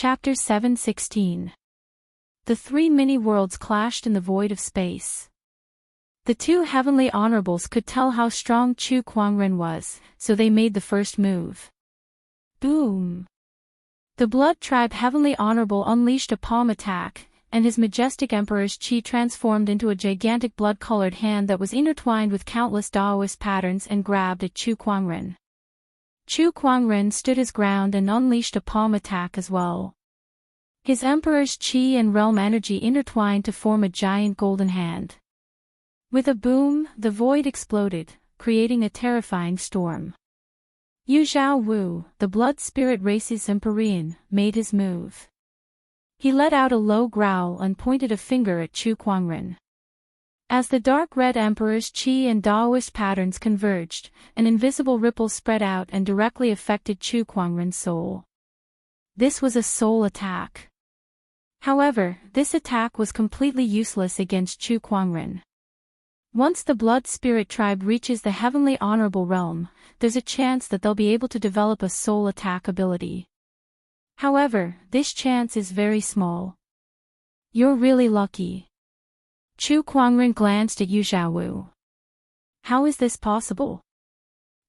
Chapter 7:16. The three mini-worlds clashed in the void of space. The two heavenly honorables could tell how strong Chu Kuangren was, so they made the first move. Boom! The Blood Tribe Heavenly Honorable unleashed a palm attack, and his majestic Emperor's Chi transformed into a gigantic blood-colored hand that was intertwined with countless Daoist patterns and grabbed at Chu Kuangren. Chu Kuangren stood his ground and unleashed a palm attack as well. His Emperor's Chi and realm energy intertwined to form a giant golden hand. With a boom, the void exploded, creating a terrifying storm. Yu Zhao Wu, the blood spirit race's Empyrean, made his move. He let out a low growl and pointed a finger at Chu Kuangren. As the dark red Emperor's Chi and Daoist patterns converged, an invisible ripple spread out and directly affected Chu Kuangren's soul. This was a soul attack. However, this attack was completely useless against Chu Kuangren. Once the Blood Spirit Tribe reaches the Heavenly Honorable Realm, there's a chance that they'll be able to develop a soul attack ability. However, this chance is very small. You're really lucky. Chu Kuangren glanced at Yu Zhaowu. How is this possible?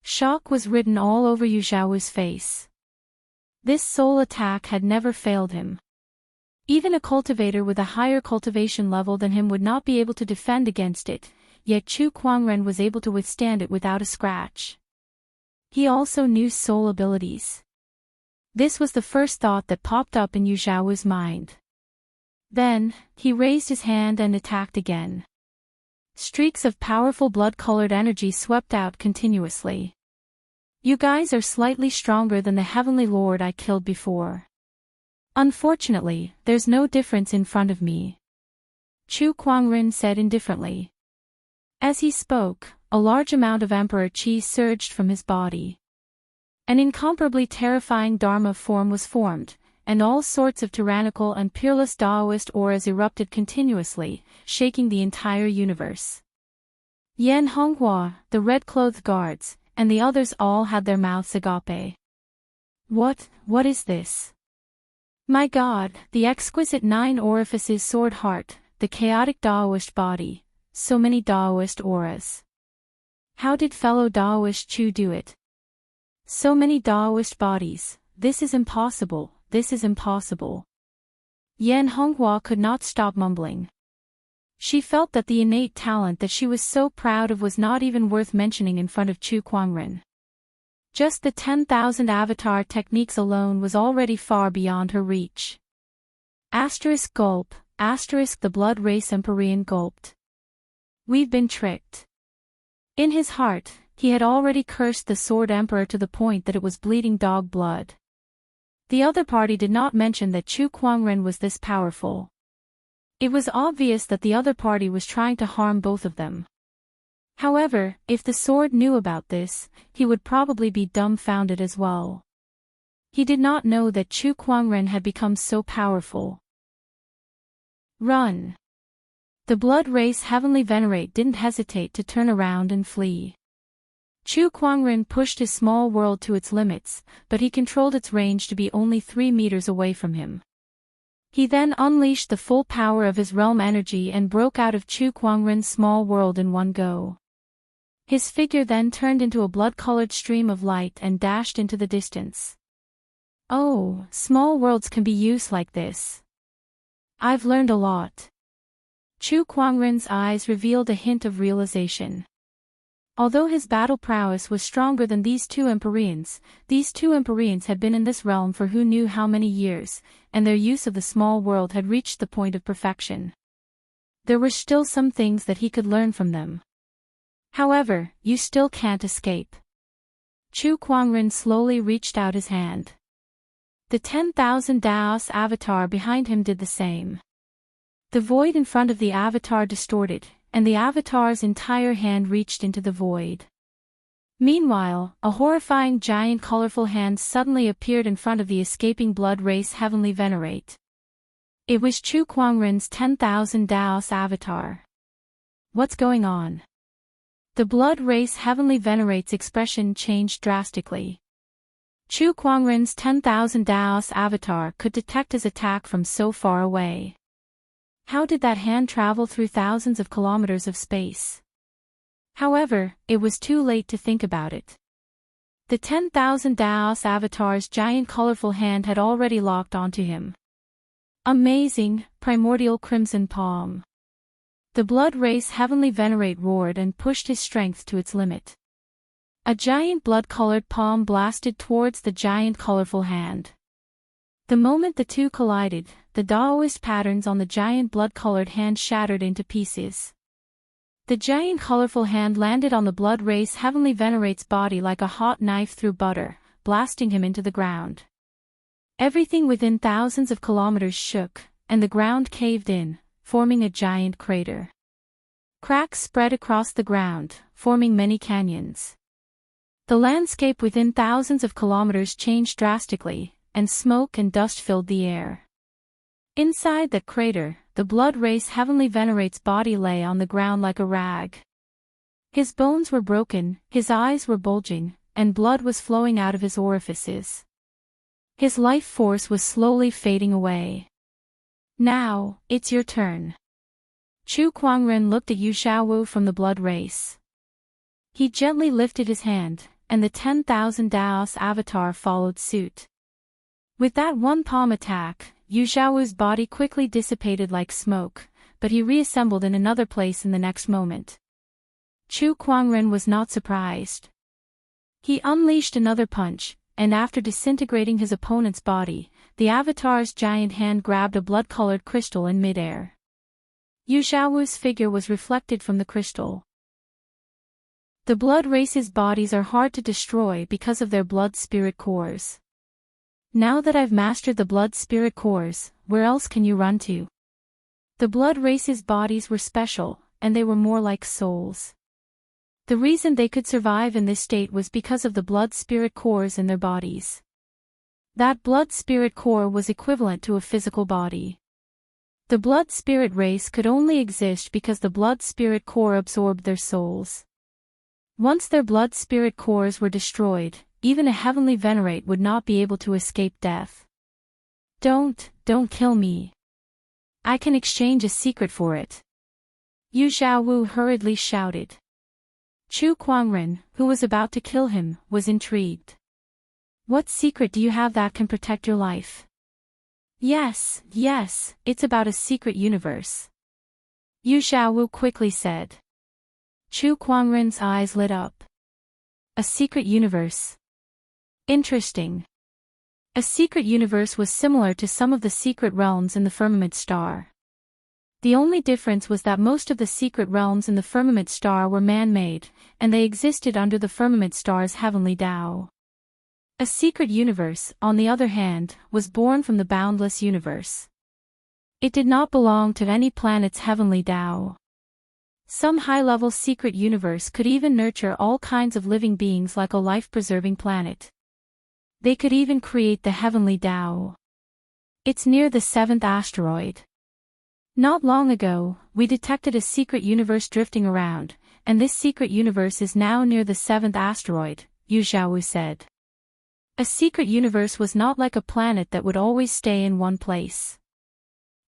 Shock was written all over Yu Zhaowu's face. This soul attack had never failed him. Even a cultivator with a higher cultivation level than him would not be able to defend against it, yet Chu Kuangren was able to withstand it without a scratch. He also knew soul abilities. This was the first thought that popped up in Yu Zhaowu's mind. Then, he raised his hand and attacked again. Streaks of powerful blood-colored energy swept out continuously. You guys are slightly stronger than the Heavenly Lord I killed before. Unfortunately, there's no difference in front of me. Chu Kuangren said indifferently. As he spoke, a large amount of Emperor Chi surged from his body. An incomparably terrifying Dharma form was formed, and all sorts of tyrannical and peerless Daoist auras erupted continuously, shaking the entire universe. Yan Honghua, the red-clothed guards, and the others all had their mouths agape. What is this? My God, the exquisite nine orifices sword heart, the chaotic Daoist body, so many Daoist auras. How did fellow Daoist Chu do it? So many Daoist bodies, this is impossible, this is impossible. Yan Honghua could not stop mumbling. She felt that the innate talent that she was so proud of was not even worth mentioning in front of Chu Kuangren. Just the 10,000 avatar techniques alone was already far beyond her reach. Asterisk gulp, asterisk the blood race Empyrean gulped. We've been tricked. In his heart, he had already cursed the Sword Emperor to the point that it was bleeding dog blood. The other party did not mention that Chu Kuangren was this powerful. It was obvious that the other party was trying to harm both of them. However, if the sword knew about this, he would probably be dumbfounded as well. He did not know that Chu Kuangren had become so powerful. Run! The blood race Heavenly Venerate didn't hesitate to turn around and flee. Chu Kuangren pushed his small world to its limits, but he controlled its range to be only 3 meters away from him. He then unleashed the full power of his realm energy and broke out of Chu Kuangren's small world in one go. His figure then turned into a blood-colored stream of light and dashed into the distance. Oh, small worlds can be used like this. I've learned a lot. Chu Kuangren's eyes revealed a hint of realization. Although his battle prowess was stronger than these two Empyreans had been in this realm for who knew how many years, and their use of the small world had reached the point of perfection. There were still some things that he could learn from them. However, you still can't escape. Chu Kuangren slowly reached out his hand. The 10,000 Daos avatar behind him did the same. The void in front of the avatar distorted, and the avatar's entire hand reached into the void. Meanwhile, a horrifying giant colorful hand suddenly appeared in front of the escaping blood race Heavenly Venerate. It was Chu Kuangren's 10,000 Daos avatar. What's going on? The blood race Heavenly Venerate's expression changed drastically. Chu Kuangren's 10,000 Daos avatar could detect his attack from so far away. How did that hand travel through thousands of kilometers of space? However, it was too late to think about it. The 10,000 Daos avatar's giant colorful hand had already locked onto him. Amazing, primordial crimson palm. The blood race heavenly venerate roared and pushed his strength to its limit. A giant blood-colored palm blasted towards the giant colorful hand. The moment the two collided, the Daoist patterns on the giant blood-colored hand shattered into pieces. The giant colorful hand landed on the blood race heavenly venerate's body like a hot knife through butter, blasting him into the ground. Everything within thousands of kilometers shook, and the ground caved in, forming a giant crater. Cracks spread across the ground, forming many canyons. The landscape within thousands of kilometers changed drastically, and smoke and dust filled the air. Inside that crater, the blood race heavenly venerate's body lay on the ground like a rag. His bones were broken, his eyes were bulging, and blood was flowing out of his orifices. His life force was slowly fading away. Now, it's your turn. Chu Kuangren looked at Yu Xiaowu from the blood race. He gently lifted his hand, and the 10,000 Daos avatar followed suit. With that one palm attack, Yu Xiaowu's body quickly dissipated like smoke, but he reassembled in another place in the next moment. Chu Kuangren was not surprised. He unleashed another punch, and after disintegrating his opponent's body, the avatar's giant hand grabbed a blood-colored crystal in midair. Yu Xiaowu's figure was reflected from the crystal. The blood race's bodies are hard to destroy because of their blood-spirit cores. Now that I've mastered the blood-spirit cores, where else can you run to? The blood race's bodies were special, and they were more like souls. The reason they could survive in this state was because of the blood-spirit cores in their bodies. That blood-spirit core was equivalent to a physical body. The blood-spirit race could only exist because the blood-spirit core absorbed their souls. Once their blood-spirit cores were destroyed, even a heavenly venerate would not be able to escape death. Don't kill me. I can exchange a secret for it. Yu Xiaowu hurriedly shouted. Chu Kuangren, who was about to kill him, was intrigued. What secret do you have that can protect your life? Yes, it's about a secret universe. Yu Xiaowu quickly said. Chu Kuangren's eyes lit up. A secret universe. Interesting. A secret universe was similar to some of the secret realms in the firmament star. The only difference was that most of the secret realms in the firmament star were man-made, and they existed under the firmament star's heavenly Tao. A secret universe, on the other hand, was born from the boundless universe. It did not belong to any planet's heavenly Tao. Some high-level secret universe could even nurture all kinds of living beings like a life-preserving planet. They could even create the heavenly Tao. It's near the 7th asteroid. Not long ago, we detected a secret universe drifting around, and this secret universe is now near the 7th asteroid, Yu Xiaowu said. A secret universe was not like a planet that would always stay in one place.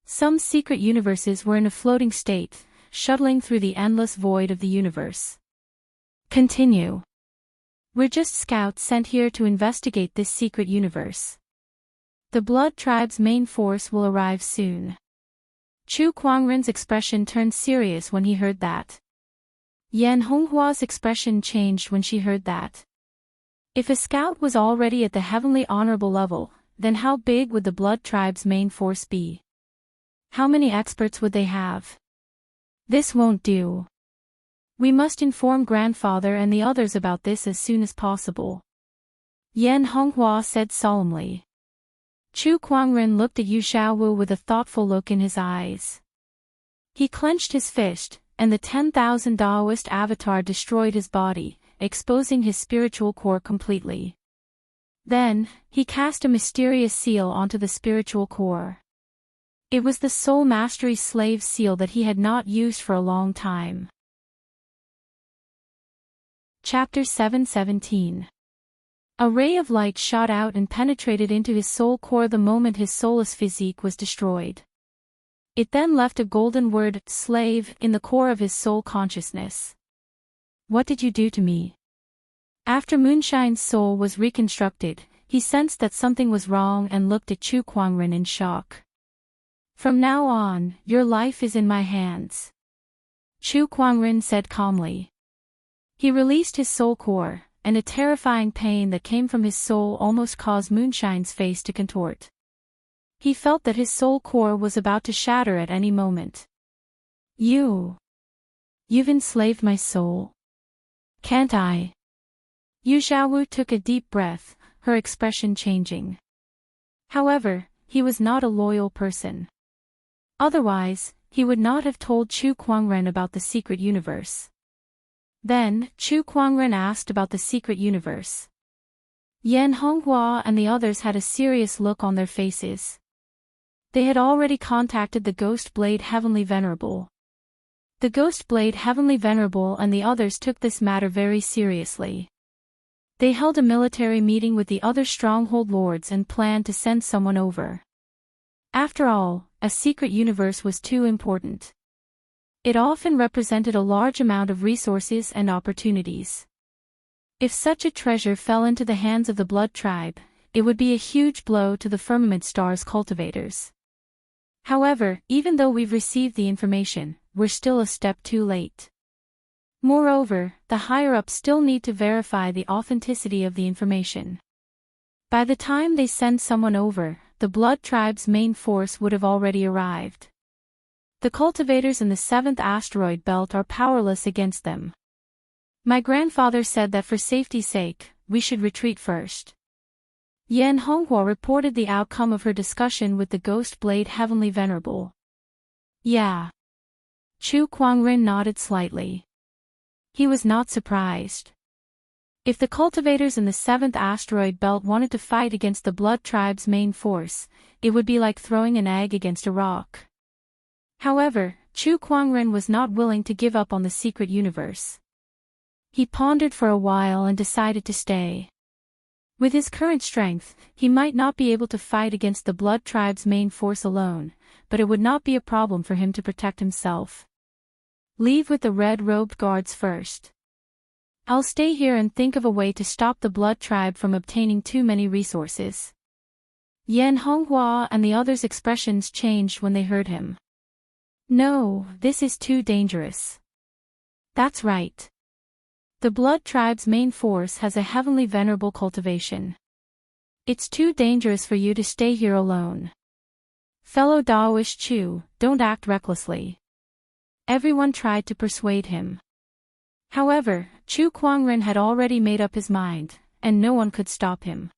Some secret universes were in a floating state, shuttling through the endless void of the universe. Continue. We're just scouts sent here to investigate this secret universe. The Blood Tribe's main force will arrive soon. Chu Kuangren's expression turned serious when he heard that. Yan Honghua's expression changed when she heard that. If a scout was already at the heavenly honorable level, then how big would the Blood Tribe's main force be? How many experts would they have? This won't do. We must inform grandfather and the others about this as soon as possible. Yan Honghua said solemnly. Chu Kuangren looked at Yu Xiaowu with a thoughtful look in his eyes. He clenched his fist, and the 10,000 Daoist avatar destroyed his body, exposing his spiritual core completely. Then, he cast a mysterious seal onto the spiritual core. It was the Soul Mastery Slave seal that he had not used for a long time. Chapter 717. A ray of light shot out and penetrated into his soul core the moment his soulless physique was destroyed. It then left a golden word, slave, in the core of his soul consciousness. What did you do to me? After Moonshine's soul was reconstructed, he sensed that something was wrong and looked at Chu Kuangren in shock. From now on, your life is in my hands. Chu Kuangren said calmly. He released his soul core, and a terrifying pain that came from his soul almost caused Moonshine's face to contort. He felt that his soul core was about to shatter at any moment. You've enslaved my soul. Can't I? Yu Xiaowu took a deep breath, her expression changing. However, he was not a loyal person. Otherwise, he would not have told Chu Kuangren about the secret universe. Then, Chu Kuangren asked about the secret universe. Yan Honghua and the others had a serious look on their faces. They had already contacted the Ghost Blade Heavenly Venerable. The Ghost Blade Heavenly Venerable and the others took this matter very seriously. They held a military meeting with the other stronghold lords and planned to send someone over. After all, a secret universe was too important. It often represented a large amount of resources and opportunities. If such a treasure fell into the hands of the Blood Tribe, it would be a huge blow to the Firmament Star's cultivators. However, even though we've received the information, we're still a step too late. Moreover, the higher-ups still need to verify the authenticity of the information. By the time they send someone over, the Blood Tribe's main force would have already arrived. The cultivators in the 7th asteroid belt are powerless against them. My grandfather said that for safety's sake, we should retreat first. Yan Honghua reported the outcome of her discussion with the Ghost Blade Heavenly Venerable. Yeah. Chu Kuangren nodded slightly. He was not surprised. If the cultivators in the 7th asteroid belt wanted to fight against the Blood Tribe's main force, it would be like throwing an egg against a rock. However, Chu Kuangren was not willing to give up on the secret universe. He pondered for a while and decided to stay. With his current strength, he might not be able to fight against the Blood Tribe's main force alone, but it would not be a problem for him to protect himself. Leave with the red-robed guards first. I'll stay here and think of a way to stop the Blood Tribe from obtaining too many resources. Yan Honghua and the others' expressions changed when they heard him. No, this is too dangerous. That's right. The Blood Tribe's main force has a heavenly venerable cultivation. It's too dangerous for you to stay here alone. Fellow Daoist Chu, don't act recklessly. Everyone tried to persuade him. However, Chu Kuangren had already made up his mind, and no one could stop him.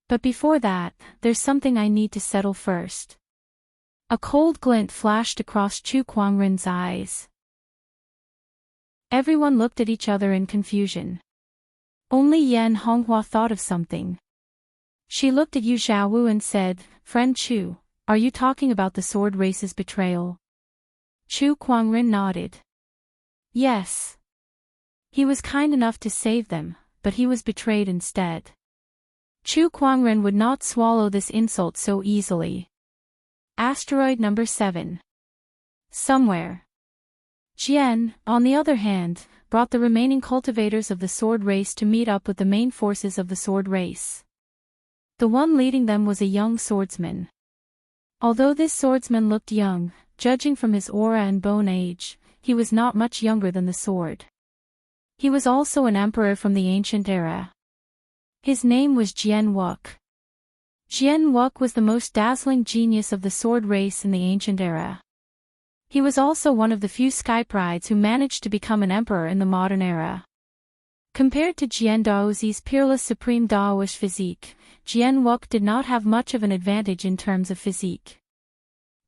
But before that, there's something I need to settle first. A cold glint flashed across Chu Kuangren's eyes. Everyone looked at each other in confusion. Only Yan Honghua thought of something. She looked at Yu Xiaowu and said, "Friend Chu, are you talking about the sword race's betrayal?" Chu Kuangren nodded. Yes. He was kind enough to save them, but he was betrayed instead. Chu Kuangren would not swallow this insult so easily. Asteroid number 7. Somewhere. Jian, on the other hand, brought the remaining cultivators of the sword race to meet up with the main forces of the sword race. The one leading them was a young swordsman. Although this swordsman looked young, judging from his aura and bone age, he was not much younger than the sword. He was also an emperor from the ancient era. His name was Jian Wuk. Jian Wuk was the most dazzling genius of the sword race in the ancient era. He was also one of the few skyprides who managed to become an emperor in the modern era. Compared to Jian Daozi's peerless supreme Daoist physique, Jian Wuk did not have much of an advantage in terms of physique.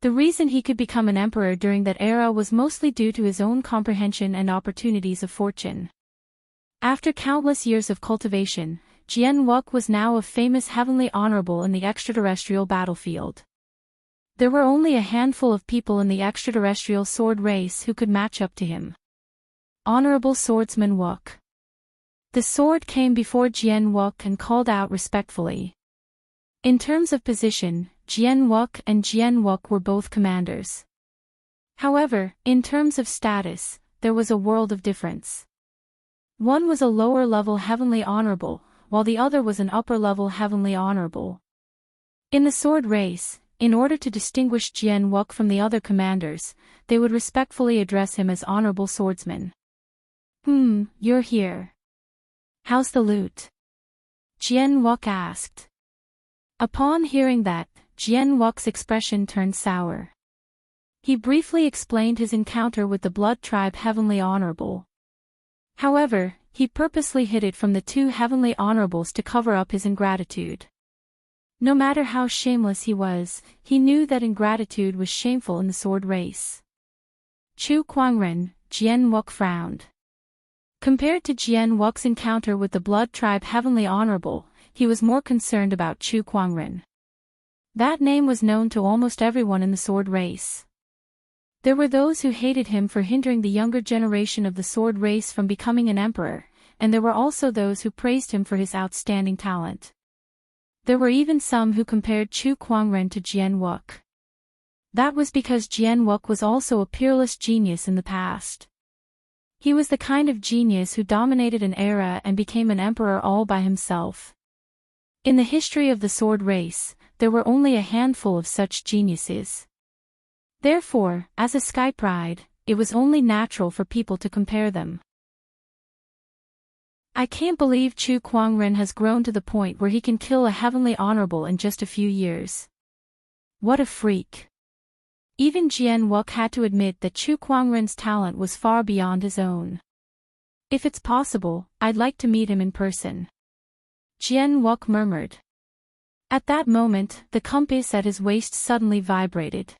The reason he could become an emperor during that era was mostly due to his own comprehension and opportunities of fortune. After countless years of cultivation, Jian Wuk was now a famous heavenly honorable in the extraterrestrial battlefield. There were only a handful of people in the extraterrestrial sword race who could match up to him. Honorable Swordsman Wuk. The sword came before Jian Wuk and called out respectfully. In terms of position, Jian Wuk and Jian Wuk were both commanders. However, in terms of status, there was a world of difference. One was a lower-level heavenly honorable, while the other was an upper-level heavenly honorable. In the sword race, in order to distinguish Jian Wuk from the other commanders, they would respectfully address him as Honorable Swordsman. You're here. How's the loot? Jian Wuk asked. Upon hearing that, Jian Wuk's expression turned sour. He briefly explained his encounter with the Blood Tribe Heavenly Honorable. However, he purposely hid it from the two Heavenly Honorables to cover up his ingratitude. No matter how shameless he was, he knew that ingratitude was shameful in the sword race. Chu Kuangren, Jian Wuk frowned. Compared to Jian Wuk's encounter with the Blood Tribe Heavenly Honorable, he was more concerned about Chu Kuangren. That name was known to almost everyone in the sword race. There were those who hated him for hindering the younger generation of the sword race from becoming an emperor, and there were also those who praised him for his outstanding talent. There were even some who compared Chu Kuangren to Jian Wuk. That was because Jian Wuk was also a peerless genius in the past. He was the kind of genius who dominated an era and became an emperor all by himself. In the history of the sword race, there were only a handful of such geniuses. Therefore, as a Sky Pride, it was only natural for people to compare them. I can't believe Chu Kuangren has grown to the point where he can kill a heavenly honorable in just a few years. What a freak. Even Jian Wuk had to admit that Chu Kuangren's talent was far beyond his own. If it's possible, I'd like to meet him in person. Jian Wuk murmured. At that moment, the compass at his waist suddenly vibrated.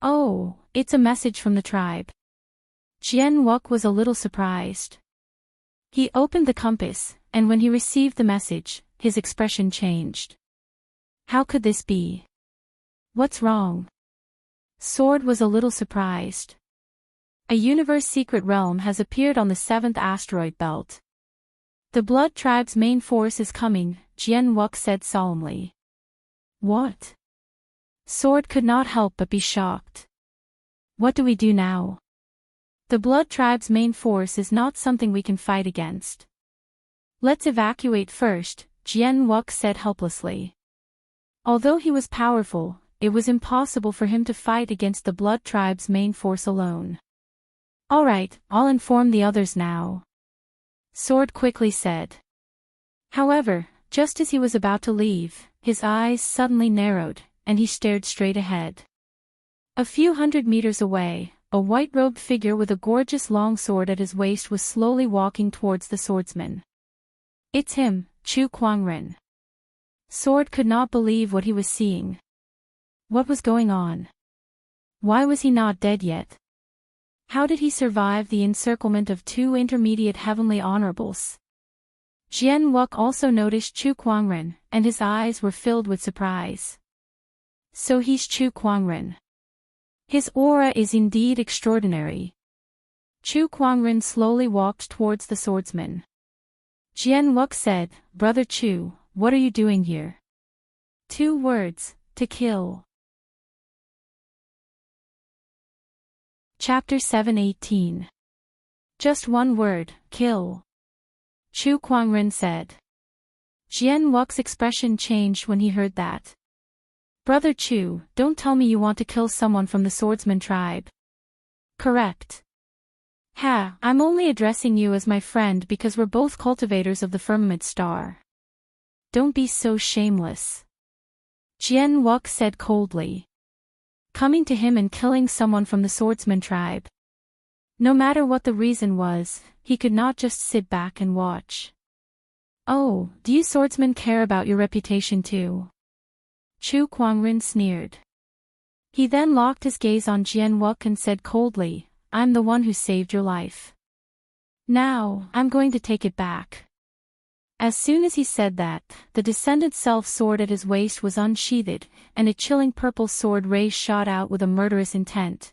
Oh, it's a message from the tribe. Jian Wuk was a little surprised. He opened the compass, and when he received the message, his expression changed. How could this be? What's wrong? Sword was a little surprised. A universe secret realm has appeared on the 7th asteroid belt. The Blood Tribe's main force is coming, Jian Wuk said solemnly. What? Sword could not help but be shocked. What do we do now? The Blood Tribe's main force is not something we can fight against. Let's evacuate first, Jian Wuk said helplessly. Although he was powerful, it was impossible for him to fight against the Blood Tribe's main force alone. Alright, I'll inform the others now. Sword quickly said. However, just as he was about to leave, his eyes suddenly narrowed, and he stared straight ahead. A few hundred meters away, a white-robed figure with a gorgeous long sword at his waist was slowly walking towards the swordsman. It's him, Chu Kuangren. Sword could not believe what he was seeing. What was going on? Why was he not dead yet? How did he survive the encirclement of two intermediate heavenly honorables? Jian Wuk also noticed Chu Kuangren, and his eyes were filled with surprise. So he's Chu Kuangren. His aura is indeed extraordinary. Chu Kuangren slowly walked towards the swordsman. Jian Wuk said, Brother Chu, what are you doing here? 2 words, to kill. Chapter 7:18. Just 1 word, kill. Chu Kuangren said. Jian Wuk's expression changed when he heard that. Brother Chu, don't tell me you want to kill someone from the swordsman tribe. Correct. I'm only addressing you as my friend because we're both cultivators of the firmament star. Don't be so shameless. Jian Wuk said coldly. Coming to him and killing someone from the swordsman tribe. No matter what the reason was, he could not just sit back and watch. Oh, do you swordsmen care about your reputation too? Chu Kuangren sneered. He then locked his gaze on Jian Wuk and said coldly, I'm the one who saved your life. Now, I'm going to take it back. As soon as he said that, the descendant self-sword at his waist was unsheathed, and a chilling purple sword ray shot out with a murderous intent.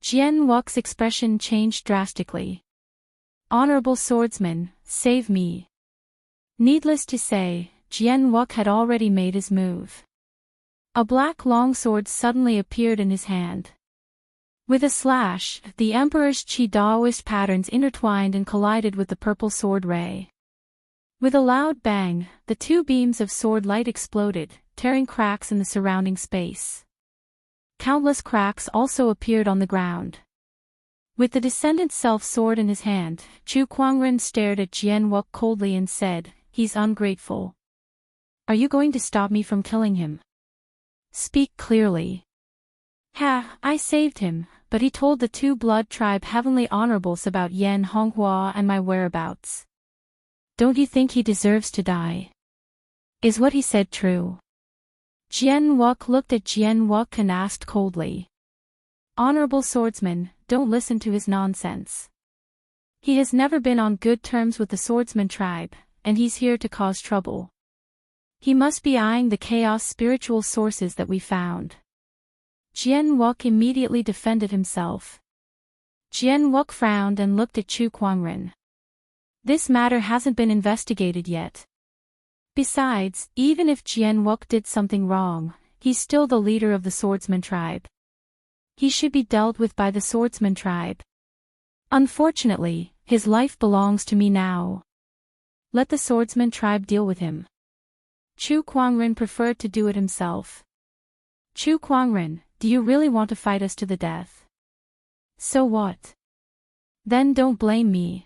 Jian Wuk's expression changed drastically. Honorable swordsman, save me. Needless to say, Jian Wuk had already made his move. A black longsword suddenly appeared in his hand. With a slash, the Emperor's Qi Daoist patterns intertwined and collided with the purple sword ray. With a loud bang, the two beams of sword light exploded, tearing cracks in the surrounding space. Countless cracks also appeared on the ground. With the Descendant's self-sword in his hand, Chu Kuangren stared at Jian Wuk coldly and said, "He's ungrateful. Are you going to stop me from killing him? Speak clearly." "Ha, I saved him, but he told the two blood tribe heavenly honorables about Yan Honghua and my whereabouts. Don't you think he deserves to die? Is what he said true?" Jian Wuk looked at Jian Wuk and asked coldly. "Honorable swordsman, don't listen to his nonsense. He has never been on good terms with the swordsman tribe, and he's here to cause trouble. He must be eyeing the chaos spiritual sources that we found." Jian Wuk immediately defended himself. Jian Wuk frowned and looked at Chu Kuangren. This matter hasn't been investigated yet. Besides, even if Jian Wuk did something wrong, he's still the leader of the swordsman tribe. He should be dealt with by the swordsman tribe. Unfortunately, his life belongs to me now. Let the swordsman tribe deal with him. Chu Kuangren preferred to do it himself. "Chu Kuangren, do you really want to fight us to the death? So what? Then don't blame me.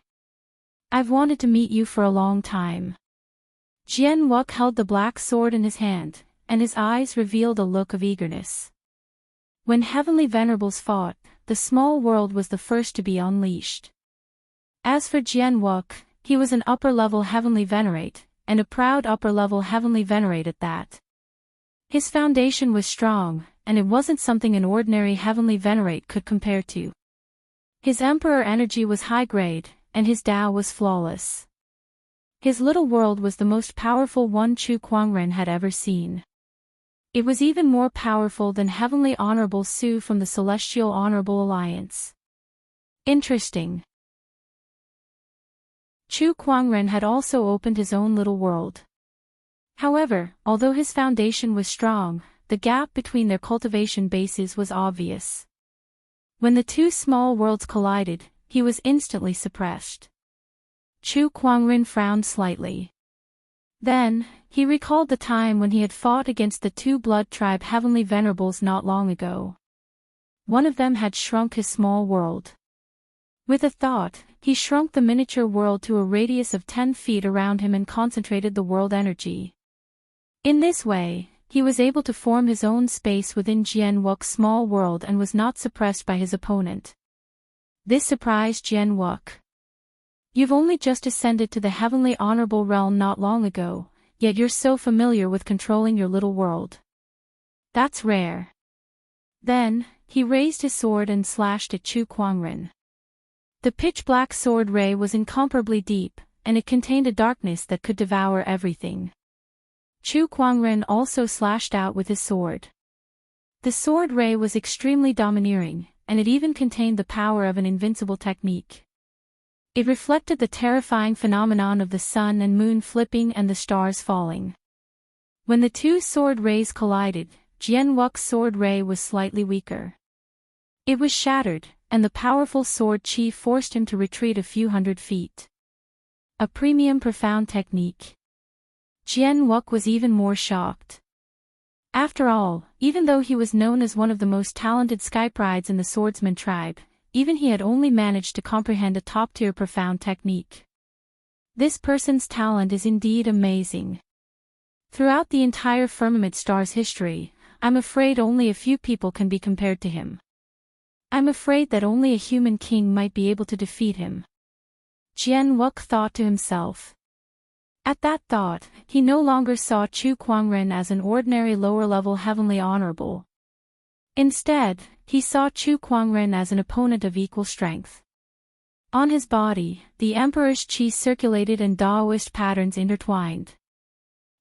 I've wanted to meet you for a long time." Jian Wuk held the black sword in his hand, and his eyes revealed a look of eagerness. When heavenly venerables fought, the small world was the first to be unleashed. As for Jian Wuk, he was an upper-level heavenly venerate, and a proud upper-level heavenly venerate at that. His foundation was strong, and it wasn't something an ordinary heavenly venerate could compare to. His emperor energy was high-grade, and his Tao was flawless. His little world was the most powerful one Chu Kuangren had ever seen. It was even more powerful than Heavenly Honorable Su from the Celestial Honorable Alliance. Interesting. Chu Kuangren had also opened his own little world. However, although his foundation was strong, the gap between their cultivation bases was obvious. When the two small worlds collided, he was instantly suppressed. Chu Kuangren frowned slightly. Then, he recalled the time when he had fought against the two blood tribe heavenly venerables not long ago. One of them had shrunk his small world. With a thought, he shrunk the miniature world to a radius of 10 feet around him and concentrated the world energy. In this way, he was able to form his own space within Jian Wuk's small world and was not suppressed by his opponent. This surprised Jian Wuk. "You've only just ascended to the heavenly honorable realm not long ago, yet you're so familiar with controlling your little world. That's rare." Then, he raised his sword and slashed at Chu Kuangren. The pitch-black sword ray was incomparably deep, and it contained a darkness that could devour everything. Chu Kuangren also slashed out with his sword. The sword ray was extremely domineering, and it even contained the power of an invincible technique. It reflected the terrifying phenomenon of the sun and moon flipping and the stars falling. When the two sword rays collided, Jian Wuk's sword ray was slightly weaker. It was shattered, and the powerful sword chi forced him to retreat a few hundred feet. A premium profound technique. Jian Wuk was even more shocked. After all, even though he was known as one of the most talented skyprides in the swordsman tribe, even he had only managed to comprehend a top-tier profound technique. This person's talent is indeed amazing. Throughout the entire Firmament Star's history, I'm afraid only a few people can be compared to him. I'm afraid that only a human king might be able to defeat him. Jian Wuk thought to himself. At that thought, he no longer saw Chu Kuangren as an ordinary lower-level heavenly honorable. Instead, he saw Chu Kuangren as an opponent of equal strength. On his body, the Emperor's Qi circulated and Daoist patterns intertwined.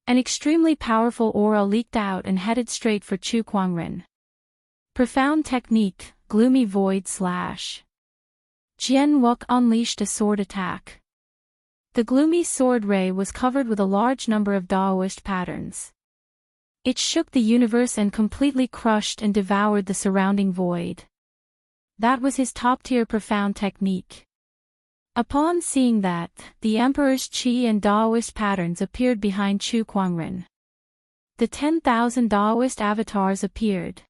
An extremely powerful aura leaked out and headed straight for Chu Kuangren. Profound technique, gloomy void slash. Jian Wuk unleashed a sword attack. The gloomy sword ray was covered with a large number of Daoist patterns. It shook the universe and completely crushed and devoured the surrounding void. That was his top-tier profound technique. Upon seeing that, the Emperor's Qi and Daoist patterns appeared behind Chu Kuangren. The 10,000 Daoist avatars appeared.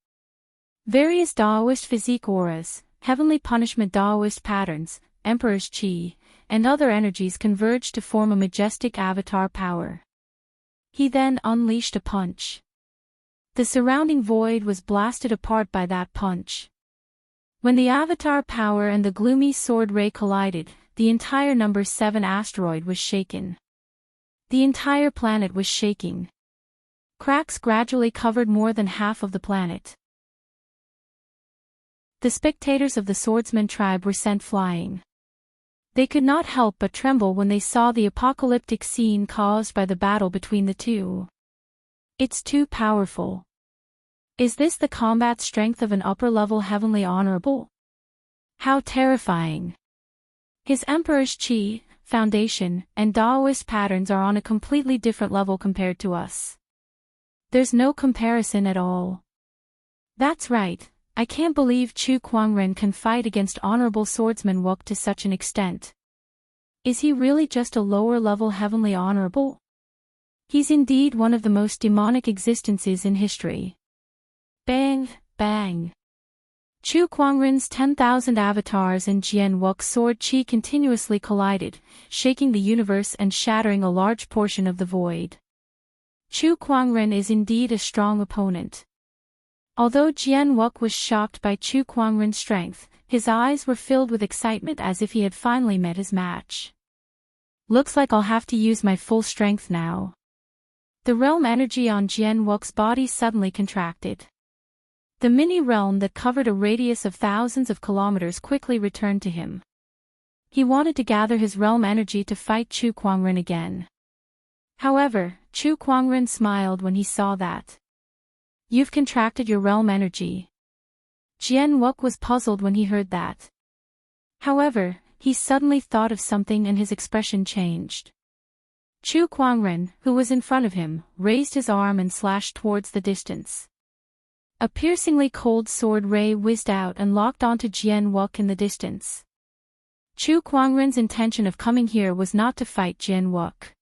Various Daoist physique auras, heavenly punishment Daoist patterns, Emperor's Qi, and other energies converged to form a majestic avatar power. He then unleashed a punch. The surrounding void was blasted apart by that punch. When the avatar power and the gloomy sword ray collided, the entire number 7 asteroid was shaken. The entire planet was shaking. Cracks gradually covered more than half of the planet. The spectators of the swordsman tribe were sent flying. They could not help but tremble when they saw the apocalyptic scene caused by the battle between the two. It's too powerful. Is this the combat strength of an upper-level heavenly honorable? How terrifying. His Emperor's Qi, Foundation, and Daoist patterns are on a completely different level compared to us. There's no comparison at all. That's right. I can't believe Chu Kuangren can fight against Honorable Swordsman Wuk to such an extent. Is he really just a lower-level heavenly honorable? He's indeed one of the most demonic existences in history. Bang, bang. Chu Kuangren's 10,000 avatars and Jian Wuk's sword Qi continuously collided, shaking the universe and shattering a large portion of the void. Chu Kuangren is indeed a strong opponent. Although Jian Wuk was shocked by Chu Kuangren's strength, his eyes were filled with excitement as if he had finally met his match. Looks like I'll have to use my full strength now. The realm energy on Jian Wuk's body suddenly contracted. The mini-realm that covered a radius of thousands of kilometers quickly returned to him. He wanted to gather his realm energy to fight Chu Kuangren again. However, Chu Kuangren smiled when he saw that. You've contracted your realm energy. Jian Wuk was puzzled when he heard that. However, he suddenly thought of something and his expression changed. Chu Kuangren, who was in front of him, raised his arm and slashed towards the distance. A piercingly cold sword ray whizzed out and locked onto Jian Wuk in the distance. Chu Kuangren's intention of coming here was not to fight Jian Wuk.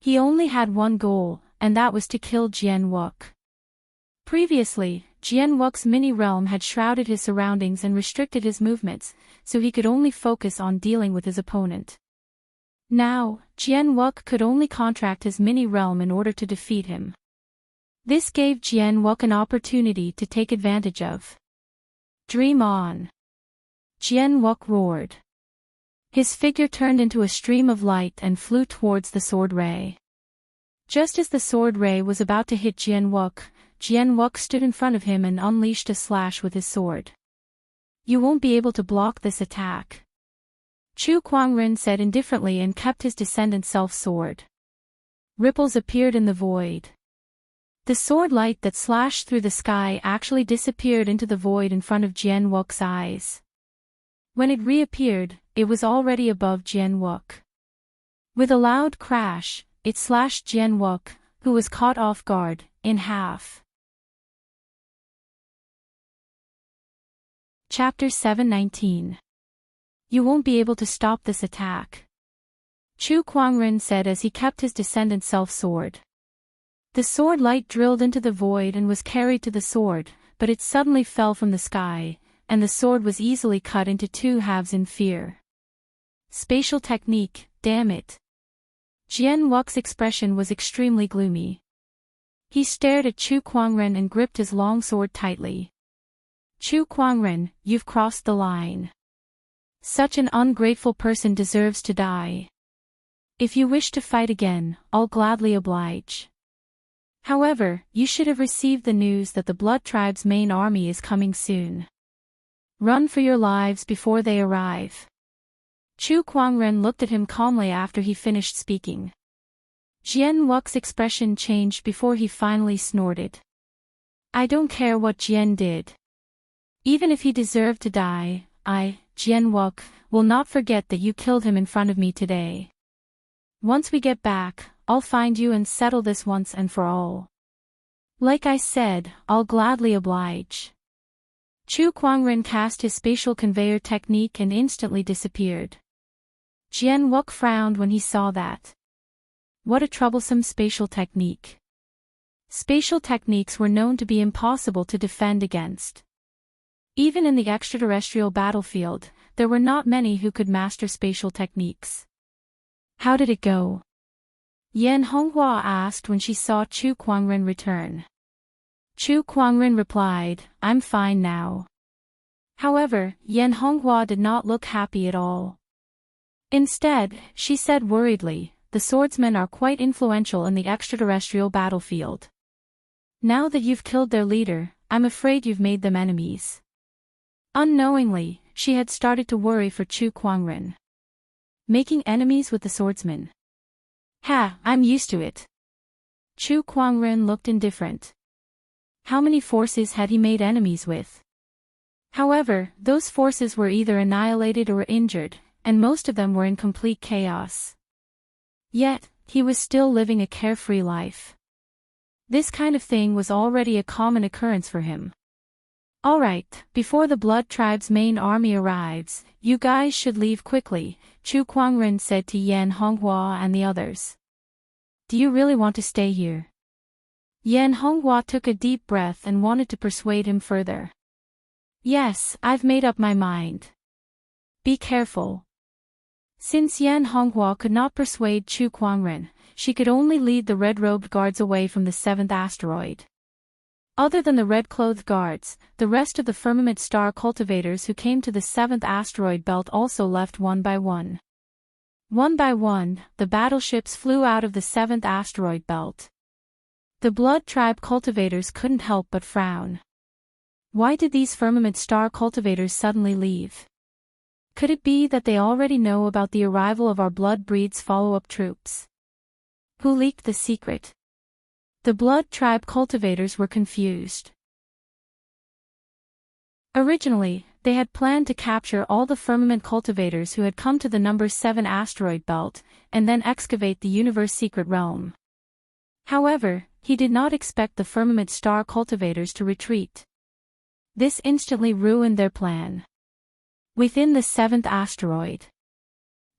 He only had one goal, and that was to kill Jian Wuk. Previously, Jian Wuk's mini-realm had shrouded his surroundings and restricted his movements, so he could only focus on dealing with his opponent. Now, Jian Wuk could only contract his mini-realm in order to defeat him. This gave Jian Wuk an opportunity to take advantage of. Dream on. Jian Wuk roared. His figure turned into a stream of light and flew towards the sword ray. Just as the sword ray was about to hit Jian Wuk stood in front of him and unleashed a slash with his sword. You won't be able to block this attack. Chu Kuangren said indifferently and kept his descendant self-sword. Ripples appeared in the void. The sword light that slashed through the sky actually disappeared into the void in front of Jian Wuk's eyes. When it reappeared, it was already above Jian Wuk. With a loud crash, it slashed Jian Wuk, who was caught off guard, in half. Chapter 719. You won't be able to stop this attack. Chu Kuangren said as he kept his descendant self-sword. The sword light drilled into the void and was carried to the sword, but it suddenly fell from the sky, and the sword was easily cut into 2 halves in fear. Spatial technique, damn it. Jian Wuk's expression was extremely gloomy. He stared at Chu Kuangren and gripped his long sword tightly. Chu Kuangren, you've crossed the line. Such an ungrateful person deserves to die. If you wish to fight again, I'll gladly oblige. However, you should have received the news that the Blood Tribe's main army is coming soon. Run for your lives before they arrive. Chu Kuangren looked at him calmly after he finished speaking. Jian Wuk's expression changed before he finally snorted. I don't care what Jian did. Even if he deserved to die, I, Jianwok, will not forget that you killed him in front of me today. Once we get back, I'll find you and settle this once and for all. Like I said, I'll gladly oblige. Chu Kuangren cast his spatial conveyor technique and instantly disappeared. Jianwok frowned when he saw that. What a troublesome spatial technique. Spatial techniques were known to be impossible to defend against. Even in the extraterrestrial battlefield, there were not many who could master spatial techniques. How did it go? Yan Honghua asked when she saw Chu Kuangren return. Chu Kuangren replied, I'm fine now. However, Yan Honghua did not look happy at all. Instead, she said worriedly, the swordsmen are quite influential in the extraterrestrial battlefield. Now that you've killed their leader, I'm afraid you've made them enemies. Unknowingly, she had started to worry for Chu Kuangren. Making enemies with the swordsmen. Ha, I'm used to it. Chu Kuangren looked indifferent. How many forces had he made enemies with? However, those forces were either annihilated or injured, and most of them were in complete chaos. Yet, he was still living a carefree life. This kind of thing was already a common occurrence for him. Alright, before the Blood Tribe's main army arrives, you guys should leave quickly, Chu Kuangren said to Yan Honghua and the others. Do you really want to stay here? Yan Honghua took a deep breath and wanted to persuade him further. Yes, I've made up my mind. Be careful. Since Yan Honghua could not persuade Chu Kuangren, she could only lead the red-robed guards away from the 7th asteroid. Other than the red-clothed guards, the rest of the firmament star cultivators who came to the 7th asteroid belt also left one by one. One by one, the battleships flew out of the 7th asteroid belt. The Blood Tribe cultivators couldn't help but frown. Why did these firmament star cultivators suddenly leave? Could it be that they already know about the arrival of our Blood Breed's follow-up troops? Who leaked the secret? The Blood Tribe cultivators were confused. Originally, they had planned to capture all the firmament cultivators who had come to the number 7 asteroid belt, and then excavate the universe secret realm. However, he did not expect the firmament star cultivators to retreat. This instantly ruined their plan. Within the 7th asteroid,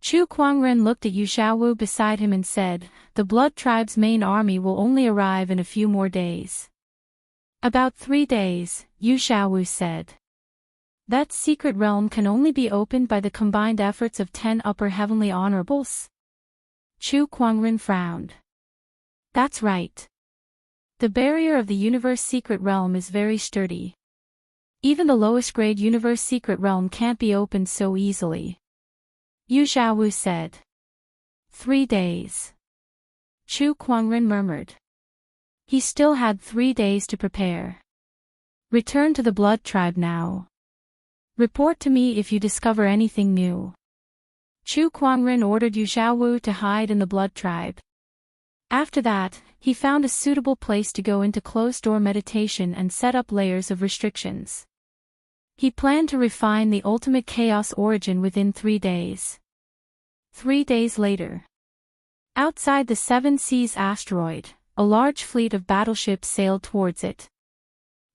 Chu Kuangren looked at Yu Xiaowu beside him and said, the Blood Tribe's main army will only arrive in a few more days. About 3 days, Yu Xiaowu said. That secret realm can only be opened by the combined efforts of 10 upper heavenly honorables? Chu Kuangren frowned. That's right. The barrier of the universe secret realm is very sturdy. Even the lowest grade universe secret realm can't be opened so easily. Yu Xiaowu said. 3 days. Chu Kuangren murmured. He still had 3 days to prepare. Return to the Blood Tribe now. Report to me if you discover anything new. Chu Kuangren ordered Yu Xiaowu to hide in the Blood Tribe. After that, he found a suitable place to go into closed-door meditation and set up layers of restrictions. He planned to refine the ultimate chaos origin within 3 days. 3 days later. Outside the 7 Seas asteroid, a large fleet of battleships sailed towards it.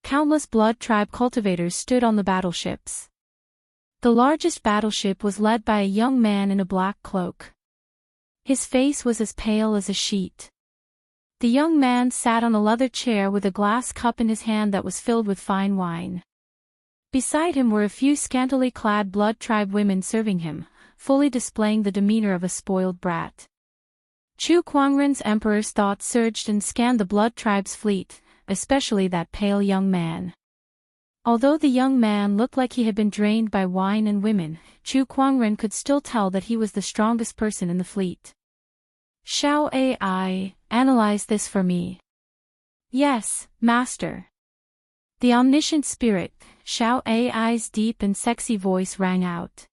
Countless Blood Tribe cultivators stood on the battleships. The largest battleship was led by a young man in a black cloak. His face was as pale as a sheet. The young man sat on a leather chair with a glass cup in his hand that was filled with fine wine. Beside him were a few scantily clad Blood Tribe women serving him, fully displaying the demeanor of a spoiled brat. Chu Kuangren's emperor's thoughts surged and scanned the Blood Tribe's fleet, especially that pale young man. Although the young man looked like he had been drained by wine and women, Chu Kuangren could still tell that he was the strongest person in the fleet. Shao AI, analyze this for me. Yes, master. The omniscient spirit, Shao Ai's deep and sexy voice rang out.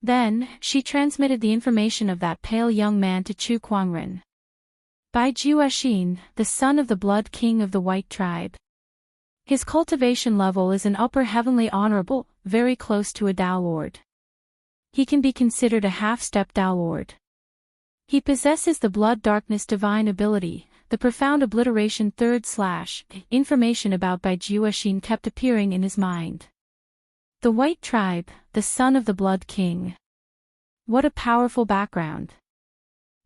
Then, she transmitted the information of that pale young man to Chu Kuangren. By Juexin, the son of the Blood King of the White Tribe. His cultivation level is an upper heavenly honorable, very close to a Tao Lord. He can be considered a half-step Tao Lord. He possesses the blood darkness divine ability, the profound obliteration / information about Bai Juexin kept appearing in his mind. The White Tribe, the son of the Blood King. What a powerful background.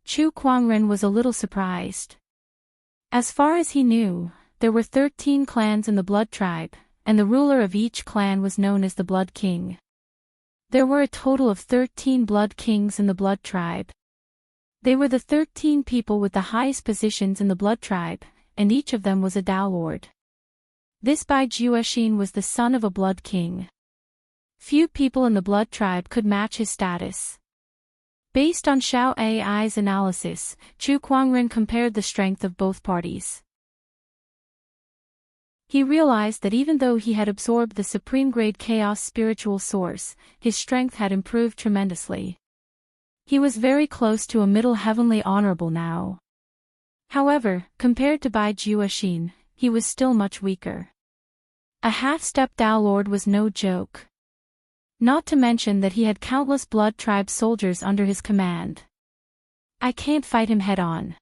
Chu Kuangren was a little surprised. As far as he knew, there were 13 clans in the Blood Tribe, and the ruler of each clan was known as the Blood King. There were a total of 13 Blood Kings in the Blood Tribe. They were the 13 people with the highest positions in the Blood Tribe, and each of them was a Tao Lord. This Bai Juexin was the son of a Blood King. Few people in the Blood Tribe could match his status. Based on Xiao Ai's analysis, Chu Kuangren compared the strength of both parties. He realized that even though he had absorbed the supreme-grade chaos spiritual source, his strength had improved tremendously. He was very close to a middle heavenly honorable now. However, compared to Bai Juexin, he was still much weaker. A half-step Tao Lord was no joke. Not to mention that he had countless Blood Tribe soldiers under his command. I can't fight him head-on.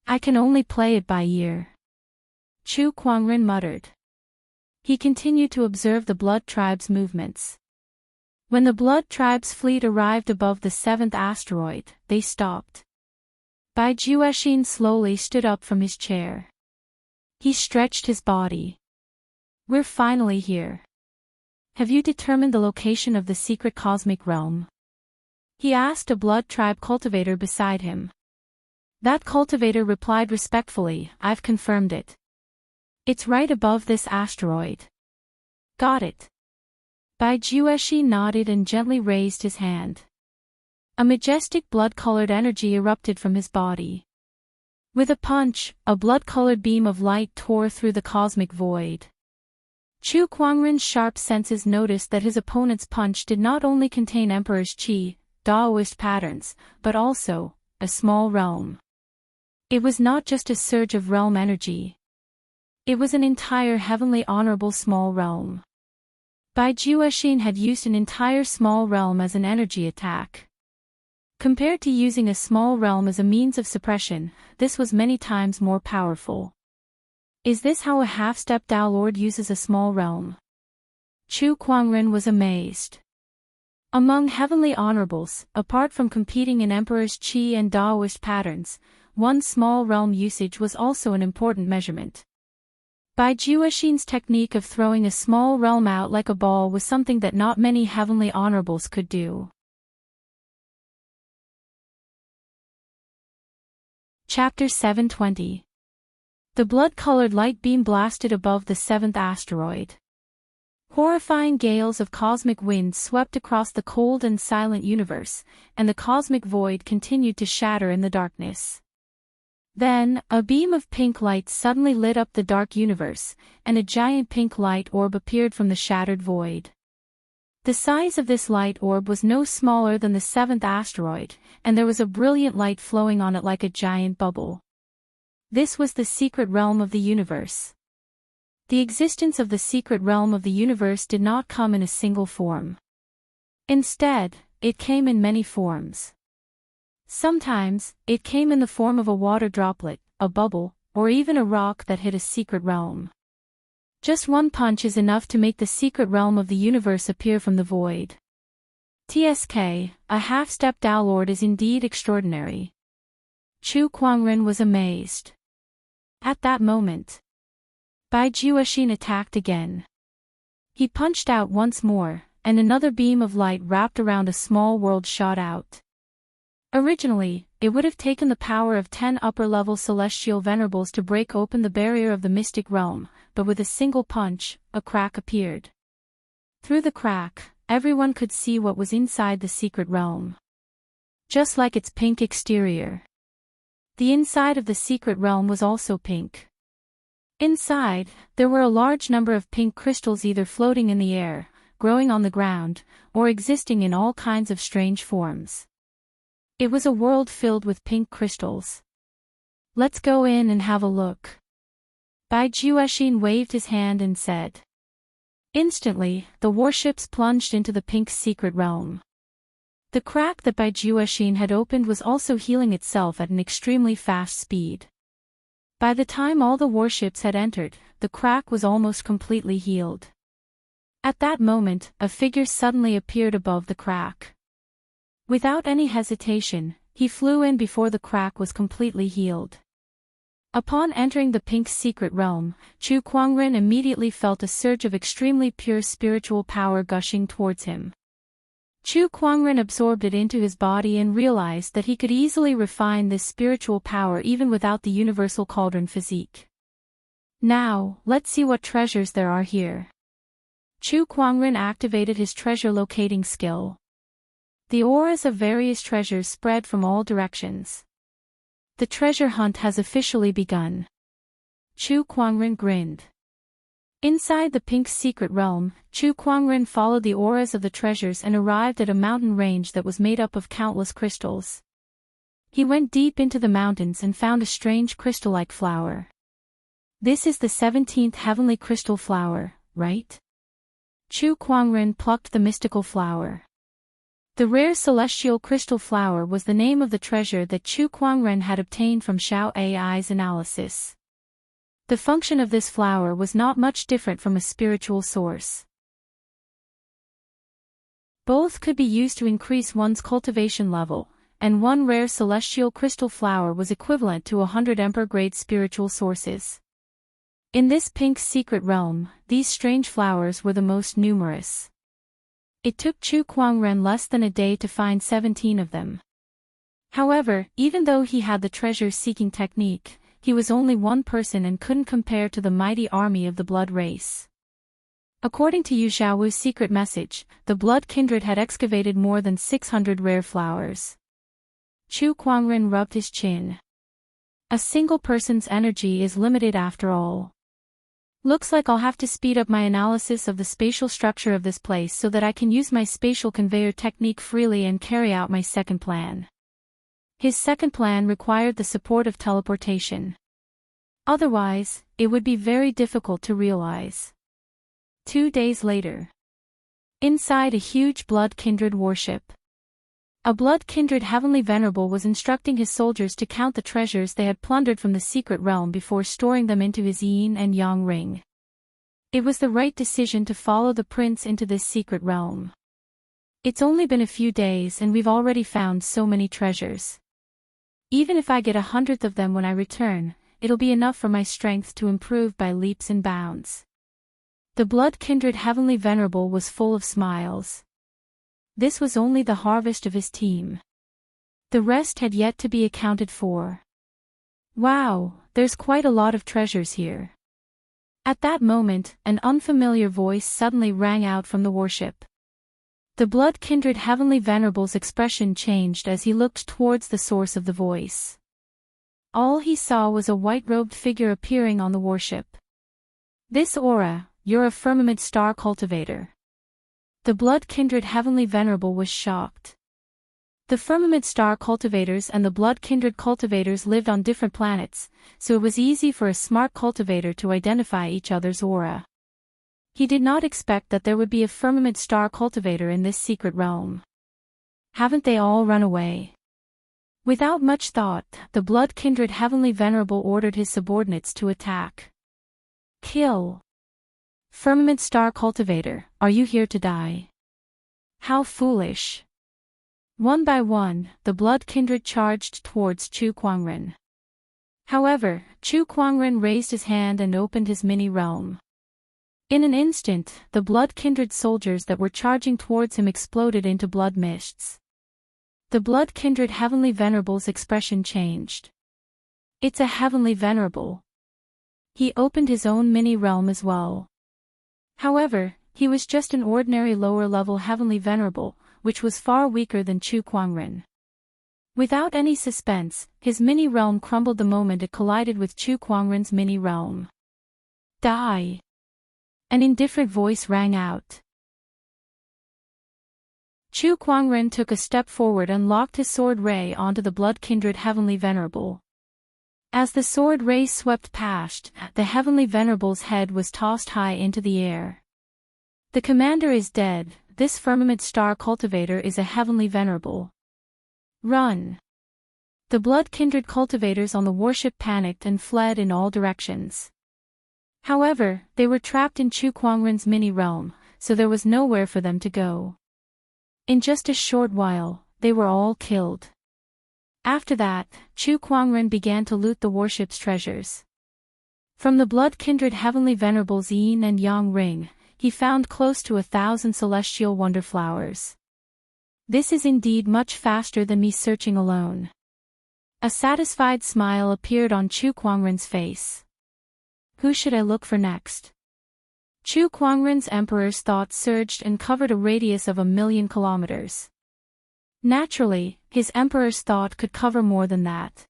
I can only play it by ear. Chu Kuangren muttered. He continued to observe the Blood Tribe's movements. When the Blood Tribe's fleet arrived above the 7th asteroid, they stopped. Bai Juexin slowly stood up from his chair. He stretched his body. We're finally here. Have you determined the location of the secret cosmic realm? He asked a Blood Tribe cultivator beside him. That cultivator replied respectfully, I've confirmed it. It's right above this asteroid. Got it. Bai Juexin nodded and gently raised his hand. A majestic blood-colored energy erupted from his body. With a punch, a blood-colored beam of light tore through the cosmic void. Chu Kuangren's sharp senses noticed that his opponent's punch did not only contain Emperor's Qi, Daoist patterns, but also a small realm. It was not just a surge of realm energy. It was an entire heavenly honorable small realm. Bai Juexin had used an entire small realm as an energy attack. Compared to using a small realm as a means of suppression, this was many times more powerful. Is this how a half-step Tao Lord uses a small realm? Chu Kuangren was amazed. Among heavenly honorables, apart from competing in Emperor's Qi and Daoist patterns, one small realm usage was also an important measurement. Bai Juexin's technique of throwing a small realm out like a ball was something that not many heavenly honorables could do. Chapter 720. The blood-colored light beam blasted above the 7th asteroid. Horrifying gales of cosmic wind swept across the cold and silent universe, and the cosmic void continued to shatter in the darkness. Then, a beam of pink light suddenly lit up the dark universe, and a giant pink light orb appeared from the shattered void. The size of this light orb was no smaller than the 7th asteroid, and there was a brilliant light flowing on it like a giant bubble. This was the secret realm of the universe. The existence of the secret realm of the universe did not come in a single form. Instead, it came in many forms. Sometimes, it came in the form of a water droplet, a bubble, or even a rock that hid a secret realm. Just one punch is enough to make the secret realm of the universe appear from the void. TSK, a half-step Tao Lord is indeed extraordinary. Chu Kuangren was amazed. At that moment, Bai Juexin attacked again. He punched out once more, and another beam of light wrapped around a small world shot out. Originally, it would have taken the power of 10 upper-level celestial venerables to break open the barrier of the mystic realm, but with a single punch, a crack appeared. Through the crack, everyone could see what was inside the secret realm. Just like its pink exterior. The inside of the secret realm was also pink. Inside, there were a large number of pink crystals either floating in the air, growing on the ground, or existing in all kinds of strange forms. It was a world filled with pink crystals. Let's go in and have a look. Bai Juexin waved his hand and said. Instantly, the warships plunged into the Pink's secret realm. The crack that Bai Jueshin had opened was also healing itself at an extremely fast speed. By the time all the warships had entered, the crack was almost completely healed. At that moment, a figure suddenly appeared above the crack. Without any hesitation, he flew in before the crack was completely healed. Upon entering the Pink's secret realm, Chu Kuangren immediately felt a surge of extremely pure spiritual power gushing towards him. Chu Kuangren absorbed it into his body and realized that he could easily refine this spiritual power even without the universal cauldron physique. Now, let's see what treasures there are here. Chu Kuangren activated his treasure locating skill. The auras of various treasures spread from all directions. The treasure hunt has officially begun. Chu Kuangren grinned. Inside the Pink's secret realm, Chu Kuangren followed the auras of the treasures and arrived at a mountain range that was made up of countless crystals. He went deep into the mountains and found a strange crystal-like flower. This is the 17th heavenly crystal flower, right? Chu Kuangren plucked the mystical flower. The rare celestial crystal flower was the name of the treasure that Chu Kuangren had obtained from Xiao Ai's analysis. The function of this flower was not much different from a spiritual source. Both could be used to increase one's cultivation level, and one rare celestial crystal flower was equivalent to 100 emperor-grade spiritual sources. In this Pink's secret realm, these strange flowers were the most numerous. It took Chu Kuangren less than a day to find 17 of them. However, even though he had the treasure-seeking technique, he was only one person and couldn't compare to the mighty army of the blood race. According to Yu Xiaowu's secret message, the blood kindred had excavated more than 600 rare flowers. Chu Kuangren rubbed his chin. A single person's energy is limited after all. Looks like I'll have to speed up my analysis of the spatial structure of this place so that I can use my spatial conveyor technique freely and carry out my second plan. His second plan required the support of teleportation. Otherwise, it would be very difficult to realize. 2 days later. Inside a huge blood kindred warship. A blood kindred heavenly venerable was instructing his soldiers to count the treasures they had plundered from the secret realm before storing them into his yin and yang ring. It was the right decision to follow the prince into this secret realm. It's only been a few days and we've already found so many treasures. Even if I get 100th of them when I return, it'll be enough for my strength to improve by leaps and bounds. The blood kindred heavenly venerable was full of smiles. This was only the harvest of his team. The rest had yet to be accounted for. Wow, there's quite a lot of treasures here. At that moment, an unfamiliar voice suddenly rang out from the warship. The blood kindred heavenly venerable's expression changed as he looked towards the source of the voice. All he saw was a white-robed figure appearing on the warship. This aura, you're a firmament star cultivator. The blood kindred heavenly venerable was shocked. The firmament star cultivators and the blood kindred cultivators lived on different planets, so it was easy for a smart cultivator to identify each other's aura. He did not expect that there would be a firmament star cultivator in this secret realm. Haven't they all run away? Without much thought, the blood kindred heavenly venerable ordered his subordinates to attack. Kill. Firmament star cultivator, are you here to die? How foolish. One by one, the blood kindred charged towards Chu Kuangren. However, Chu Kuangren raised his hand and opened his mini-realm. In an instant, the blood kindred soldiers that were charging towards him exploded into blood mists. The blood kindred heavenly venerable's expression changed. It's a heavenly venerable. He opened his own mini-realm as well. However, he was just an ordinary lower-level heavenly venerable, which was far weaker than Chu Kuangren. Without any suspense, his mini-realm crumbled the moment it collided with Chu Kuangren's mini-realm. Die! An indifferent voice rang out. Chu Kuangren took a step forward and locked his sword ray onto the blood kindred heavenly venerable. As the sword ray swept past, the heavenly venerable's head was tossed high into the air. The commander is dead. This firmament star cultivator is a heavenly venerable. Run! The blood-kindred cultivators on the warship panicked and fled in all directions. However, they were trapped in Chu Kuangren's mini-realm, so there was nowhere for them to go. In just a short while, they were all killed. After that, Chu Kuangren began to loot the warship's treasures. From the blood-kindred heavenly venerables Yin and Yang Ring, he found close to 1,000 celestial wonder flowers. This is indeed much faster than me searching alone. A satisfied smile appeared on Chu Kuangren's face. Who should I look for next? Chu Kuangren's emperor's thoughts surged and covered a radius of 1,000,000 kilometers. Naturally, his emperor's thought could cover more than that.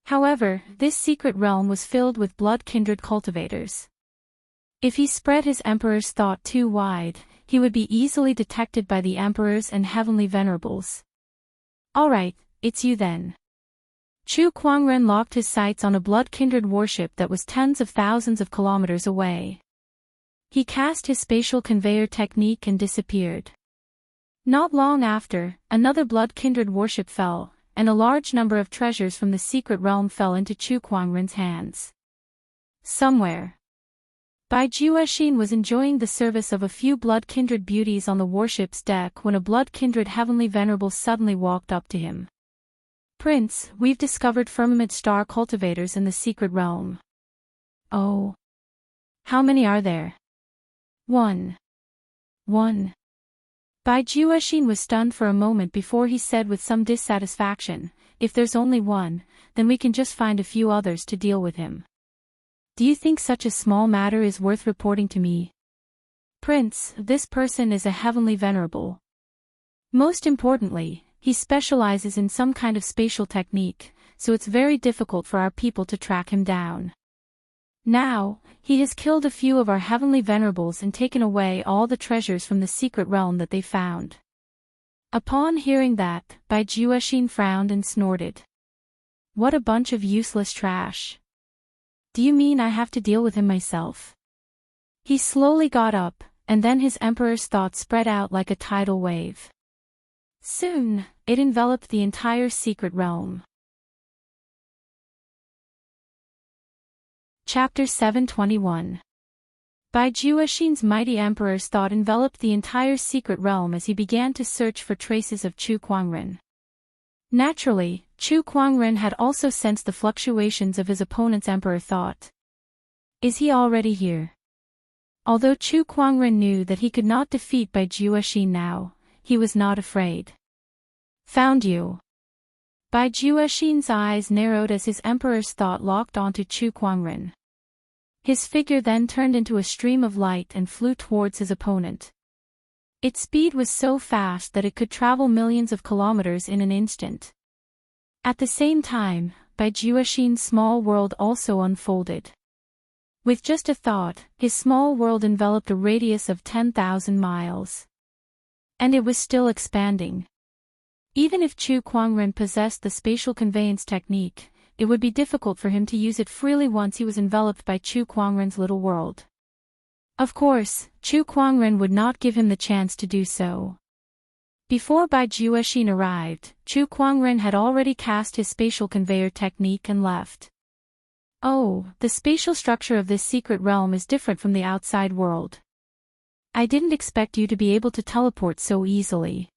However, this secret realm was filled with blood-kindred cultivators. If he spread his emperor's thought too wide, he would be easily detected by the emperors and heavenly venerables. Alright, it's you then. Chu Kuangren locked his sights on a blood-kindred warship that was tens of thousands of kilometers away. He cast his spatial conveyor technique and disappeared. Not long after, another blood-kindred warship fell, and a large number of treasures from the secret realm fell into Chu Kuangren's hands. Somewhere. Bai Juexin was enjoying the service of a few blood-kindred beauties on the warship's deck when a blood-kindred heavenly venerable suddenly walked up to him. Prince, we've discovered firmament star cultivators in the secret realm. Oh. How many are there? One. Bai Juexin was stunned for a moment before he said with some dissatisfaction, if there's only one, then we can just find a few others to deal with him. Do you think such a small matter is worth reporting to me? Prince, this person is a heavenly venerable. Most importantly, he specializes in some kind of spatial technique, so it's very difficult for our people to track him down. Now, he has killed a few of our heavenly venerables and taken away all the treasures from the secret realm that they found. Upon hearing that, Bai Juexin frowned and snorted. What a bunch of useless trash. Do you mean I have to deal with him myself? He slowly got up, and then his emperor's thoughts spread out like a tidal wave. Soon, it enveloped the entire secret realm. Chapter 721. Bai Juexin's mighty emperor's thought enveloped the entire secret realm as he began to search for traces of Chu Kuangren. Naturally, Chu Kuangren had also sensed the fluctuations of his opponent's emperor thought. Is he already here? Although Chu Kuangren knew that he could not defeat Bai Juexin now, he was not afraid. Found you. Bai Juexin's eyes narrowed as his emperor's thought locked onto Chu Kuangren. His figure then turned into a stream of light and flew towards his opponent. Its speed was so fast that it could travel millions of kilometers in an instant. At the same time, Bai Juexin's small world also unfolded. With just a thought, his small world enveloped a radius of 10,000 miles. And it was still expanding. Even if Chu Kuangren possessed the spatial conveyance technique, it would be difficult for him to use it freely once he was enveloped by Chu Kuangren's little world. Of course, Chu Kuangren would not give him the chance to do so. Before Bai Juexin arrived, Chu Kuangren had already cast his spatial conveyor technique and left. Oh, the spatial structure of this secret realm is different from the outside world. I didn't expect you to be able to teleport so easily.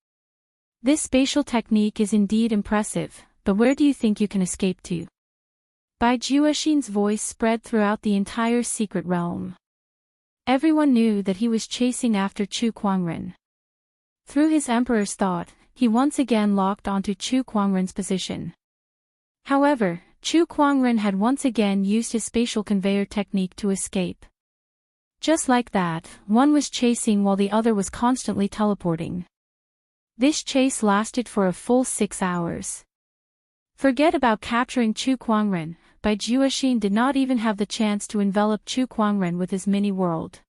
This spatial technique is indeed impressive, but where do you think you can escape to? Bai Juexin's voice spread throughout the entire secret realm. Everyone knew that he was chasing after Chu Kuangren. Through his emperor's thought, he once again locked onto Chu Kuangren's position. However, Chu Kuangren had once again used his spatial conveyor technique to escape. Just like that, one was chasing while the other was constantly teleporting. This chase lasted for a full 6 hours. Forget about capturing Chu Kuangren, Bai Juexin did not even have the chance to envelop Chu Kuangren with his mini-world.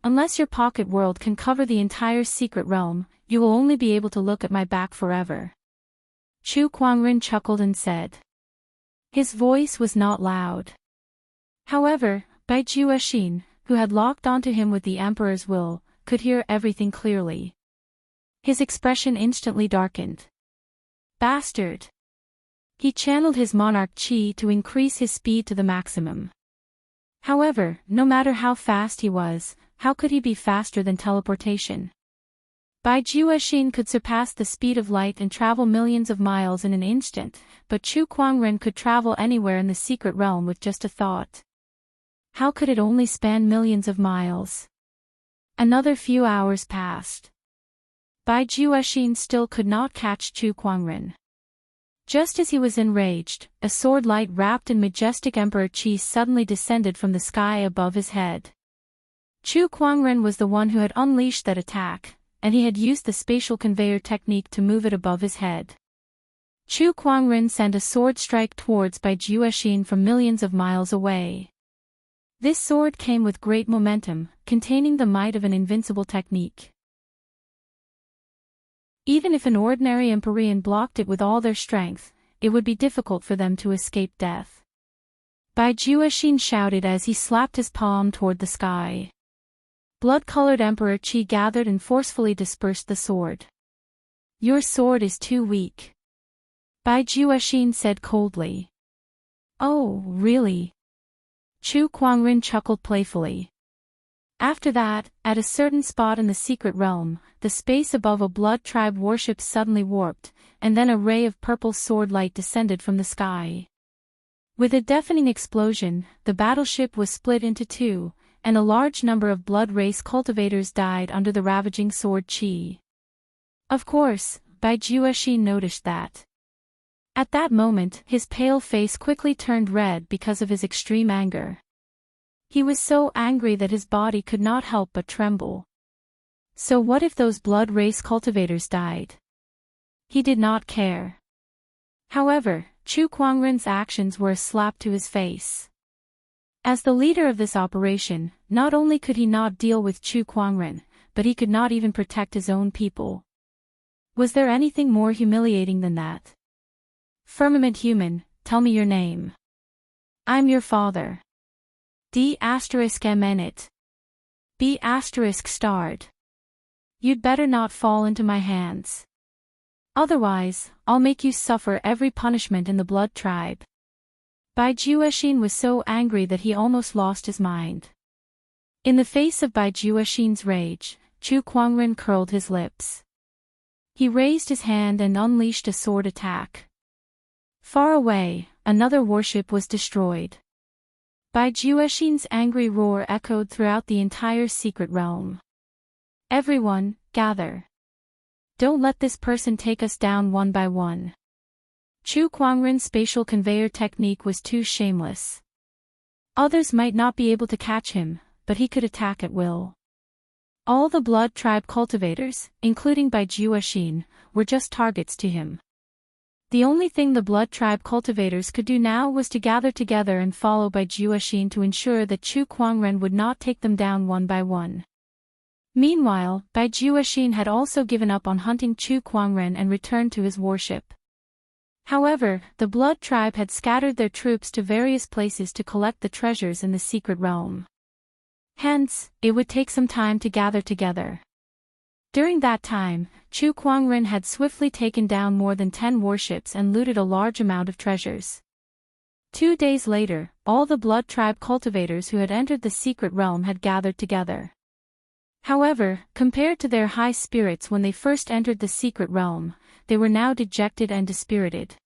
Unless your pocket world can cover the entire secret realm, you will only be able to look at my back forever. Chu Kuangren chuckled and said. His voice was not loud. However, Bai Juexin, who had locked onto him with the Emperor's will, could hear everything clearly. His expression instantly darkened. Bastard! He channeled his monarch chi to increase his speed to the maximum. However, no matter how fast he was, how could he be faster than teleportation? Bai Juexin could surpass the speed of light and travel millions of miles in an instant, but Chu Kuangren could travel anywhere in the secret realm with just a thought. How could it only span millions of miles? Another few hours passed. Bai Juexin still could not catch Chu Kuangren. Just as he was enraged, a sword light wrapped in majestic Emperor Qi suddenly descended from the sky above his head. Chu Kuangren was the one who had unleashed that attack, and he had used the spatial conveyor technique to move it above his head. Chu Kuangren sent a sword strike towards Bai Juexin from millions of miles away. This sword came with great momentum, containing the might of an invincible technique. Even if an ordinary Empyrean blocked it with all their strength, it would be difficult for them to escape death. Bai Juexin shouted as he slapped his palm toward the sky. Blood-colored Emperor Qi gathered and forcefully dispersed the sword. Your sword is too weak. Bai Juexin said coldly. Oh, really? Chu Kuangren chuckled playfully. After that, at a certain spot in the secret realm, the space above a blood tribe warship suddenly warped, and then a ray of purple sword light descended from the sky. With a deafening explosion, the battleship was split into two, and a large number of blood race cultivators died under the ravaging sword chi. Of course, Bai Juexin noticed that. At that moment, his pale face quickly turned red because of his extreme anger. He was so angry that his body could not help but tremble. So what if those blood race cultivators died? He did not care. However, Chu Kuangren's actions were a slap to his face. As the leader of this operation, not only could he not deal with Chu Kuangren, but he could not even protect his own people. Was there anything more humiliating than that? Firmament human, tell me your name. I'm your father. D***mnit. B****. You'd better not fall into my hands. Otherwise, I'll make you suffer every punishment in the blood tribe. Bai Juexin was so angry that he almost lost his mind. In the face of Bai Juexin's rage, Chu Kuangren curled his lips. He raised his hand and unleashed a sword attack. Far away, another warship was destroyed. Bai Juexin's angry roar echoed throughout the entire secret realm. Everyone, gather. Don't let this person take us down one by one. Chu Kuangren's spatial conveyor technique was too shameless. Others might not be able to catch him, but he could attack at will. All the blood tribe cultivators, including Bai Juexin, were just targets to him. The only thing the blood tribe cultivators could do now was to gather together and follow Bai Juexin to ensure that Chu Kuangren would not take them down one by one. Meanwhile, Bai Juexin had also given up on hunting Chu Kuangren and returned to his warship. However, the blood tribe had scattered their troops to various places to collect the treasures in the secret realm. Hence, it would take some time to gather together. During that time, Chu Kuangren had swiftly taken down more than 10 warships and looted a large amount of treasures. 2 days later, all the blood tribe cultivators who had entered the secret realm had gathered together. However, compared to their high spirits when they first entered the secret realm, they were now dejected and dispirited.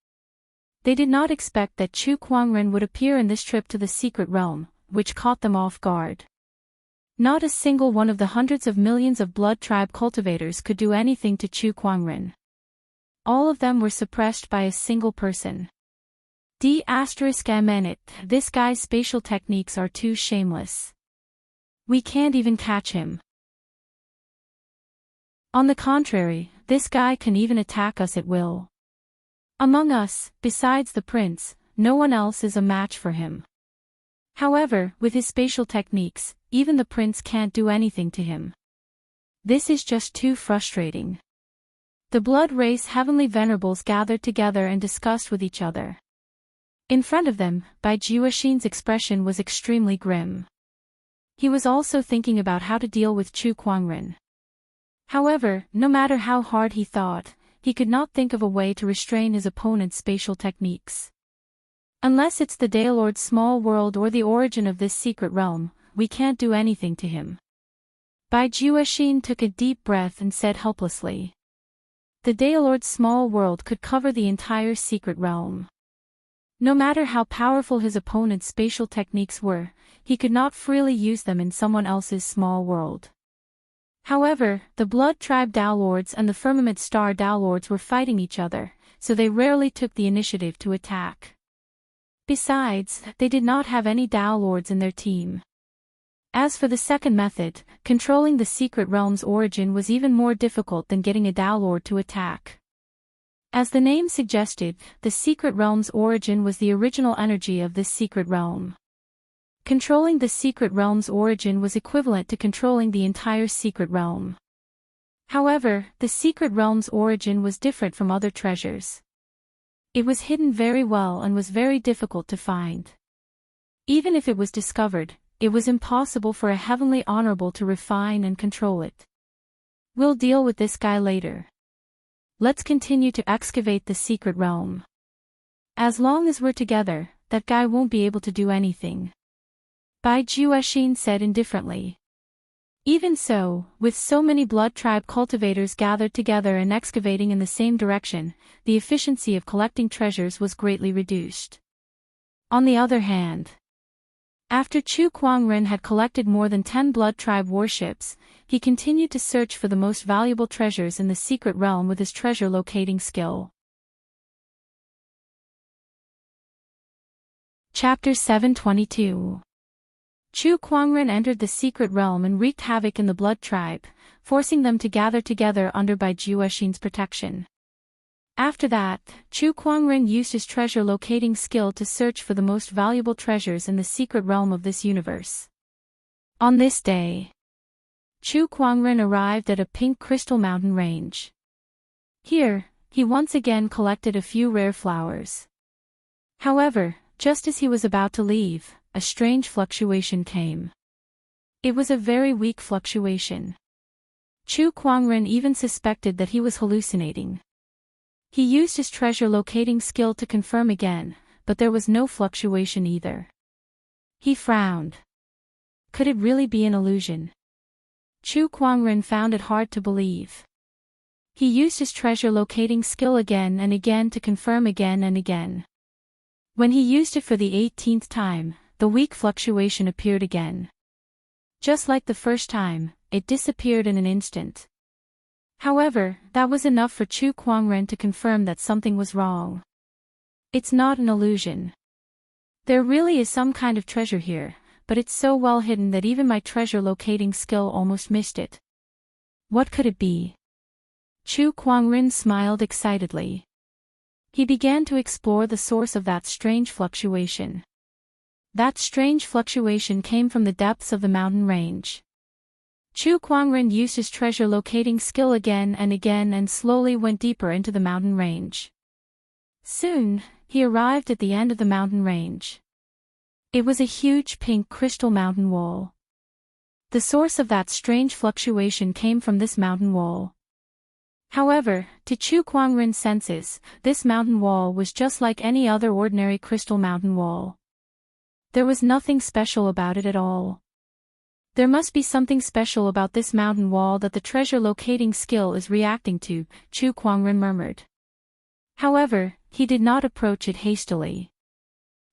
They did not expect that Chu Kuangren would appear in this trip to the secret realm, which caught them off guard. Not a single one of the hundreds of millions of blood tribe cultivators could do anything to Chu Kuangren. All of them were suppressed by a single person. D***mnit, this guy's spatial techniques are too shameless. We can't even catch him. On the contrary, this guy can even attack us at will. Among us, besides the prince, no one else is a match for him. However, with his spatial techniques, even the prince can't do anything to him. This is just too frustrating. The blood race heavenly venerables gathered together and discussed with each other. In front of them, Bai Juexin's expression was extremely grim. He was also thinking about how to deal with Chu Kuangren. However, no matter how hard he thought, he could not think of a way to restrain his opponent's spatial techniques. Unless it's the Daelord's small world or the origin of this secret realm, we can't do anything to him. Bai Juexin took a deep breath and said helplessly. The Daelord's small world could cover the entire secret realm. No matter how powerful his opponent's spatial techniques were, he could not freely use them in someone else's small world. However, the Blood Tribe Daelords and the Firmament Star Daelords were fighting each other, so they rarely took the initiative to attack. Besides, they did not have any Daelords in their team. As for the second method, controlling the secret realm's origin was even more difficult than getting a Daelord to attack. As the name suggested, the secret realm's origin was the original energy of this secret realm. Controlling the secret realm's origin was equivalent to controlling the entire secret realm. However, the secret realm's origin was different from other treasures. It was hidden very well and was very difficult to find. Even if it was discovered, it was impossible for a heavenly honorable to refine and control it. We'll deal with this guy later. Let's continue to excavate the secret realm. As long as we're together, that guy won't be able to do anything. Bai Juexin said indifferently. Even so, with so many blood tribe cultivators gathered together and excavating in the same direction, the efficiency of collecting treasures was greatly reduced. On the other hand, after Chu Kuangren had collected more than 10 blood tribe warships, he continued to search for the most valuable treasures in the secret realm with his treasure locating skill. Chapter 722. Chu Kuangren entered the secret realm and wreaked havoc in the blood tribe, forcing them to gather together under Bai Juexin's protection. After that, Chu Kuangren used his treasure locating skill to search for the most valuable treasures in the secret realm of this universe. On this day, Chu Kuangren arrived at a pink crystal mountain range. Here, he once again collected a few rare flowers. However, just as he was about to leave, a strange fluctuation came. It was a very weak fluctuation. Chu Kuangren even suspected that he was hallucinating. He used his treasure locating skill to confirm again, but there was no fluctuation either. He frowned. Could it really be an illusion? Chu Kuangren found it hard to believe. He used his treasure locating skill again and again to confirm again and again. When he used it for the 18th time, the weak fluctuation appeared again. Just like the first time, it disappeared in an instant. However, that was enough for Chu Kuangren to confirm that something was wrong. It's not an illusion. There really is some kind of treasure here, but it's so well hidden that even my treasure locating skill almost missed it. What could it be? Chu Kuangren smiled excitedly. He began to explore the source of that strange fluctuation. That strange fluctuation came from the depths of the mountain range. Chu Kuangren used his treasure locating skill again and slowly went deeper into the mountain range. Soon, he arrived at the end of the mountain range. It was a huge pink crystal mountain wall. The source of that strange fluctuation came from this mountain wall. However, to Chu Kuangren's senses, this mountain wall was just like any other ordinary crystal mountain wall. There was nothing special about it at all. There must be something special about this mountain wall that the treasure locating skill is reacting to, Chu Kuangren murmured. However, he did not approach it hastily.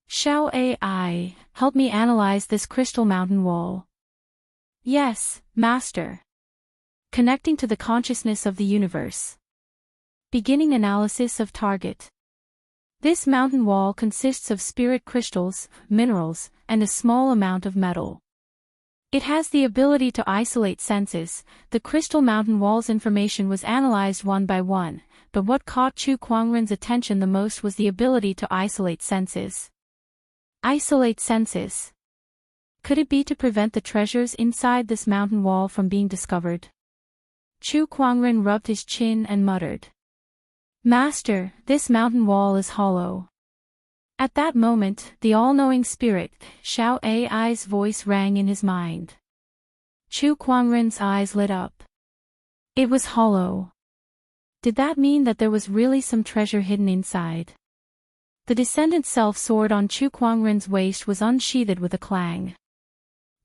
Shao AI, help me analyze this crystal mountain wall. Yes, Master. Connecting to the consciousness of the universe. Beginning analysis of target. This mountain wall consists of spirit crystals, minerals, and a small amount of metal. It has the ability to isolate senses. The crystal mountain wall's information was analyzed one by one, but what caught Chu Kuangren's attention the most was the ability to isolate senses. Isolate senses. Could it be to prevent the treasures inside this mountain wall from being discovered? Chu Kuangren rubbed his chin and muttered. Master, this mountain wall is hollow. At that moment, the all-knowing spirit, Xiao Ai's voice rang in his mind. Chu Kuangren's eyes lit up. It was hollow. Did that mean that there was really some treasure hidden inside? The descendant self-sword on Chu Kuangren's waist was unsheathed with a clang.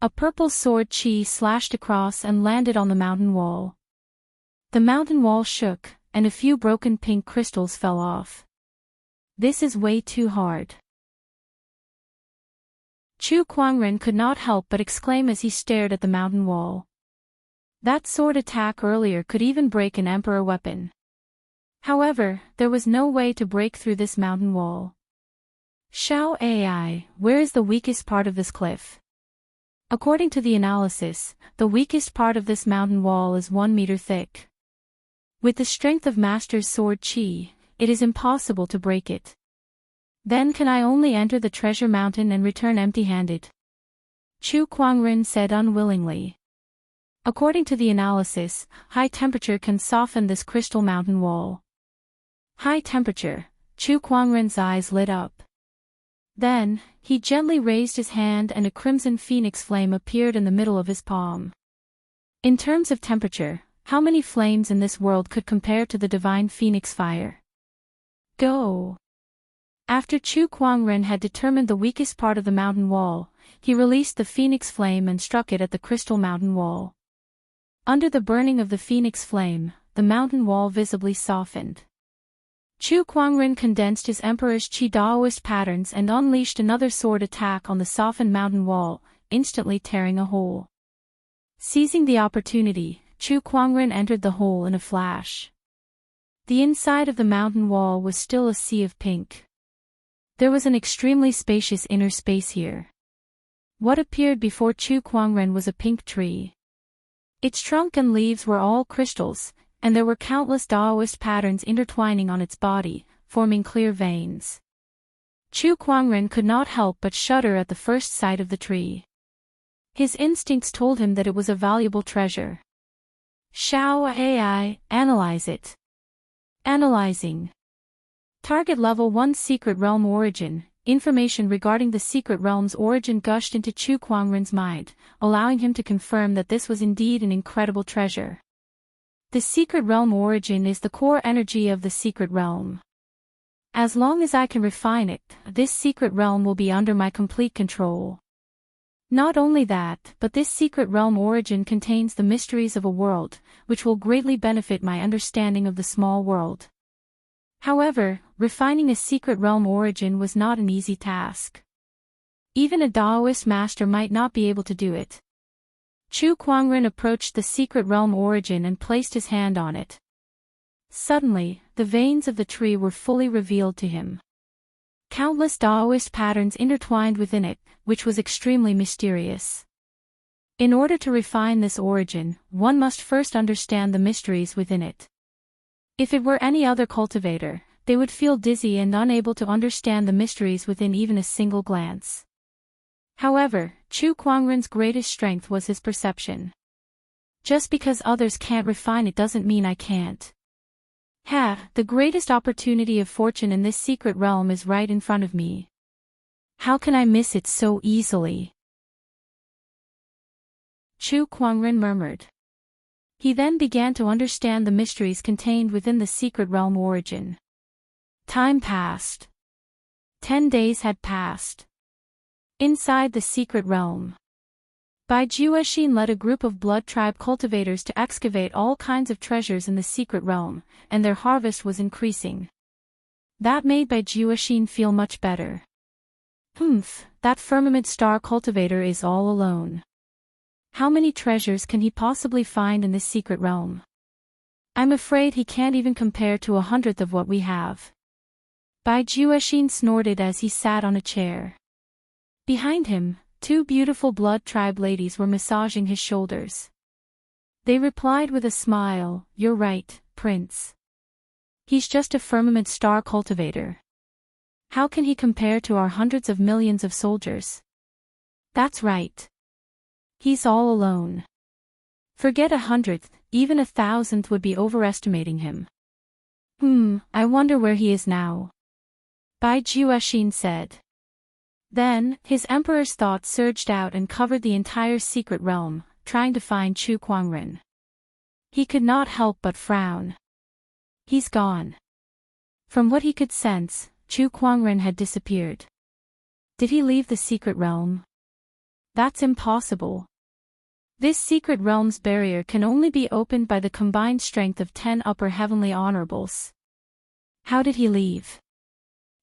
A purple sword chi slashed across and landed on the mountain wall. The mountain wall shook, and a few broken pink crystals fell off. This is way too hard. Chu Kuangren could not help but exclaim as he stared at the mountain wall. That sword attack earlier could even break an emperor weapon. However, there was no way to break through this mountain wall. Xiao Ai, where is the weakest part of this cliff? According to the analysis, the weakest part of this mountain wall is 1 meter thick. With the strength of Master's sword chi, it is impossible to break it. Then can I only enter the treasure mountain and return empty-handed? Chu Kuangren said unwillingly. According to the analysis, high temperature can soften this crystal mountain wall. High temperature, Chu Kuangren's eyes lit up. Then, he gently raised his hand and a crimson phoenix flame appeared in the middle of his palm. In terms of temperature, how many flames in this world could compare to the divine phoenix fire? Go! After Chu Kuangren had determined the weakest part of the mountain wall, he released the phoenix flame and struck it at the crystal mountain wall. Under the burning of the phoenix flame, the mountain wall visibly softened. Chu Kuangren condensed his Emperor's Qi Daoist patterns and unleashed another sword attack on the softened mountain wall, instantly tearing a hole. Seizing the opportunity, Chu Kuangren entered the hole in a flash. The inside of the mountain wall was still a sea of pink. There was an extremely spacious inner space here. What appeared before Chu Kuangren was a pink tree. Its trunk and leaves were all crystals, and there were countless Daoist patterns intertwining on its body, forming clear veins. Chu Kuangren could not help but shudder at the first sight of the tree. His instincts told him that it was a valuable treasure. Xiao Ai, analyze it. Analyzing. Target Level 1 Secret Realm Origin. Information regarding the secret realm's origin gushed into Chu Kuangren's mind, allowing him to confirm that this was indeed an incredible treasure. The secret realm origin is the core energy of the secret realm. As long as I can refine it, this secret realm will be under my complete control. Not only that, but this secret realm origin contains the mysteries of a world, which will greatly benefit my understanding of the small world. However, refining a secret realm origin was not an easy task. Even a Daoist master might not be able to do it. Chu Kuangren approached the secret realm origin and placed his hand on it. Suddenly, the veins of the tree were fully revealed to him. Countless Daoist patterns intertwined within it, which was extremely mysterious. In order to refine this origin, one must first understand the mysteries within it. If it were any other cultivator, they would feel dizzy and unable to understand the mysteries within even a single glance. However, Chu Kuangren's greatest strength was his perception. Just because others can't refine it doesn't mean I can't. The greatest opportunity of fortune in this secret realm is right in front of me. How can I miss it so easily? Chu Kuangren murmured. He then began to understand the mysteries contained within the secret realm origin. Time passed. 10 days had passed. Inside the secret realm, Bai Juexin led a group of blood tribe cultivators to excavate all kinds of treasures in the secret realm, and their harvest was increasing. That made Bai Juexin feel much better. That firmament star cultivator is all alone. How many treasures can he possibly find in this secret realm? I'm afraid he can't even compare to 1/100th of what we have. Bai Juexin snorted as he sat on a chair. Behind him, 2 beautiful blood tribe ladies were massaging his shoulders. They replied with a smile, "You're right, Prince. He's just a firmament star cultivator. How can he compare to our hundreds of millions of soldiers?" That's right. He's all alone. Forget 100th, even 1,000th would be overestimating him. I wonder where he is now. Bai Juexin said. Then, his emperor's thoughts surged out and covered the entire secret realm, trying to find Chu Kuangren. He could not help but frown. He's gone. From what he could sense, Chu Kuangren had disappeared. Did he leave the secret realm? That's impossible. This secret realm's barrier can only be opened by the combined strength of 10 upper heavenly honorables. How did he leave?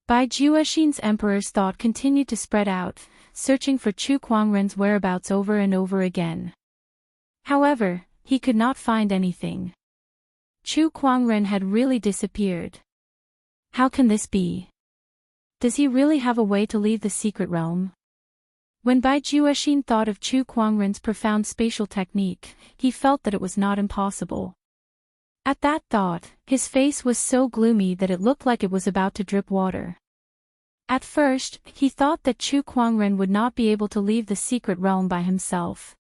Bai Juexin's emperor's thought continued to spread out, searching for Chu Kuangren's whereabouts over and over again. However, he could not find anything. Chu Kuangren had really disappeared. How can this be? Does he really have a way to leave the secret realm? When Bai Juexin thought of Chu Kuangren's profound spatial technique, he felt that it was not impossible. At that thought, his face was so gloomy that it looked like it was about to drip water. At first, he thought that Chu Kuangren would not be able to leave the secret realm by himself.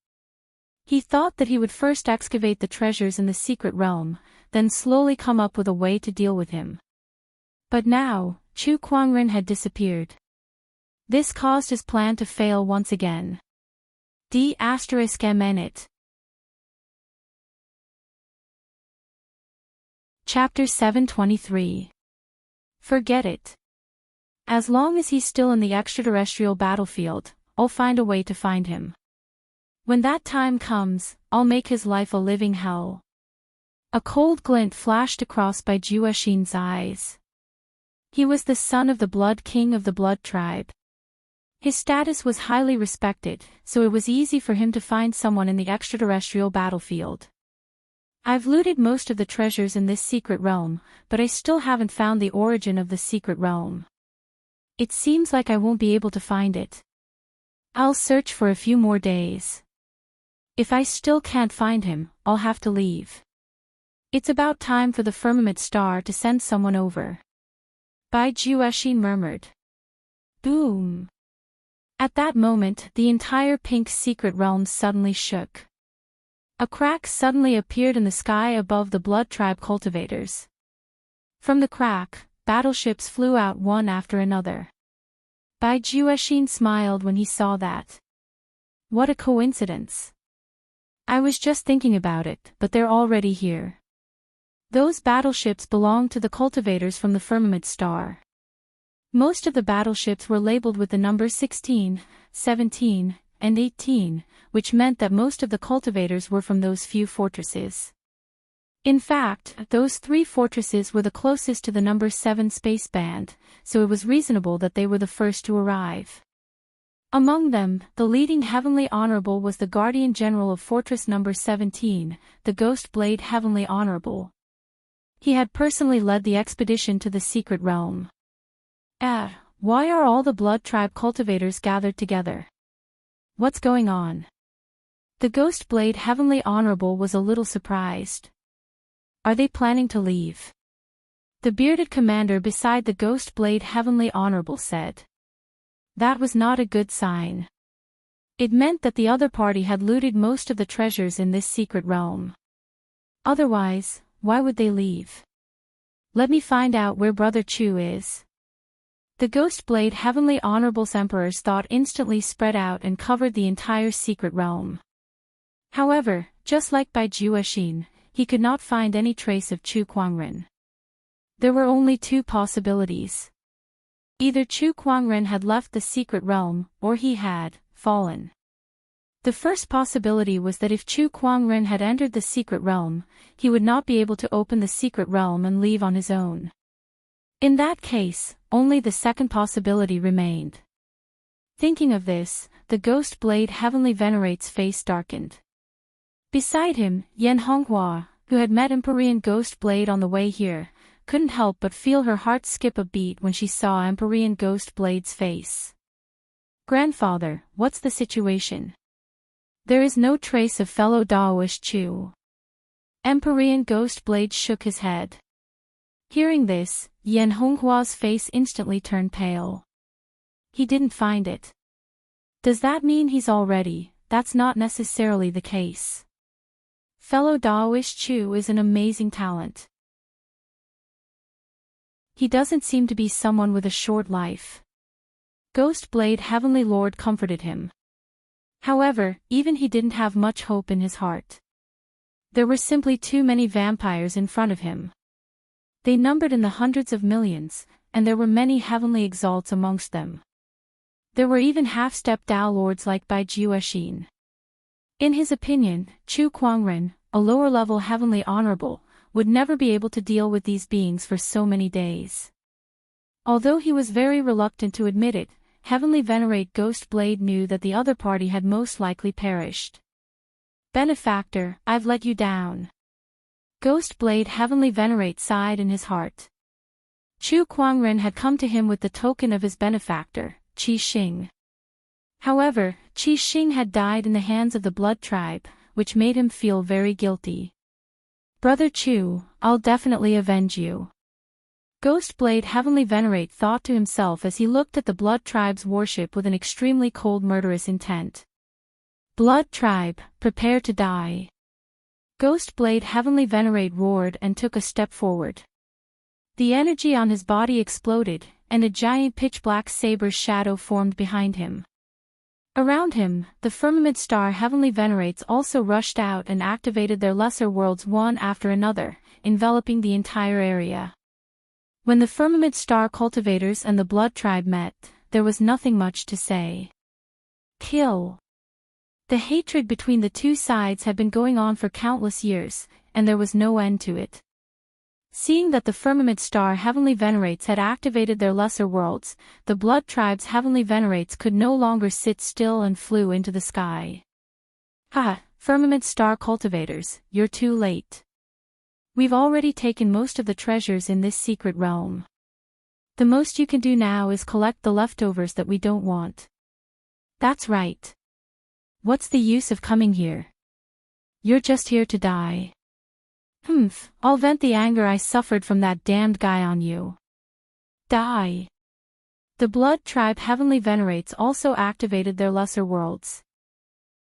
He thought that he would first excavate the treasures in the secret realm, then slowly come up with a way to deal with him. But now, Chu Kuangren had disappeared. This caused his plan to fail once again. D***MNit. Chapter 723. Forget it. As long as he's still in the extraterrestrial battlefield, I'll find a way to find him. When that time comes, I'll make his life a living hell. A cold glint flashed across Bai Juexin's eyes. He was the son of the Blood King of the Blood Tribe. His status was highly respected, so it was easy for him to find someone in the extraterrestrial battlefield. I've looted most of the treasures in this secret realm, but I still haven't found the origin of the secret realm. It seems like I won't be able to find it. I'll search for a few more days. If I still can't find him, I'll have to leave. It's about time for the firmament star to send someone over. Bai Juexin murmured. Boom. At that moment, the entire pink secret realm suddenly shook. A crack suddenly appeared in the sky above the Blood Tribe cultivators. From the crack, battleships flew out one after another. Bai Juexin smiled when he saw that. What a coincidence. I was just thinking about it, but they're already here. Those battleships belonged to the cultivators from the firmament star. Most of the battleships were labeled with the numbers 16, 17, and 18, which meant that most of the cultivators were from those few fortresses. In fact, those 3 fortresses were the closest to the number 7 space band, so it was reasonable that they were the first to arrive. Among them, the leading Heavenly Honorable was the Guardian General of Fortress number 17, the Ghost Blade Heavenly Honorable. He had personally led the expedition to the secret realm. Why are all the Blood Tribe cultivators gathered together? What's going on? The Ghost Blade Heavenly Honorable was a little surprised. Are they planning to leave? The bearded commander beside the Ghost Blade Heavenly Honorable said. That was not a good sign. It meant that the other party had looted most of the treasures in this secret realm. Otherwise, why would they leave? Let me find out where Brother Chu is. The Ghost Blade Heavenly Honorable's Emperor's thought instantly spread out and covered the entire secret realm. However, just like Bai Juexin, he could not find any trace of Chu Kuangren. There were only 2 possibilities. Either Chu Kuangren had left the secret realm, or he had fallen. The first possibility was that if Chu Kuangren had entered the secret realm, he would not be able to open the secret realm and leave on his own. In that case, only the second possibility remained. Thinking of this, the Ghost Blade Heavenly Venerate's face darkened. Beside him, Yan Honghua, who had met Empyrean Ghost Blade on the way here, couldn't help but feel her heart skip a beat when she saw Empyrean Ghost Blade's face. Grandfather, what's the situation? There is no trace of fellow Daoist Chu. Empyrean Ghost Blade shook his head. Hearing this, Yan Honghua's face instantly turned pale. He didn't find it. Does that mean he's already? That's not necessarily the case. Fellow Daoist Chu is an amazing talent. He doesn't seem to be someone with a short life. Ghost Blade Heavenly Lord comforted him. However, even he didn't have much hope in his heart. There were simply too many vampires in front of him. They numbered in the hundreds of millions, and there were many heavenly exalts amongst them. There were even half-step Tao lords like Bai Jueshin. In his opinion, Chu Kuangren, a lower-level heavenly honorable, would never be able to deal with these beings for so many days. Although he was very reluctant to admit it, Heavenly Venerate Ghost Blade knew that the other party had most likely perished. Benefactor, I've let you down. Ghost Blade Heavenly Venerate sighed in his heart. Chu Kuangren had come to him with the token of his benefactor, Qi Xing. However, Qi Xing had died in the hands of the Blood Tribe, which made him feel very guilty. Brother Chu, I'll definitely avenge you. Ghost Blade Heavenly Venerate thought to himself as he looked at the Blood Tribe's worship with an extremely cold murderous intent. Blood Tribe, prepare to die. Ghost Blade Heavenly Venerate roared and took a step forward. The energy on his body exploded, and a giant pitch-black saber's shadow formed behind him. Around him, the Firmament Star Heavenly Venerates also rushed out and activated their lesser worlds one after another, enveloping the entire area. When the Firmament Star Cultivators and the Blood Tribe met, there was nothing much to say. Kill. The hatred between the two sides had been going on for countless years, and there was no end to it. Seeing that the Firmament Star Heavenly Venerates had activated their lesser worlds, the Blood Tribe's Heavenly Venerates could no longer sit still and flew into the sky. Ha! Firmament Star Cultivators, you're too late. We've already taken most of the treasures in this secret realm. The most you can do now is collect the leftovers that we don't want. That's right. What's the use of coming here? You're just here to die. I'll vent the anger I suffered from that damned guy on you. Die. The Blood Tribe Heavenly Venerates also activated their lesser worlds.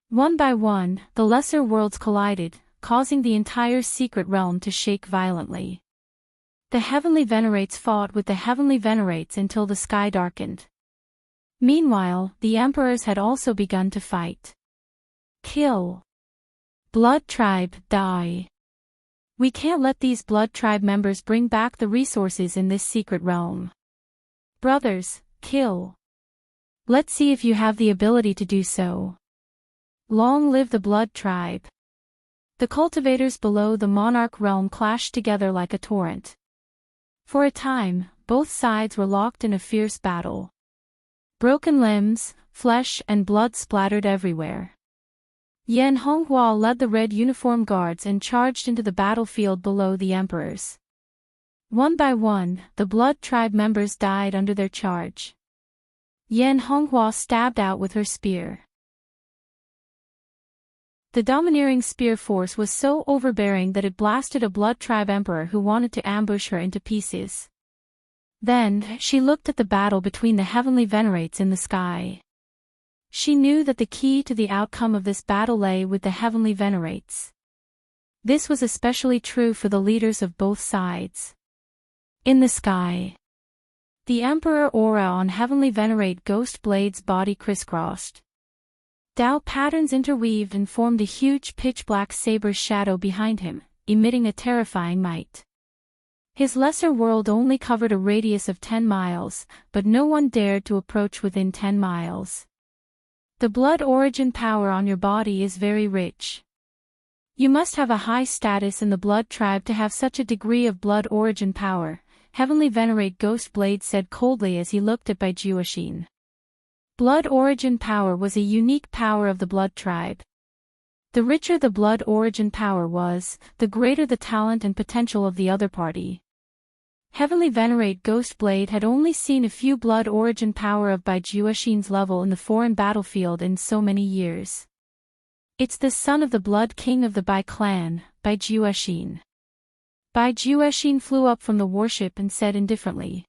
One by one, the lesser worlds collided, causing the entire secret realm to shake violently. The Heavenly Venerates fought with the Heavenly Venerates until the sky darkened. Meanwhile, the Emperors had also begun to fight. Kill. Blood Tribe, die. We can't let these Blood Tribe members bring back the resources in this secret realm. Brothers, kill. Let's see if you have the ability to do so. Long live the Blood Tribe. The cultivators below the Monarch realm clashed together like a torrent. For a time, both sides were locked in a fierce battle. Broken limbs, flesh and blood splattered everywhere. Yan Honghua led the red uniform guards and charged into the battlefield below the emperors. One by one, the Blood Tribe members died under their charge. Yan Honghua stabbed out with her spear. The domineering spear force was so overbearing that it blasted a Blood Tribe emperor who wanted to ambush her into pieces. Then, she looked at the battle between the Heavenly Venerates in the sky. She knew that the key to the outcome of this battle lay with the Heavenly Venerates. This was especially true for the leaders of both sides. In the sky, the Emperor aura on Heavenly Venerate Ghost Blade's body crisscrossed. Tao patterns interweaved and formed a huge pitch-black saber shadow behind him, emitting a terrifying might. His lesser world only covered a radius of 10 miles, but no one dared to approach within 10 miles. The blood origin power on your body is very rich. You must have a high status in the Blood Tribe to have such a degree of blood origin power, Heavenly Venerate Ghost Blade said coldly as he looked at Bai Jueshin. Blood origin power was a unique power of the Blood Tribe. The richer the blood origin power was, the greater the talent and potential of the other party. Heavenly Venerate Ghost Blade had only seen a few blood origin power of Bai Jueshin's level in the foreign battlefield in so many years. It's the son of the Blood King of the Bai clan, Bai Jueshin. Bai Jueshin flew up from the warship and said indifferently.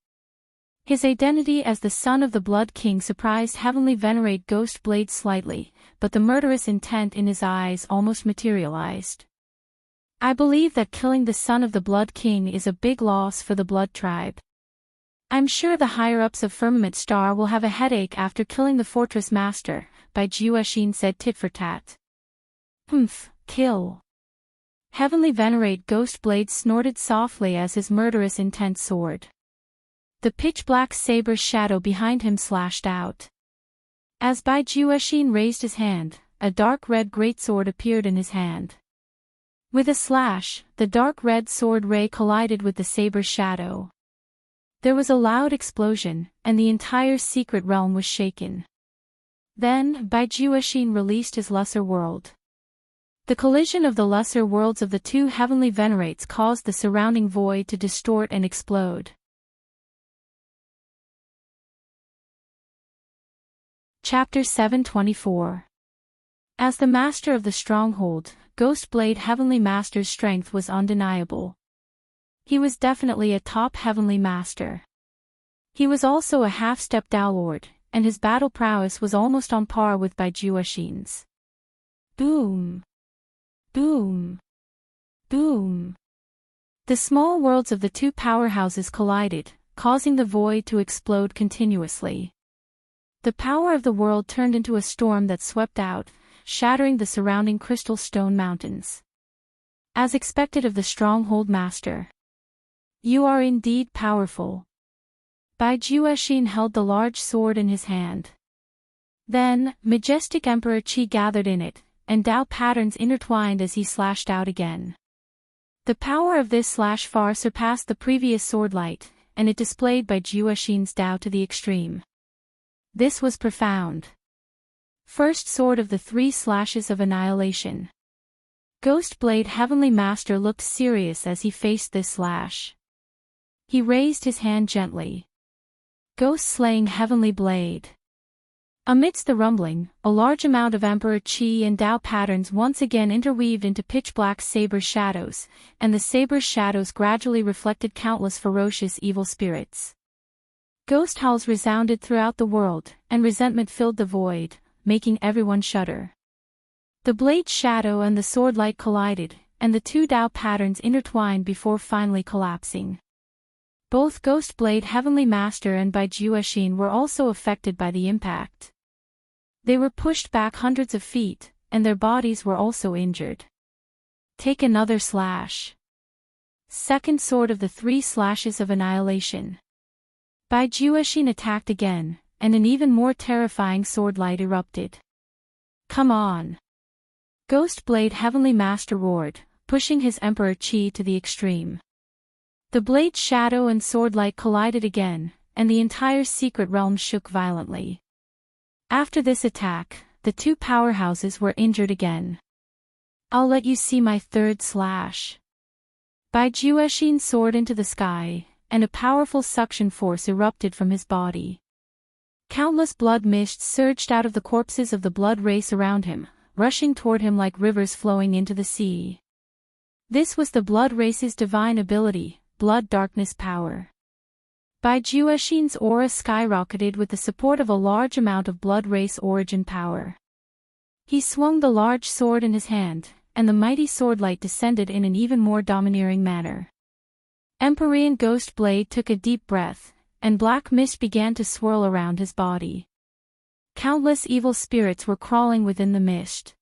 His identity as the son of the Blood King surprised Heavenly Venerate Ghost Blade slightly, but the murderous intent in his eyes almost materialized. I believe that killing the son of the Blood King is a big loss for the Blood Tribe. I'm sure the higher-ups of Firmament Star will have a headache after killing the Fortress Master, Bai Jueshin said tit for tat. Kill. Heavenly Venerate Ghost Blade snorted softly as his murderous intent soared. The pitch-black saber shadow behind him slashed out. As Bai Jueshin raised his hand, a dark red greatsword appeared in his hand. With a slash, the dark red sword ray collided with the saber's shadow. There was a loud explosion, and the entire secret realm was shaken. Then, Bai Jueshin released his lesser world. The collision of the lesser worlds of the two heavenly venerates caused the surrounding void to distort and explode. Chapter 724. As the master of the stronghold, Ghostblade Heavenly Master's strength was undeniable. He was definitely a top heavenly master. He was also a half-step Dao Lord, and his battle prowess was almost on par with Bai Jueshin's. Boom! Boom! Boom! The small worlds of the two powerhouses collided, causing the void to explode continuously. The power of the world turned into a storm that swept out, shattering the surrounding crystal stone mountains. As expected of the stronghold master. You are indeed powerful. Bai Jueshin held the large sword in his hand. Then, majestic Emperor Qi gathered in it, and Dao patterns intertwined as he slashed out again. The power of this slash far surpassed the previous sword light, and it displayed Bai Jueshin's Dao to the extreme. This was profound. First sword of the three slashes of annihilation. Ghostblade Heavenly Master looked serious as he faced this slash. He raised his hand gently. Ghost-slaying Heavenly Blade. Amidst the rumbling, a large amount of Emperor Qi and Dao patterns once again interweaved into pitch-black saber shadows, and the saber's shadows gradually reflected countless ferocious evil spirits. Ghost howls resounded throughout the world, and resentment filled the void, making everyone shudder. The blade's shadow and the sword light collided, and the two Dao patterns intertwined before finally collapsing. Both Ghostblade Heavenly Master and Bai Jueshin were also affected by the impact. They were pushed back hundreds of feet, and their bodies were also injured. Take another slash. Second sword of the three slashes of annihilation. Bai Jueshin attacked again, and an even more terrifying sword light erupted. Come on! Ghostblade Heavenly Master roared, pushing his Emperor Qi to the extreme. The blade's shadow and sword light collided again, and the entire secret realm shook violently. After this attack, the two powerhouses were injured again. I'll let you see my third slash. Bai Jueshin soared into the sky, and a powerful suction force erupted from his body. Countless blood mists surged out of the corpses of the blood race around him, rushing toward him like rivers flowing into the sea. This was the blood race's divine ability, blood darkness power. Bai Jueshin's aura skyrocketed with the support of a large amount of blood race origin power. He swung the large sword in his hand, and the mighty sword light descended in an even more domineering manner. Empyrean Ghostblade took a deep breath, and black mist began to swirl around his body. Countless evil spirits were crawling within the mist.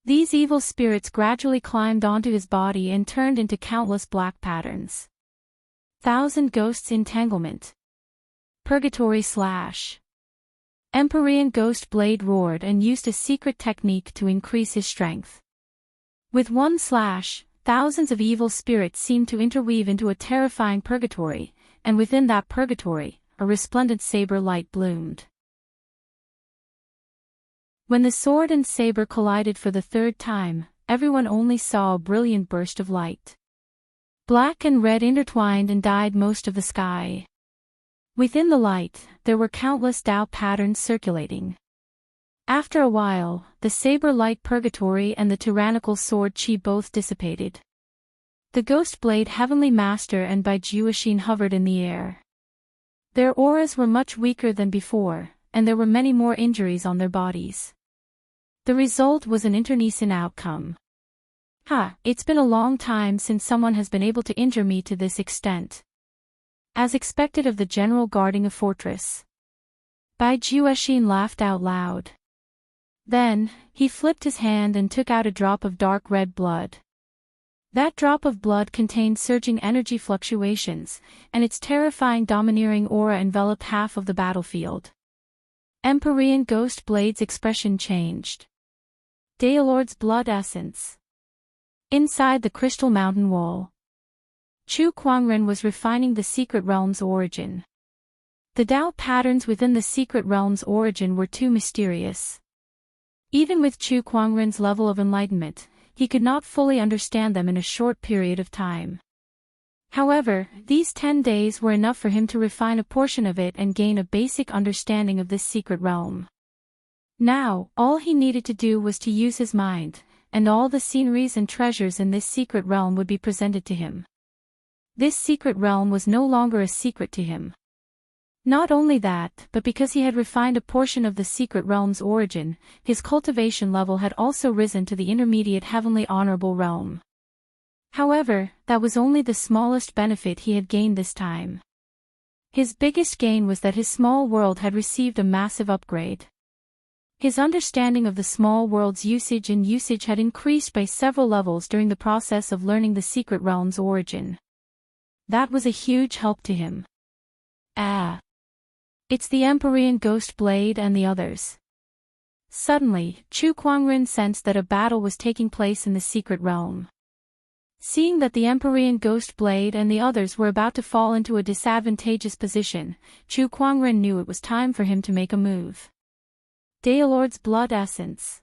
These evil spirits gradually climbed onto his body and turned into countless black patterns. Thousand Ghosts Entanglement. Purgatory Slash. Empyrean Ghostblade roared and used a secret technique to increase his strength. With one slash, thousands of evil spirits seemed to interweave into a terrifying purgatory, and within that purgatory, a resplendent saber light bloomed. When the sword and saber collided for the third time, everyone only saw a brilliant burst of light. Black and red intertwined and dyed most of the sky. Within the light, there were countless Dao patterns circulating. After a while, the saber light purgatory and the tyrannical sword Qi both dissipated. The Ghostblade Heavenly Master and Bai Jueshin hovered in the air. Their auras were much weaker than before, and there were many more injuries on their bodies. The result was an internecine outcome. It's been a long time since someone has been able to injure me to this extent. as expected of the general guarding a fortress. Bai Juexin laughed out loud. Then, he flipped his hand and took out a drop of dark red blood. That drop of blood contained surging energy fluctuations, and its terrifying domineering aura enveloped half of the battlefield. Empyrean Ghost Blade's expression changed. Daelord's blood essence. Inside the crystal mountain wall, Chu Kuangren was refining the secret realm's origin. The Tao patterns within the secret realm's origin were too mysterious. Even with Chu Kuangren's level of enlightenment, he could not fully understand them in a short period of time. However, these 10 days were enough for him to refine a portion of it and gain a basic understanding of this secret realm. Now, all he needed to do was to use his mind, and all the sceneries and treasures in this secret realm would be presented to him. This secret realm was no longer a secret to him. Not only that, but because he had refined a portion of the secret realm's origin, his cultivation level had also risen to the intermediate heavenly honorable realm. However, that was only the smallest benefit he had gained this time. His biggest gain was that his small world had received a massive upgrade. His understanding of the small world's usage had increased by several levels during the process of learning the secret realm's origin. That was a huge help to him. It's the Empyrean Ghost Blade and the others. Suddenly, Chu Kuangren sensed that a battle was taking place in the secret realm. Seeing that the Empyrean Ghost Blade and the others were about to fall into a disadvantageous position, Chu Kuangren knew it was time for him to make a move. Daelord's blood essence.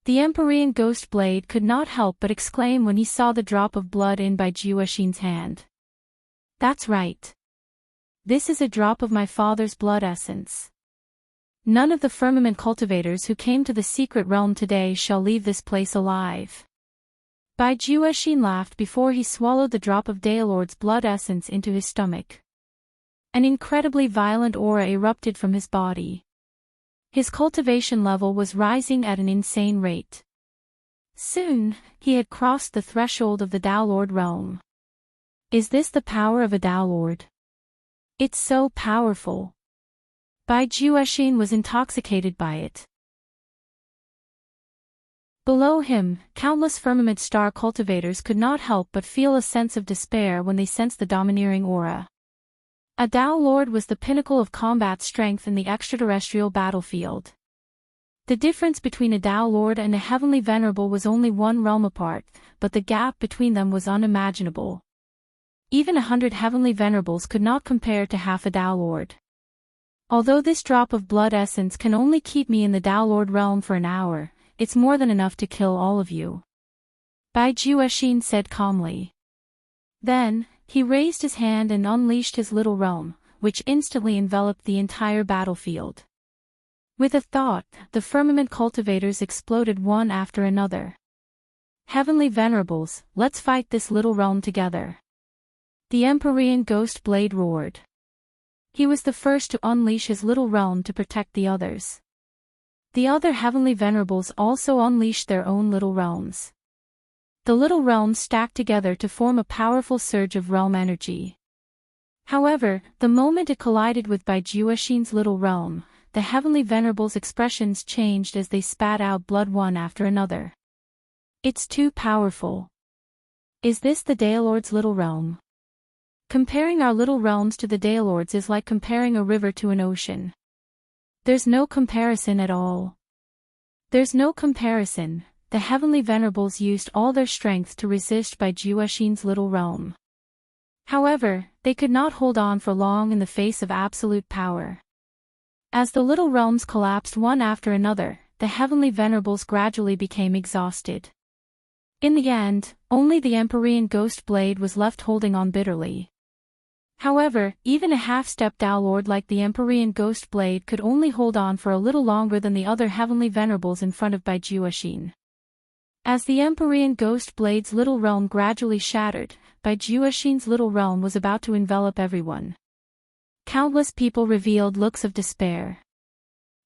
The Empyrean Ghost Blade could not help but exclaim when he saw the drop of blood in Bai Juexin's hand. That's right. This is a drop of my father's blood essence. None of the firmament cultivators who came to the secret realm today shall leave this place alive. Bai Juexin laughed before he swallowed the drop of Daelord's blood essence into his stomach. An incredibly violent aura erupted from his body. His cultivation level was rising at an insane rate. Soon, he had crossed the threshold of the Tao Lord realm. Is this the power of a Tao Lord? It's so powerful. Bai Juexin was intoxicated by it. Below him, countless firmament star cultivators could not help but feel a sense of despair when they sensed the domineering aura. A Tao Lord was the pinnacle of combat strength in the extraterrestrial battlefield. The difference between a Tao Lord and a Heavenly Venerable was only one realm apart, but the gap between them was unimaginable. Even 100 Heavenly Venerables could not compare to half a Tao Lord. Although this drop of blood essence can only keep me in the Tao Lord realm for an hour, it's more than enough to kill all of you. Bai Juexin said calmly. Then, he raised his hand and unleashed his little realm, which instantly enveloped the entire battlefield. With a thought, the firmament cultivators exploded one after another. Heavenly Venerables, let's fight this little realm together. The Empyrean Ghost Blade roared. He was the first to unleash his little realm to protect the others. The other Heavenly Venerables also unleashed their own little realms. The little realms stacked together to form a powerful surge of realm energy. However, the moment it collided with Bai Juexin's little realm, the Heavenly Venerables' expressions changed as they spat out blood one after another. It's too powerful. Is this the Daelord's little realm? Comparing our little realms to the Daelord's is like comparing a river to an ocean. There's no comparison at all. There's no comparison. The Heavenly Venerables used all their strength to resist Bai Juexin's little realm. However, they could not hold on for long in the face of absolute power. As the little realms collapsed one after another, the Heavenly Venerables gradually became exhausted. In the end, only the Empyrean Ghost Blade was left holding on bitterly. However, even a half-step Tao Lord like the Empyrean Ghost Blade could only hold on for a little longer than the other Heavenly Venerables in front of Bai Juexin. As the Empyrean Ghost Blade's little realm gradually shattered, Bai Juexin's little realm was about to envelop everyone. Countless people revealed looks of despair.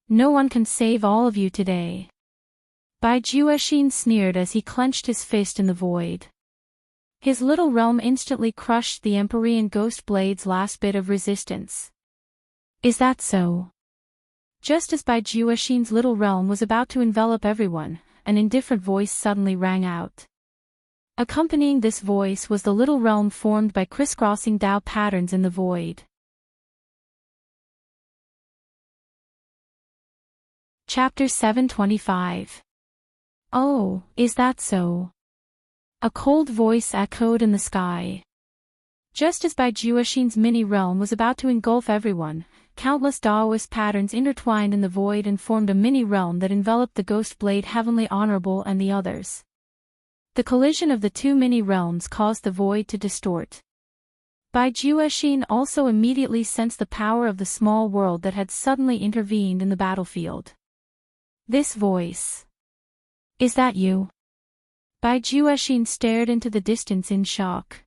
No one can save all of you today. Bai Juexin sneered as he clenched his fist in the void. His little realm instantly crushed the Empyrean Ghost Blade's last bit of resistance. Is that so? Just as Bai Jueshin's little realm was about to envelop everyone, an indifferent voice suddenly rang out. Accompanying this voice was the little realm formed by crisscrossing Dao patterns in the void. Chapter 725. Oh, is that so? A cold voice echoed in the sky. Just as Bai Jueshin's mini-realm was about to engulf everyone, countless Daoist patterns intertwined in the void and formed a mini-realm that enveloped the Ghost Blade Heavenly Honorable and the others. The collision of the two mini-realms caused the void to distort. Bai Jueshin also immediately sensed the power of the small world that had suddenly intervened in the battlefield. This voice. Is that you? Bai Jueshin stared into the distance in shock.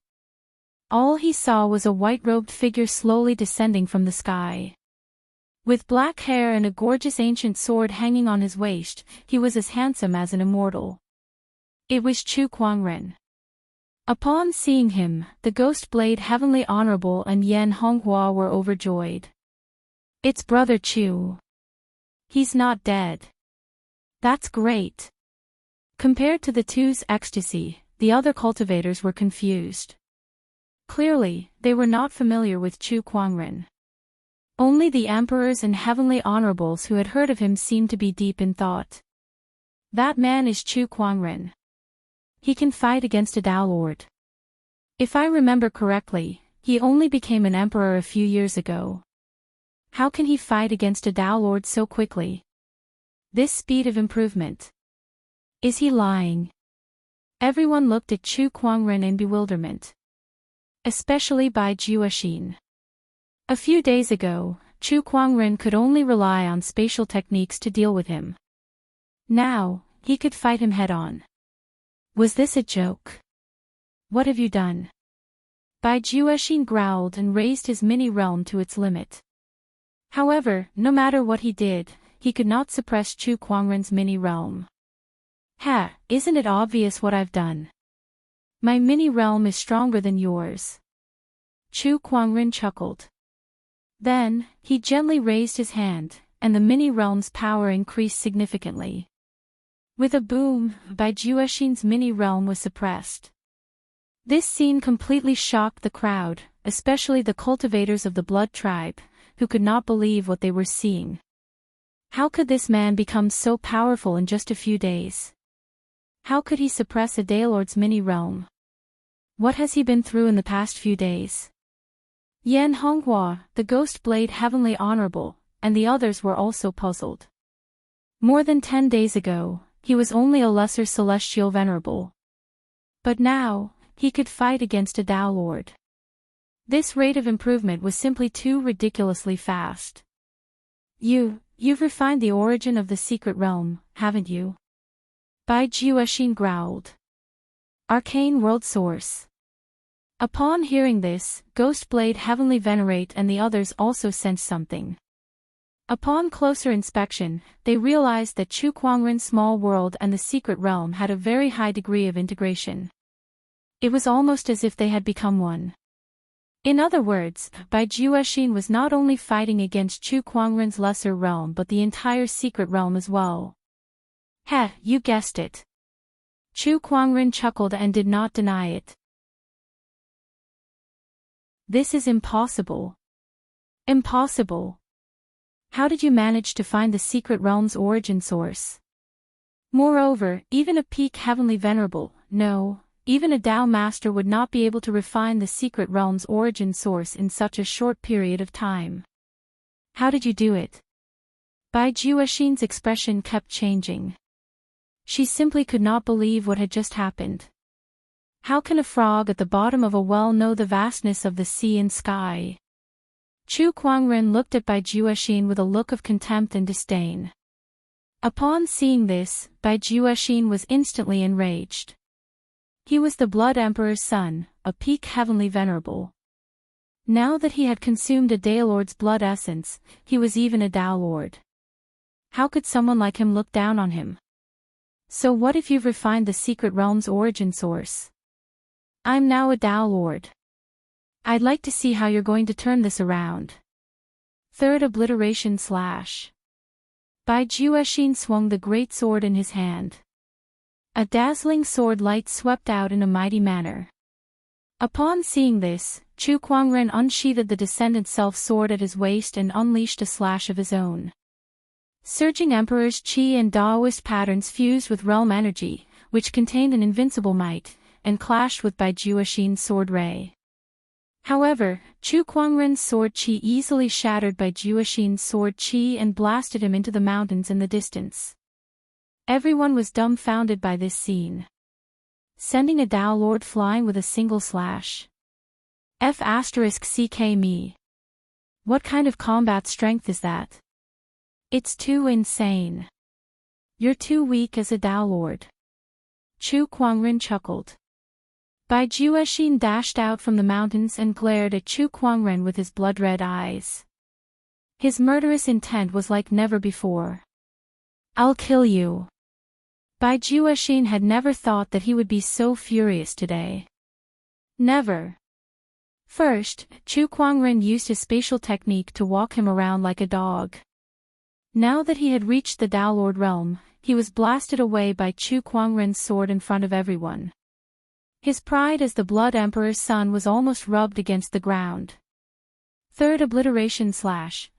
All he saw was a white-robed figure slowly descending from the sky. With black hair and a gorgeous ancient sword hanging on his waist, he was as handsome as an immortal. It was Chu Kuangren. Upon seeing him, the Ghost Blade Heavenly Honorable and Yan Honghua were overjoyed. It's Brother Chu. He's not dead. That's great. Compared to the two's ecstasy, the other cultivators were confused. Clearly, they were not familiar with Chu Kuangren. Only the emperors and heavenly honorables who had heard of him seemed to be deep in thought. That man is Chu Kuangren. He can fight against a Dao Lord. If I remember correctly, he only became an emperor a few years ago. How can he fight against a Dao Lord so quickly? This speed of improvement. Is he lying? Everyone looked at Chu Kuangren in bewilderment. Especially Bai Jueshin. A few days ago, Chu Kuangren could only rely on spatial techniques to deal with him. Now, he could fight him head-on. Was this a joke? What have you done? Bai Jueshin growled and raised his mini-realm to its limit. However, no matter what he did, he could not suppress Chu Kuangren's mini-realm. Ha, isn't it obvious what I've done? My mini-realm is stronger than yours. Chu Kuangren chuckled. Then, he gently raised his hand, and the mini-realm's power increased significantly. With a boom, Bai Jueshin's mini-realm was suppressed. This scene completely shocked the crowd, especially the cultivators of the Blood Tribe, who could not believe what they were seeing. How could this man become so powerful in just a few days? How could he suppress a Daylord's mini-realm? What has he been through in the past few days? Yan Honghua, the Ghost Blade Heavenly Honorable, and the others were also puzzled. More than 10 days ago, he was only a lesser celestial venerable. But now, he could fight against a Dao Lord. This rate of improvement was simply too ridiculously fast. You've refined the origin of the secret realm, haven't you? Bai Jueshin growled. Arcane World Source. Upon hearing this, Ghost Blade Heavenly Venerate and the others also sensed something. Upon closer inspection, they realized that Chu Kuangren's small world and the secret realm had a very high degree of integration. It was almost as if they had become one. In other words, Bai Jueshin was not only fighting against Chu Kuangren's lesser realm but the entire secret realm as well. Heh, you guessed it. Chu Kuangren chuckled and did not deny it. This is impossible. Impossible. How did you manage to find the secret realm's origin source? Moreover, even a peak heavenly venerable, no, even a Dao master would not be able to refine the secret realm's origin source in such a short period of time. How did you do it? Bai Jueshin's expression kept changing. She simply could not believe what had just happened. How can a frog at the bottom of a well know the vastness of the sea and sky? Chu Kuangren looked at Bai Jueshin with a look of contempt and disdain. Upon seeing this, Bai Jueshin was instantly enraged. He was the Blood Emperor's son, a peak heavenly venerable. Now that he had consumed a Daylord's blood essence, he was even a Dao Lord. How could someone like him look down on him? So what if you've refined the secret realm's origin source? I'm now a Tao Lord. I'd like to see how you're going to turn this around. Third obliteration slash. Bai Jueshin swung the great sword in his hand. A dazzling sword light swept out in a mighty manner. Upon seeing this, Chu Kuangren unsheathed the descendant self-sword at his waist and unleashed a slash of his own. Surging Emperor's Qi and Daoist patterns fused with realm energy, which contained an invincible might, and clashed with Bai Jueshin's sword ray. However, Chu Kuangren's sword Qi easily shattered Bai Jueshin's sword Qi and blasted him into the mountains in the distance. Everyone was dumbfounded by this scene. Sending a Tao Lord flying with a single slash. F***ck me. What kind of combat strength is that? It's too insane. You're too weak as a Tao Lord. Chu Kuangren chuckled. Bai Jueshin dashed out from the mountains and glared at Chu Kuangren with his blood-red eyes. His murderous intent was like never before. I'll kill you. Bai Jueshin had never thought that he would be so furious today. Never. First, Chu Kuangren used his spatial technique to walk him around like a dog. Now that he had reached the Tao Lord realm, he was blasted away by Chu Kuangren's sword in front of everyone. His pride as the Blood Emperor's son was almost rubbed against the ground. Third obliteration slash.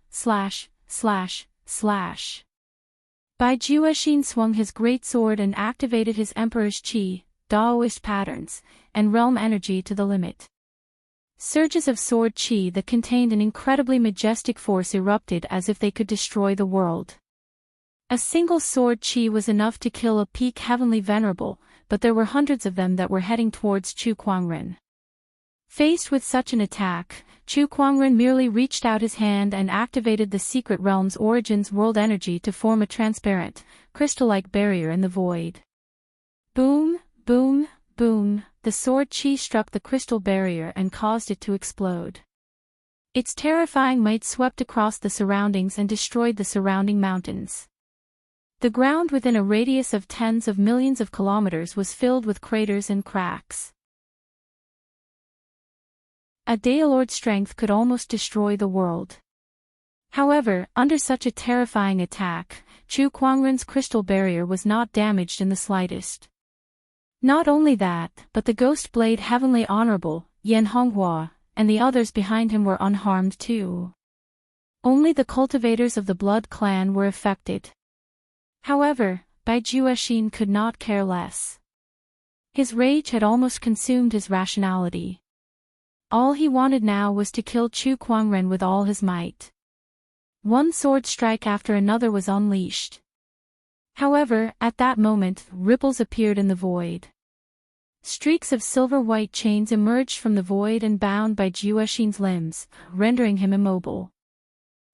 Bai Jueshin swung his great sword and activated his Emperor's Qi, Daoist patterns, and realm energy to the limit. Surges of sword Qi that contained an incredibly majestic force erupted as if they could destroy the world. A single sword Qi was enough to kill a peak heavenly venerable, but there were hundreds of them that were heading towards Chu Kuangren. Faced with such an attack, Chu Kuangren merely reached out his hand and activated the secret realm's origins world energy to form a transparent, crystal-like barrier in the void. Boom, boom, boom, the sword Qi struck the crystal barrier and caused it to explode. Its terrifying might swept across the surroundings and destroyed the surrounding mountains. The ground within a radius of tens of millions of kilometers was filled with craters and cracks. A Daolord's strength could almost destroy the world. However, under such a terrifying attack, Chu Kuangren's crystal barrier was not damaged in the slightest. Not only that, but the Ghost Blade Heavenly Honorable, Yan Honghua, and the others behind him were unharmed too. Only the cultivators of the Blood Clan were affected. However, Bai Jueshin could not care less. His rage had almost consumed his rationality. All he wanted now was to kill Chu Kuangren with all his might. One sword strike after another was unleashed. However, at that moment, ripples appeared in the void. Streaks of silver-white chains emerged from the void and bound Bai Jueshin's limbs, rendering him immobile.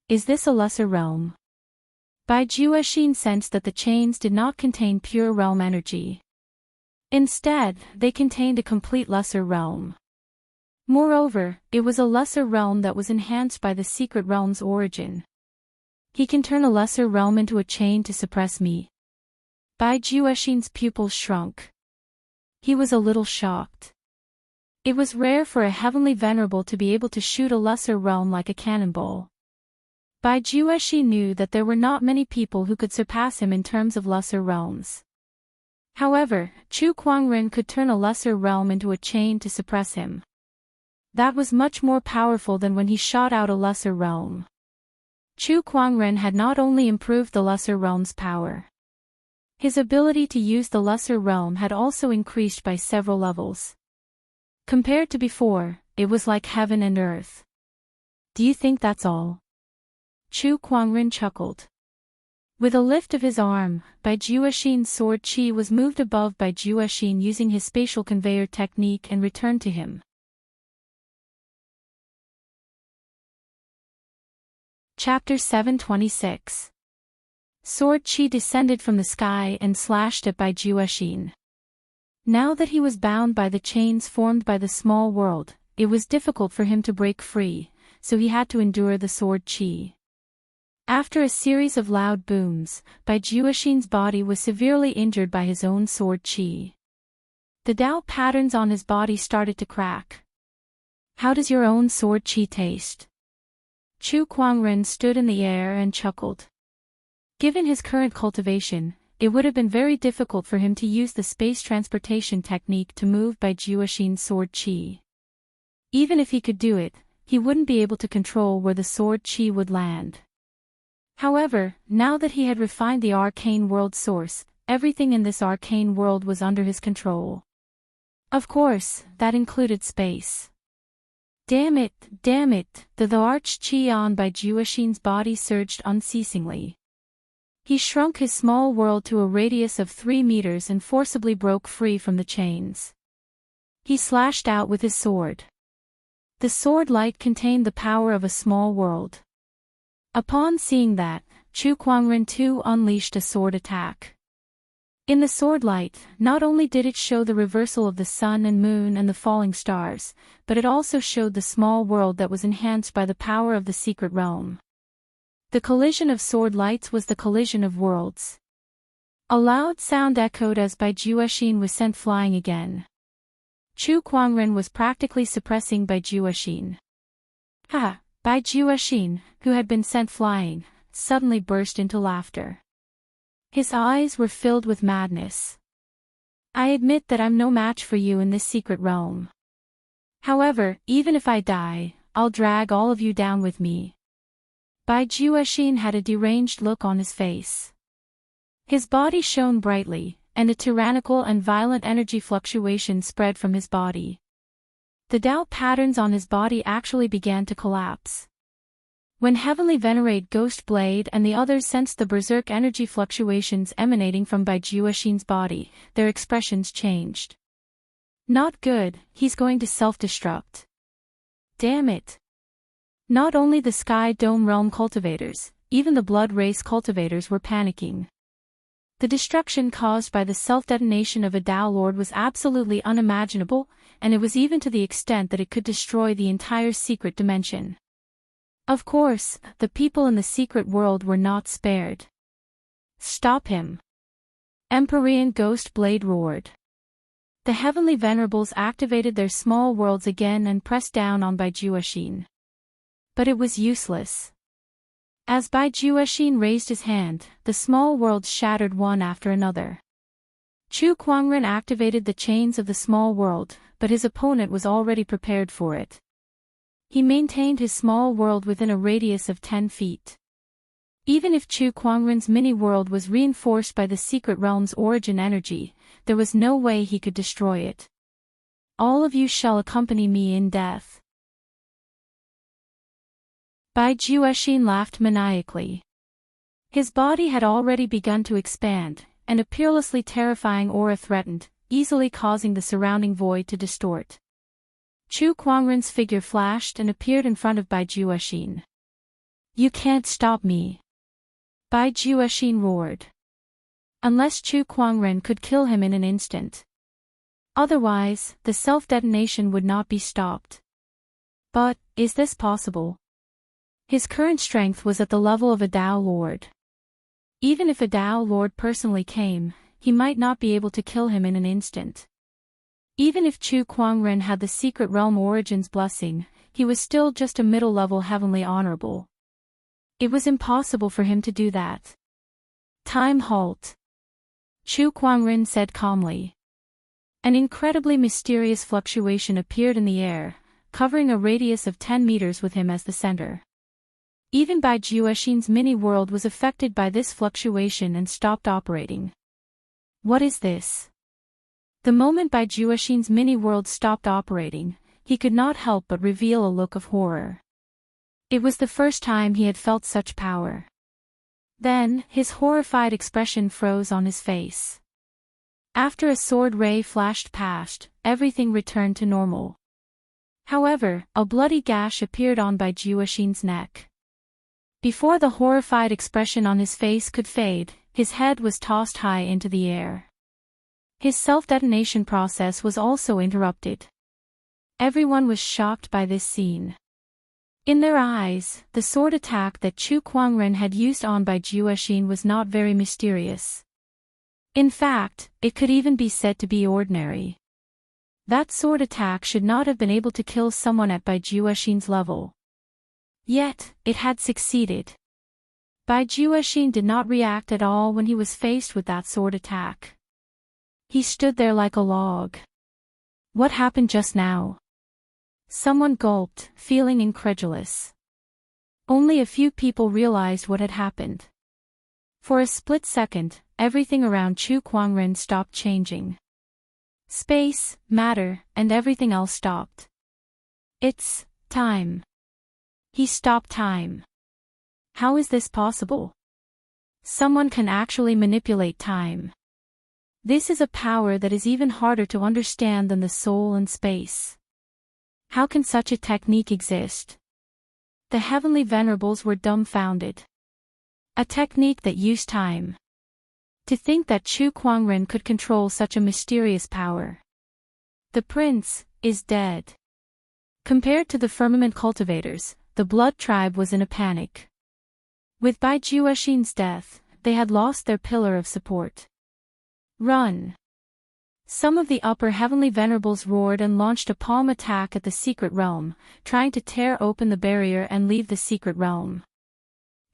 Is this a lesser realm? Bai Jueshin sensed that the chains did not contain pure realm energy. Instead, they contained a complete lesser realm. Moreover, it was a lesser realm that was enhanced by the secret realm's origin. He can turn a lesser realm into a chain to suppress me. Bai Jueshin's pupils shrunk. He was a little shocked. It was rare for a heavenly venerable to be able to shoot a lesser realm like a cannonball. Bai Jueshin knew that there were not many people who could surpass him in terms of lesser realms. However, Chu Kuangren could turn a lesser realm into a chain to suppress him. That was much more powerful than when he shot out a lesser realm. Chu Kuangren had not only improved the lesser realm's power. His ability to use the lesser realm had also increased by several levels. Compared to before, it was like heaven and earth. Do you think that's all? Chu Kuangren chuckled. With a lift of his arm, Bai Jueshin's sword Qi was moved above Bai Jueshin using his spatial conveyor technique and returned to him. Chapter 726. Sword Qi descended from the sky and slashed at Bai Jueshin. Now that he was bound by the chains formed by the small world, it was difficult for him to break free, so he had to endure the sword Qi. After a series of loud booms, Bai Jueshin's body was severely injured by his own sword Qi. The Tao patterns on his body started to crack. How does your own sword chi taste? Chu Kuangren stood in the air and chuckled. Given his current cultivation, it would have been very difficult for him to use the space transportation technique to move Bai Juexin's sword chi. Even if he could do it, he wouldn't be able to control where the sword chi would land. However, now that he had refined the arcane world source, everything in this arcane world was under his control. Of course, that included space. Damn it, the arch chi on Bai Juexin's body surged unceasingly. He shrunk his small world to a radius of 3 meters and forcibly broke free from the chains. He slashed out with his sword. The sword light contained the power of a small world. Upon seeing that, Chu Kuangren too unleashed a sword attack. In the sword light, not only did it show the reversal of the sun and moon and the falling stars, but it also showed the small world that was enhanced by the power of the secret realm. The collision of sword lights was the collision of worlds. A loud sound echoed as Bai Juexin was sent flying again. Chu Kuangren was practically suppressing Bai Juexin. Ha! Bai Juexin, who had been sent flying, suddenly burst into laughter. His eyes were filled with madness. I admit that I'm no match for you in this secret realm. However, even if I die, I'll drag all of you down with me. Bai Juexin had a deranged look on his face. His body shone brightly, and a tyrannical and violent energy fluctuation spread from his body. The Tao patterns on his body actually began to collapse. When Heavenly Venerate Ghost Blade and the others sensed the berserk energy fluctuations emanating from Bai Juexin's body, their expressions changed. Not good, he's going to self-destruct. Damn it. Not only the Sky Dome Realm cultivators, even the Blood Race cultivators were panicking. The destruction caused by the self-detonation of a Tao Lord was absolutely unimaginable, and it was even to the extent that it could destroy the entire secret dimension. Of course, the people in the secret world were not spared. Stop him! Empyrean Ghost Blade roared. The Heavenly Venerables activated their small worlds again and pressed down on Bai Juexin. But it was useless. As Bai Juexin raised his hand, the small worlds shattered one after another. Chu Kuangren activated the chains of the small world, but his opponent was already prepared for it. He maintained his small world within a radius of 10 feet. Even if Chu Kuangren's mini-world was reinforced by the secret realm's origin energy, there was no way he could destroy it. All of you shall accompany me in death. Bai Juexin laughed maniacally. His body had already begun to expand, and a peerlessly terrifying aura threatened, easily causing the surrounding void to distort. Chu Kuangren's figure flashed and appeared in front of Bai Juexin. You can't stop me. Bai Juexin roared. Unless Chu Kuangren could kill him in an instant. Otherwise, the self-detonation would not be stopped. But, is this possible? His current strength was at the level of a Tao Lord. Even if a Tao Lord personally came, he might not be able to kill him in an instant. Even if Chu Kuangren had the secret realm origin's blessing, he was still just a middle-level heavenly honorable. It was impossible for him to do that. Time halt. Chu Kuangren said calmly. An incredibly mysterious fluctuation appeared in the air, covering a radius of 10 meters with him as the center. Even Bai Juexin's mini-world was affected by this fluctuation and stopped operating. What is this? The moment Bai Juexin's mini-world stopped operating, he could not help but reveal a look of horror. It was the first time he had felt such power. Then, his horrified expression froze on his face. After a sword ray flashed past, everything returned to normal. However, a bloody gash appeared on Bai Juexin's neck. Before the horrified expression on his face could fade, his head was tossed high into the air. His self-detonation process was also interrupted. Everyone was shocked by this scene. In their eyes, the sword attack that Chu Kuangren had used on Bai Juexin was not very mysterious. In fact, it could even be said to be ordinary. That sword attack should not have been able to kill someone at Bai Juexin's level. Yet, it had succeeded. Bai Juexin did not react at all when he was faced with that sword attack. He stood there like a log. What happened just now? Someone gulped, feeling incredulous. Only a few people realized what had happened. For a split second, everything around Chu Kuangren stopped changing. Space, matter, and everything else stopped. It's time. He stopped time. How is this possible? Someone can actually manipulate time. This is a power that is even harder to understand than the soul and space. How can such a technique exist? The heavenly venerables were dumbfounded. A technique that used time. To think that Chu Kuangren could control such a mysterious power. The prince is dead. Compared to the firmament cultivators, the blood tribe was in a panic. With Bai Juexin's death, they had lost their pillar of support. Run! Some of the upper heavenly venerables roared and launched a palm attack at the secret realm, trying to tear open the barrier and leave the secret realm.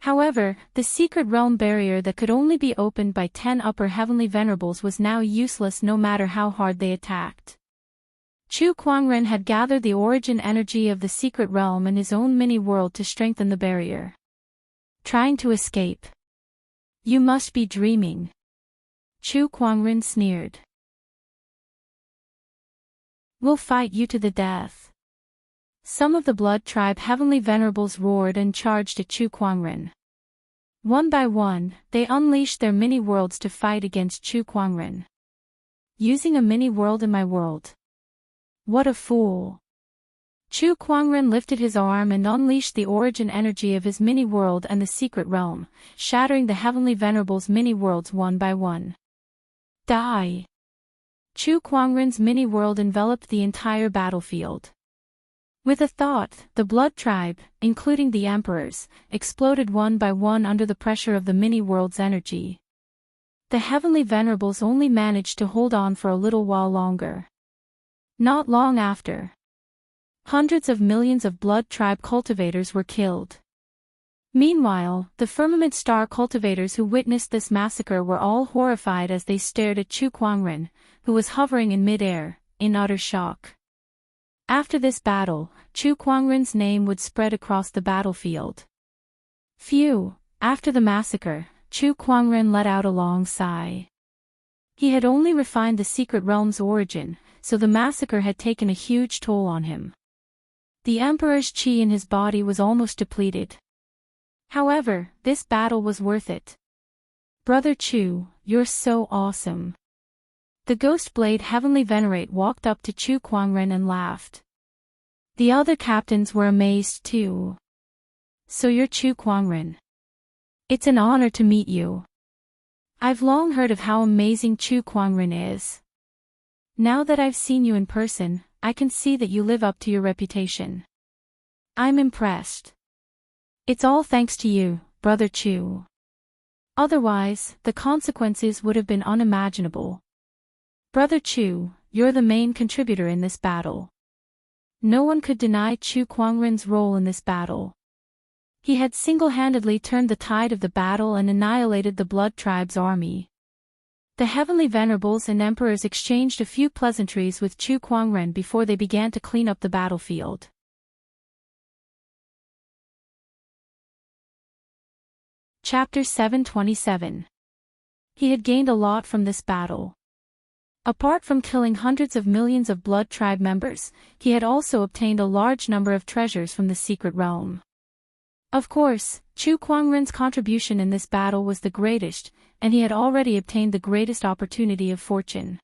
However, the secret realm barrier that could only be opened by 10 upper heavenly venerables was now useless no matter how hard they attacked. Chu Kuangren had gathered the origin energy of the secret realm in his own mini-world to strengthen the barrier. Trying to escape. You must be dreaming. Chu Kuangren sneered. We'll fight you to the death. Some of the blood tribe heavenly venerables roared and charged at Chu Kuangren. One by one, they unleashed their mini-worlds to fight against Chu Kuangren. Using a mini-world in my world. What a fool. Chu Kuangren lifted his arm and unleashed the origin energy of his mini-world and the secret realm, shattering the heavenly venerables' mini-worlds one by one. Die! Chu Kuangren's mini-world enveloped the entire battlefield. With a thought, the blood tribe, including the emperors, exploded one by one under the pressure of the mini-world's energy. The heavenly venerables only managed to hold on for a little while longer. Not long after. Hundreds of millions of blood tribe cultivators were killed. Meanwhile, the firmament star cultivators who witnessed this massacre were all horrified as they stared at Chu Kuangren, who was hovering in mid-air, in utter shock. After this battle, Chu Kuangren's name would spread across the battlefield. Phew! After the massacre, Chu Kuangren let out a long sigh. He had only refined the secret realm's origin, so the massacre had taken a huge toll on him. The emperor's qi in his body was almost depleted. However, this battle was worth it. Brother Chu, you're so awesome. The Ghost Blade Heavenly Venerate walked up to Chu Kuangren and laughed. The other captains were amazed too. So you're Chu Kuangren. It's an honor to meet you. I've long heard of how amazing Chu Kuangren is. Now that I've seen you in person, I can see that you live up to your reputation. I'm impressed. It's all thanks to you, Brother Chu. Otherwise, the consequences would have been unimaginable. Brother Chu, you're the main contributor in this battle. No one could deny Chu Kuangren's role in this battle. He had single-handedly turned the tide of the battle and annihilated the Blood Tribe's army. The heavenly venerables and emperors exchanged a few pleasantries with Chu Kuangren before they began to clean up the battlefield. Chapter 727. He had gained a lot from this battle. Apart from killing hundreds of millions of Blood Tribe members, he had also obtained a large number of treasures from the secret realm. Of course, Chu Kuangren's contribution in this battle was the greatest, and he had already obtained the greatest opportunity of fortune.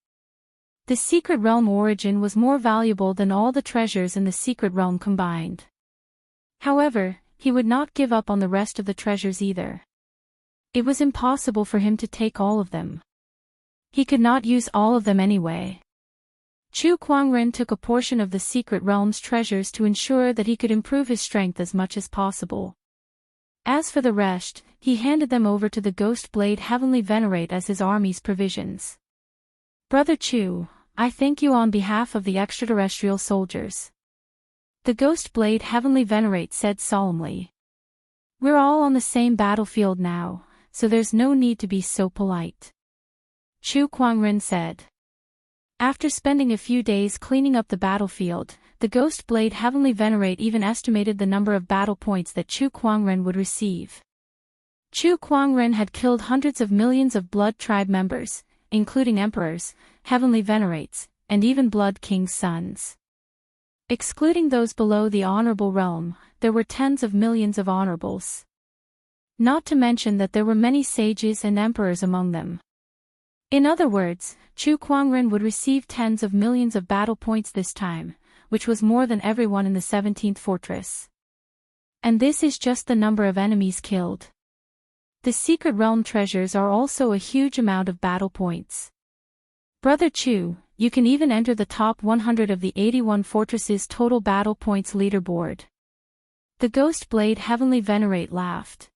The secret realm origin was more valuable than all the treasures in the secret realm combined. However, he would not give up on the rest of the treasures either. It was impossible for him to take all of them. He could not use all of them anyway. Chu Kuangren took a portion of the secret realm's treasures to ensure that he could improve his strength as much as possible. As for the rest, he handed them over to the Ghost Blade Heavenly Venerate as his army's provisions. Brother Chu, I thank you on behalf of the extraterrestrial soldiers. The Ghost Blade Heavenly Venerate said solemnly. We're all on the same battlefield now, so there's no need to be so polite. Chu Kuangren said. After spending a few days cleaning up the battlefield, the Ghost Blade Heavenly Venerate even estimated the number of battle points that Chu Kuangren would receive. Chu Kuangren had killed hundreds of millions of Blood Tribe members, including emperors, heavenly venerates, and even Blood King's sons. Excluding those below the honorable realm, there were tens of millions of honorables. Not to mention that there were many sages and emperors among them. In other words, Chu Kuangren would receive tens of millions of battle points this time, which was more than everyone in the 17th fortress. And this is just the number of enemies killed. The secret realm treasures are also a huge amount of battle points. Brother Chu, you can even enter the top 100 of the 81 fortresses' total battle points leaderboard. The Ghost Blade Heavenly Venerate laughed.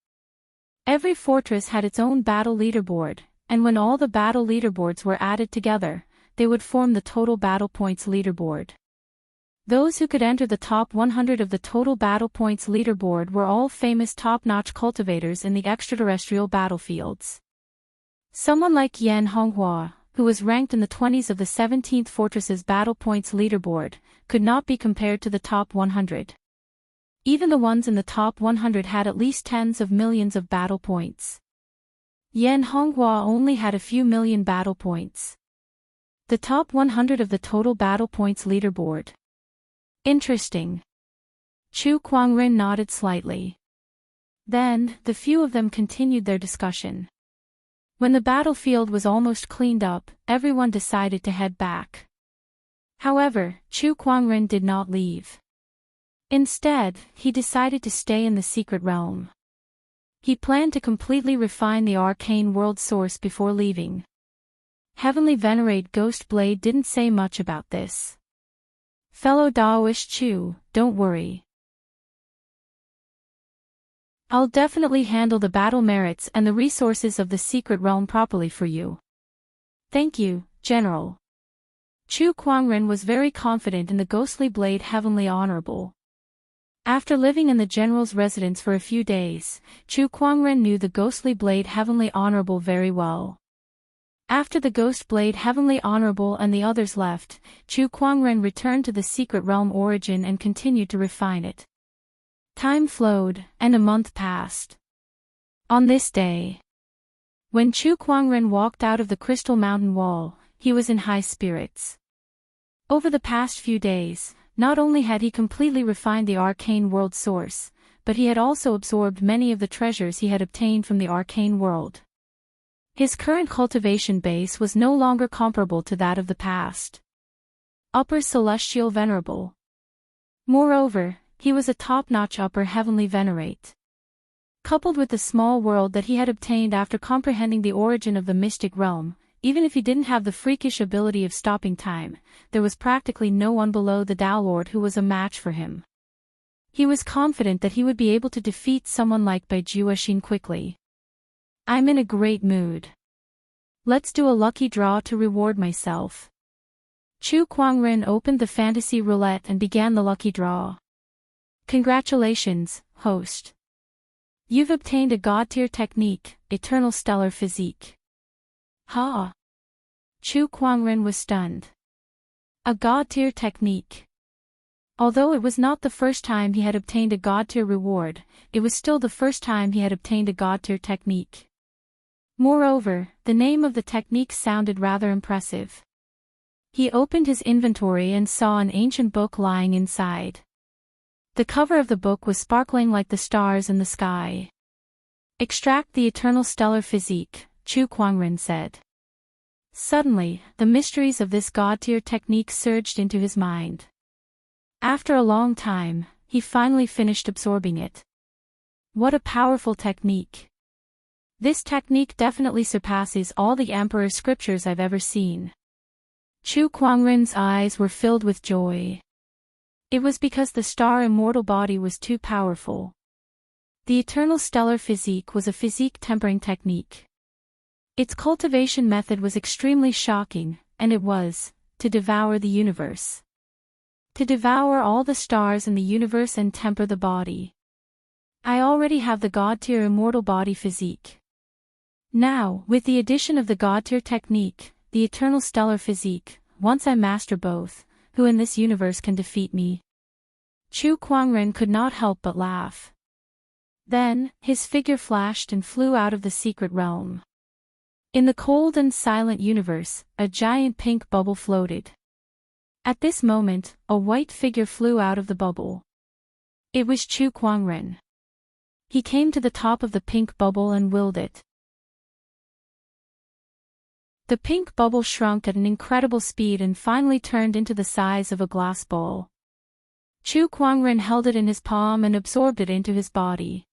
Every fortress had its own battle leaderboard, and when all the battle leaderboards were added together, they would form the total battle points leaderboard. Those who could enter the top 100 of the total battle points leaderboard were all famous top-notch cultivators in the extraterrestrial battlefields. Someone like Yan Honghua, who was ranked in the 20s of the 17th Fortress's battle points leaderboard, could not be compared to the top 100. Even the ones in the top 100 had at least tens of millions of battle points. Yan Honghua only had a few million battle points. The top 100 of the total battle points leaderboard. Interesting. Chu Kuangren nodded slightly. Then, the few of them continued their discussion. When the battlefield was almost cleaned up, everyone decided to head back. However, Chu Kuangren did not leave. Instead, he decided to stay in the secret realm. He planned to completely refine the arcane world source before leaving. Heavenly Venerate Ghost Blade didn't say much about this. Fellow Daoist Chu, don't worry. I'll definitely handle the battle merits and the resources of the secret realm properly for you. Thank you, General. Chu Kuangren was very confident in the Ghostly Blade Heavenly Honorable. After living in the General's residence for a few days, Chu Kuangren knew the Ghostly Blade Heavenly Honorable very well. After the Ghost Blade Heavenly Honorable and the others left, Chu Kuangren returned to the secret realm origin and continued to refine it. Time flowed, and a month passed. On this day, when Chu Kuangren walked out of the Crystal Mountain Wall, he was in high spirits. Over the past few days, not only had he completely refined the arcane world source, but he had also absorbed many of the treasures he had obtained from the arcane world. His current cultivation base was no longer comparable to that of the past. Upper Celestial Venerable. Moreover, he was a top-notch Upper Heavenly Venerate. Coupled with the small world that he had obtained after comprehending the origin of the mystic realm, even if he didn't have the freakish ability of stopping time, there was practically no one below the Tao Lord who was a match for him. He was confident that he would be able to defeat someone like Bai Juexin quickly. I'm in a great mood. Let's do a lucky draw to reward myself. Chu Kuangren opened the fantasy roulette and began the lucky draw. Congratulations, host. You've obtained a god-tier technique, Eternal Stellar Physique. Ha! Chu Kuangren was stunned. A god-tier technique. Although it was not the first time he had obtained a god-tier reward, it was still the first time he had obtained a god-tier technique. Moreover, the name of the technique sounded rather impressive. He opened his inventory and saw an ancient book lying inside. The cover of the book was sparkling like the stars in the sky. Extract the Eternal Stellar Physique, Chu Kuangren said. Suddenly, the mysteries of this god-tier technique surged into his mind. After a long time, he finally finished absorbing it. What a powerful technique. This technique definitely surpasses all the Emperor's scriptures I've ever seen. Chu Kuangren's eyes were filled with joy. It was because the star immortal body was too powerful. The Eternal Stellar Physique was a physique tempering technique. Its cultivation method was extremely shocking, and it was, to devour the universe. To devour all the stars in the universe and temper the body. I already have the god-tier immortal body physique. Now, with the addition of the god-tier technique, the eternal stellar physique, once I master both, who in this universe can defeat me? Chu Kuangren could not help but laugh. Then, his figure flashed and flew out of the secret realm. In the cold and silent universe, a giant pink bubble floated. At this moment, a white figure flew out of the bubble. It was Chu Kuangren. He came to the top of the pink bubble and willed it. The pink bubble shrunk at an incredible speed and finally turned into the size of a glass bowl. Chu Kuangren held it in his palm and absorbed it into his body.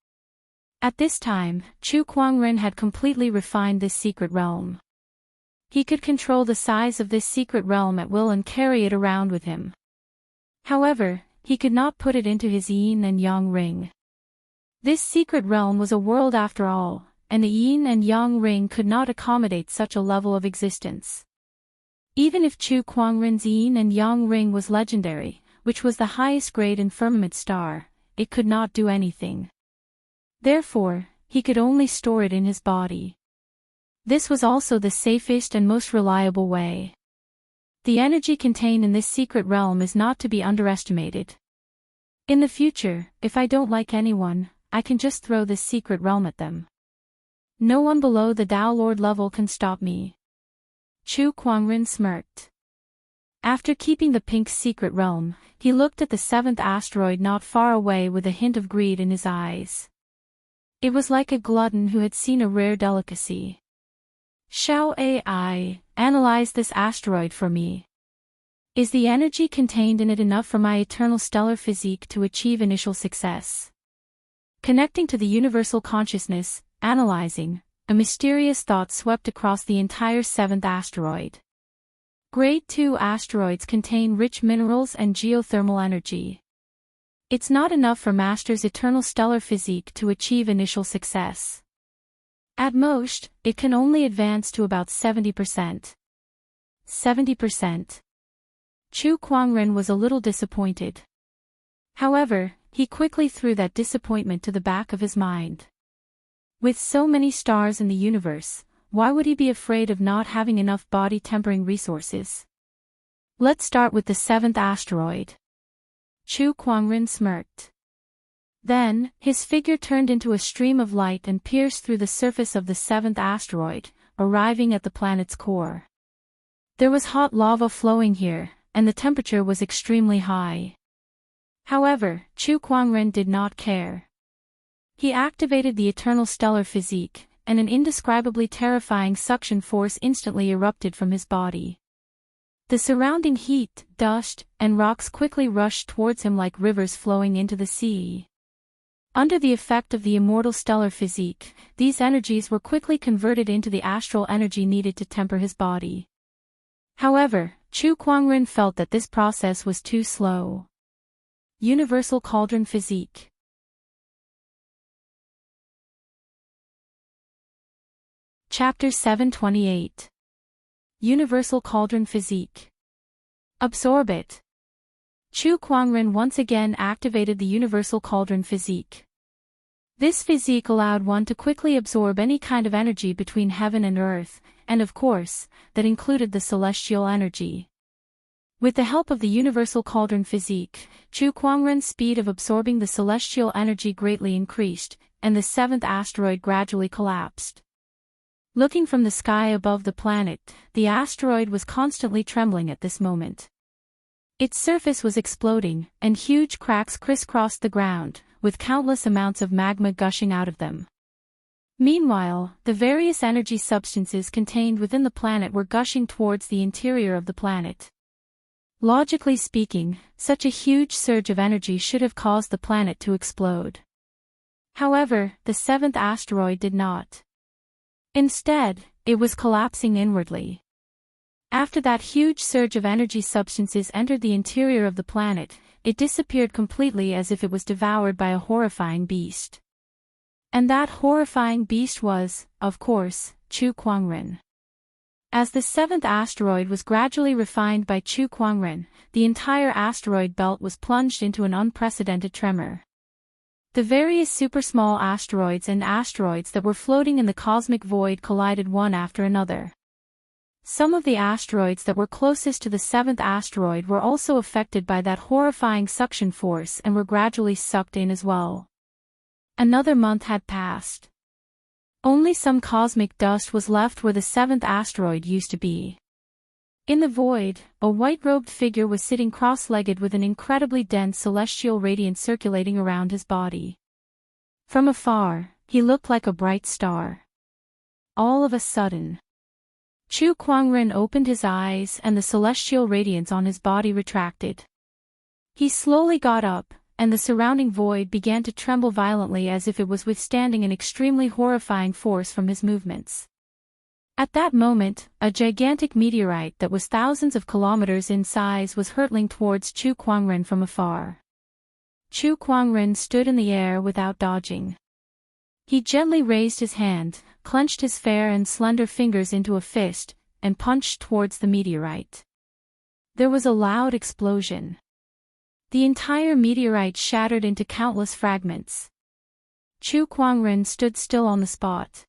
At this time, Chu Kuangren had completely refined this secret realm. He could control the size of this secret realm at will and carry it around with him. However, he could not put it into his yin and yang ring. This secret realm was a world after all, and the yin and yang ring could not accommodate such a level of existence. Even if Chu Kuangren's yin and yang ring was legendary, which was the highest grade in firmament star, it could not do anything. Therefore, he could only store it in his body. This was also the safest and most reliable way. The energy contained in this secret realm is not to be underestimated. In the future, if I don't like anyone, I can just throw this secret realm at them. No one below the Tao Lord level can stop me. Chu Kuangren smirked. After keeping the pink secret realm, he looked at the seventh asteroid not far away with a hint of greed in his eyes. It was like a glutton who had seen a rare delicacy. Shao AI, analyze this asteroid for me. Is the energy contained in it enough for my eternal stellar physique to achieve initial success? Connecting to the universal consciousness, analyzing, a mysterious thought swept across the entire seventh asteroid. Grade 2 asteroids contain rich minerals and geothermal energy. It's not enough for Master's eternal stellar physique to achieve initial success. At most, it can only advance to about 70%. 70%. Chu Kuangren was a little disappointed. However, he quickly threw that disappointment to the back of his mind. With so many stars in the universe, why would he be afraid of not having enough body-tempering resources? Let's start with the seventh asteroid. Chu Kuangren smirked. Then, his figure turned into a stream of light and pierced through the surface of the seventh asteroid, arriving at the planet's core. There was hot lava flowing here, and the temperature was extremely high. However, Chu Kuangren did not care. He activated the eternal stellar physique, and an indescribably terrifying suction force instantly erupted from his body. The surrounding heat, dust, and rocks quickly rushed towards him like rivers flowing into the sea. Under the effect of the immortal stellar physique, these energies were quickly converted into the astral energy needed to temper his body. However, Chu Kuangren felt that this process was too slow. Universal Cauldron Physique. Chapter 728. Universal Cauldron Physique. Absorb it. Chu Kuangren once again activated the Universal Cauldron Physique. This physique allowed one to quickly absorb any kind of energy between heaven and earth, and of course, that included the celestial energy. With the help of the Universal Cauldron Physique, Chu Kuangren's speed of absorbing the celestial energy greatly increased, and the seventh asteroid gradually collapsed. Looking from the sky above the planet, the asteroid was constantly trembling at this moment. Its surface was exploding, and huge cracks crisscrossed the ground, with countless amounts of magma gushing out of them. Meanwhile, the various energy substances contained within the planet were gushing towards the interior of the planet. Logically speaking, such a huge surge of energy should have caused the planet to explode. However, the seventh asteroid did not. Instead, it was collapsing inwardly. After that huge surge of energy substances entered the interior of the planet, it disappeared completely as if it was devoured by a horrifying beast. And that horrifying beast was, of course, Chu Kuangren. As the seventh asteroid was gradually refined by Chu Kuangren, the entire asteroid belt was plunged into an unprecedented tremor. The various super-small asteroids and asteroids that were floating in the cosmic void collided one after another. Some of the asteroids that were closest to the seventh asteroid were also affected by that horrifying suction force and were gradually sucked in as well. Another month had passed. Only some cosmic dust was left where the seventh asteroid used to be. In the void, a white-robed figure was sitting cross-legged with an incredibly dense celestial radiance circulating around his body. From afar, he looked like a bright star. All of a sudden, Chu Kuangren opened his eyes and the celestial radiance on his body retracted. He slowly got up, and the surrounding void began to tremble violently as if it was withstanding an extremely horrifying force from his movements. At that moment, a gigantic meteorite that was thousands of kilometers in size was hurtling towards Chu Kuangren from afar. Chu Kuangren stood in the air without dodging. He gently raised his hand, clenched his fair and slender fingers into a fist, and punched towards the meteorite. There was a loud explosion. The entire meteorite shattered into countless fragments. Chu Kuangren stood still on the spot.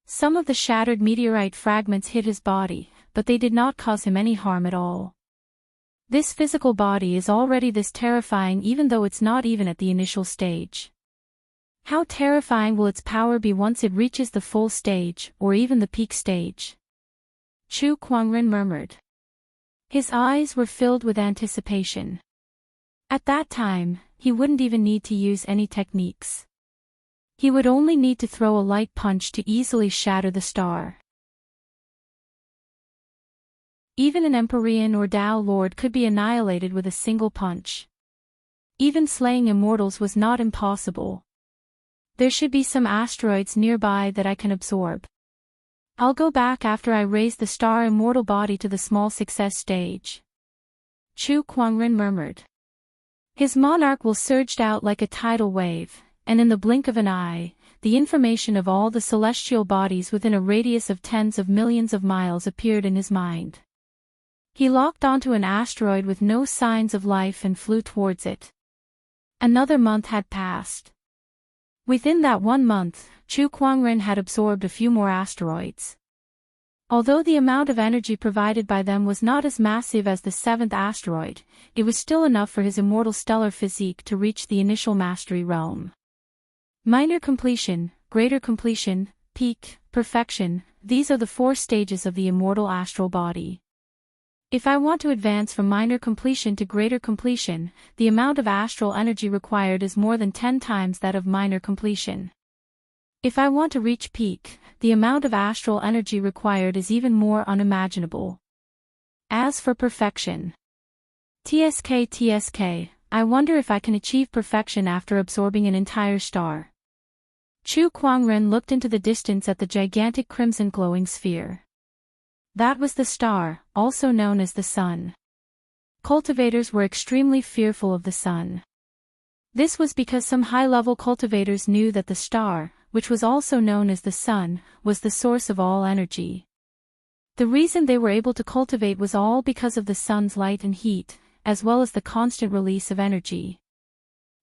Some of the shattered meteorite fragments hit his body, but they did not cause him any harm at all. This physical body is already this terrifying even though it's not even at the initial stage. How terrifying will its power be once it reaches the full stage, or even the peak stage? Chu Kuangren murmured. His eyes were filled with anticipation. At that time, he wouldn't even need to use any techniques. He would only need to throw a light punch to easily shatter the star. Even an Empyrean or Tao Lord could be annihilated with a single punch. Even slaying immortals was not impossible. There should be some asteroids nearby that I can absorb. I'll go back after I raise the star immortal body to the small success stage. Chu Kuangren murmured. His monarch will surged out like a tidal wave, and in the blink of an eye, the information of all the celestial bodies within a radius of tens of millions of miles appeared in his mind. He locked onto an asteroid with no signs of life and flew towards it. Another month had passed. Within that 1 month, Chu Kuangren had absorbed a few more asteroids. Although the amount of energy provided by them was not as massive as the seventh asteroid, it was still enough for his immortal stellar physique to reach the initial mastery realm. Minor completion, greater completion, peak, perfection, these are the 4 stages of the immortal astral body. If I want to advance from minor completion to greater completion, the amount of astral energy required is more than 10 times that of minor completion. If I want to reach peak, the amount of astral energy required is even more unimaginable. As for perfection, TSK, I wonder if I can achieve perfection after absorbing an entire star. Chu Kuangren looked into the distance at the gigantic crimson glowing sphere. That was the star, also known as the sun. Cultivators were extremely fearful of the sun. This was because some high-level cultivators knew that the star, which was also known as the sun, was the source of all energy. The reason they were able to cultivate was all because of the sun's light and heat, as well as the constant release of energy.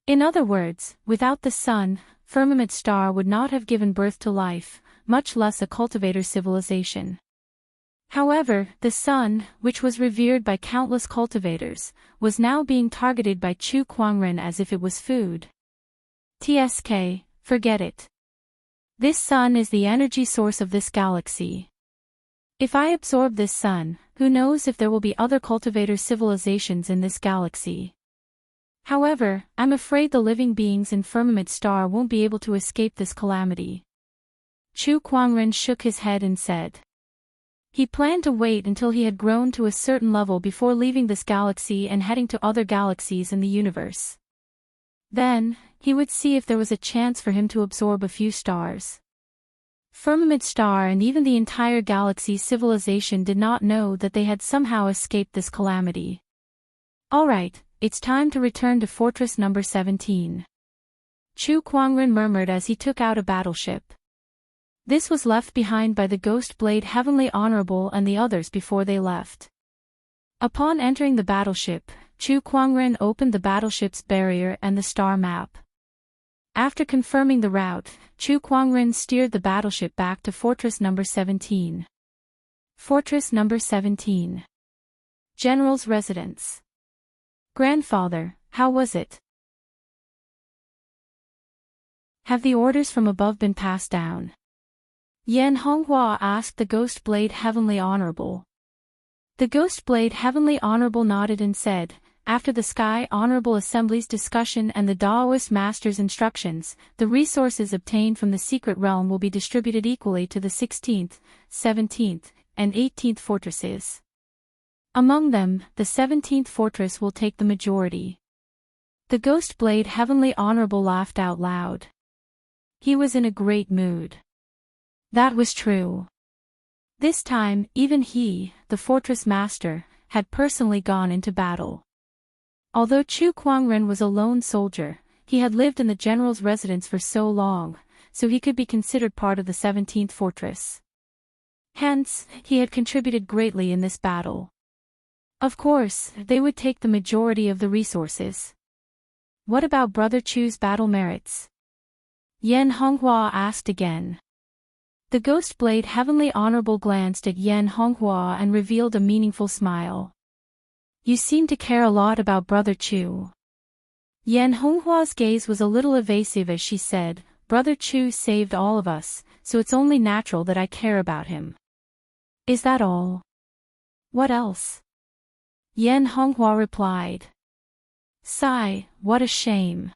In other words, without the sun, firmament star would not have given birth to life, much less a cultivator civilization. However, the sun, which was revered by countless cultivators, was now being targeted by Chu Kuangren as if it was food. TSK, forget it. This sun is the energy source of this galaxy. If I absorb this sun, who knows if there will be other cultivator civilizations in this galaxy. However, I'm afraid the living beings in Firmament Star won't be able to escape this calamity. Chu Kuangren shook his head and said. He planned to wait until he had grown to a certain level before leaving this galaxy and heading to other galaxies in the universe. Then, he would see if there was a chance for him to absorb a few stars. Firmament Star and even the entire galaxy's civilization did not know that they had somehow escaped this calamity. Alright, it's time to return to Fortress number 17. Chu Kuangren murmured as he took out a battleship. This was left behind by the Ghost Blade Heavenly Honorable and the others before they left. Upon entering the battleship, Chu Kuangren opened the battleship's barrier and the star map. After confirming the route, Chu Kuangren steered the battleship back to Fortress Number 17. Fortress Number 17. General's residence. Grandfather, how was it? Have the orders from above been passed down? Yan Honghua asked the Ghost Blade Heavenly Honorable. The Ghost Blade Heavenly Honorable nodded and said, after the Sky Honorable Assembly's discussion and the Daoist Master's instructions, the resources obtained from the Secret Realm will be distributed equally to the 16th, 17th, and 18th fortresses. Among them, the 17th fortress will take the majority. The Ghost Blade Heavenly Honorable laughed out loud. He was in a great mood. That was true. This time, even he, the Fortress Master, had personally gone into battle. Although Chu Kuangren was a lone soldier, he had lived in the general's residence for so long, so he could be considered part of the 17th fortress. Hence, he had contributed greatly in this battle. Of course, they would take the majority of the resources. What about Brother Chu's battle merits? Yan Honghua asked again. The Ghost Blade Heavenly Honorable glanced at Yan Honghua and revealed a meaningful smile. You seem to care a lot about Brother Chu. Yan Honghua's gaze was a little evasive as she said, Brother Chu saved all of us, so it's only natural that I care about him. Is that all? What else? Yan Honghua replied. Sigh, what a shame.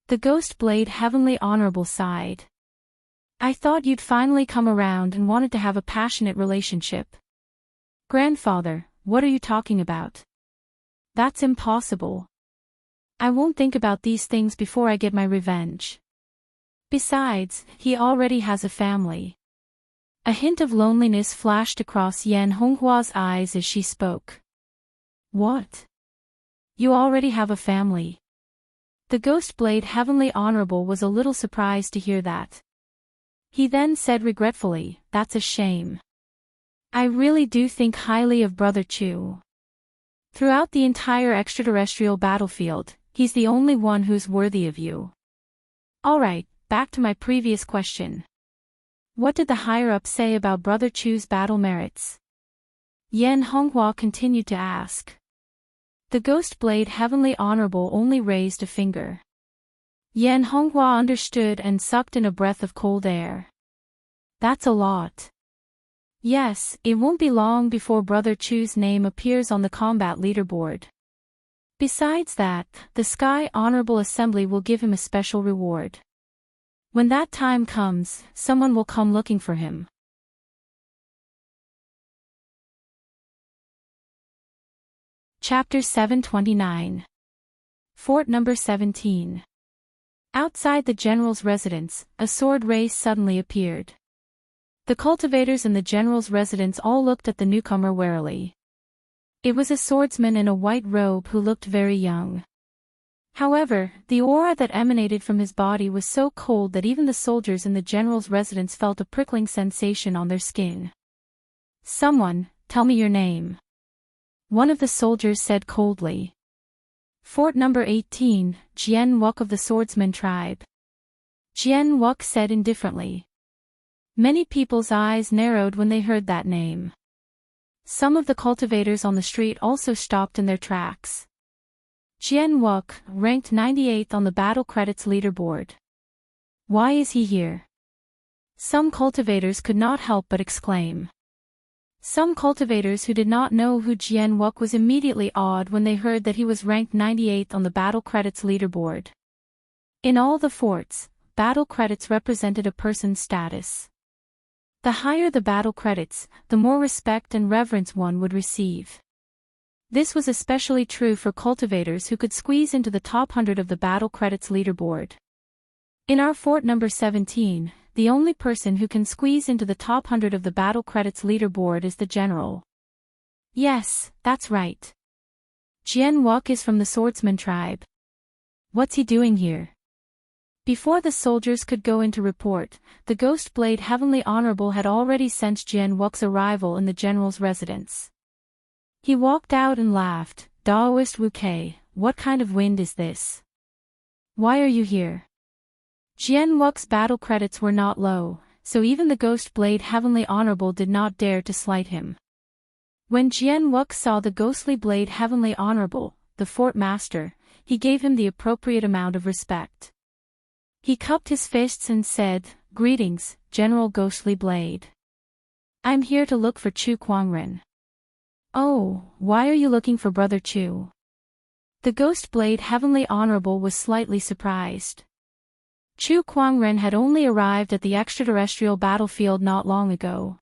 The Ghost Blade Heavenly Honorable sighed. I thought you'd finally come around and wanted to have a passionate relationship. Grandfather, what are you talking about? That's impossible. I won't think about these things before I get my revenge. Besides, he already has a family. A hint of loneliness flashed across Yan Honghua's eyes as she spoke. What? You already have a family? The Ghost Blade Heavenly Honorable was a little surprised to hear that. He then said regretfully, that's a shame. I really do think highly of Brother Chu. Throughout the entire extraterrestrial battlefield, he's the only one who's worthy of you. Alright, back to my previous question. What did the higher-ups say about Brother Chu's battle merits? Yan Honghua continued to ask. The Ghost Blade Heavenly Honorable only raised a finger. Yan Honghua understood and sucked in a breath of cold air. That's a lot. Yes, it won't be long before Brother Chu's name appears on the combat leaderboard. Besides that, the Sky Honorable Assembly will give him a special reward. When that time comes, someone will come looking for him. Chapter 729. Fort Number 17. Outside the general's residence, a sword race suddenly appeared. The cultivators in the general's residence all looked at the newcomer warily. It was a swordsman in a white robe who looked very young. However, the aura that emanated from his body was so cold that even the soldiers in the general's residence felt a prickling sensation on their skin. Someone, tell me your name. One of the soldiers said coldly. Fort Number 18, Jian Wuk of the Swordsman tribe. Jian Wuk said indifferently. Many people's eyes narrowed when they heard that name. Some of the cultivators on the street also stopped in their tracks. Jian Wuk, ranked 98th on the battle credits leaderboard. Why is he here? Some cultivators could not help but exclaim. Some cultivators who did not know who Jian Wuk was immediately awed when they heard that he was ranked 98th on the battle credits leaderboard. In all the forts, battle credits represented a person's status. The higher the battle credits, the more respect and reverence one would receive. This was especially true for cultivators who could squeeze into the top 100 of the battle credits leaderboard. In our Fort Number 17, the only person who can squeeze into the top 100 of the battle credits leaderboard is the general. Yes, that's right. Jian Wuk is from the Swordsman tribe. What's he doing here? Before the soldiers could go in to report, the Ghost Blade Heavenly Honorable had already sensed Jian Wuk's arrival in the general's residence. He walked out and laughed. Daoist Wu Kei, what kind of wind is this? Why are you here? Jian Wuk's battle credits were not low, so even the Ghost Blade Heavenly Honorable did not dare to slight him. When Jian Wuk saw the Ghostly Blade Heavenly Honorable, the fort master, he gave him the appropriate amount of respect. He cupped his fists and said, "Greetings, General Ghostly Blade. I'm here to look for Chu Kuangren." "Oh, why are you looking for Brother Chu?" The Ghost Blade Heavenly Honorable was slightly surprised. Chu Kuangren had only arrived at the extraterrestrial battlefield not long ago.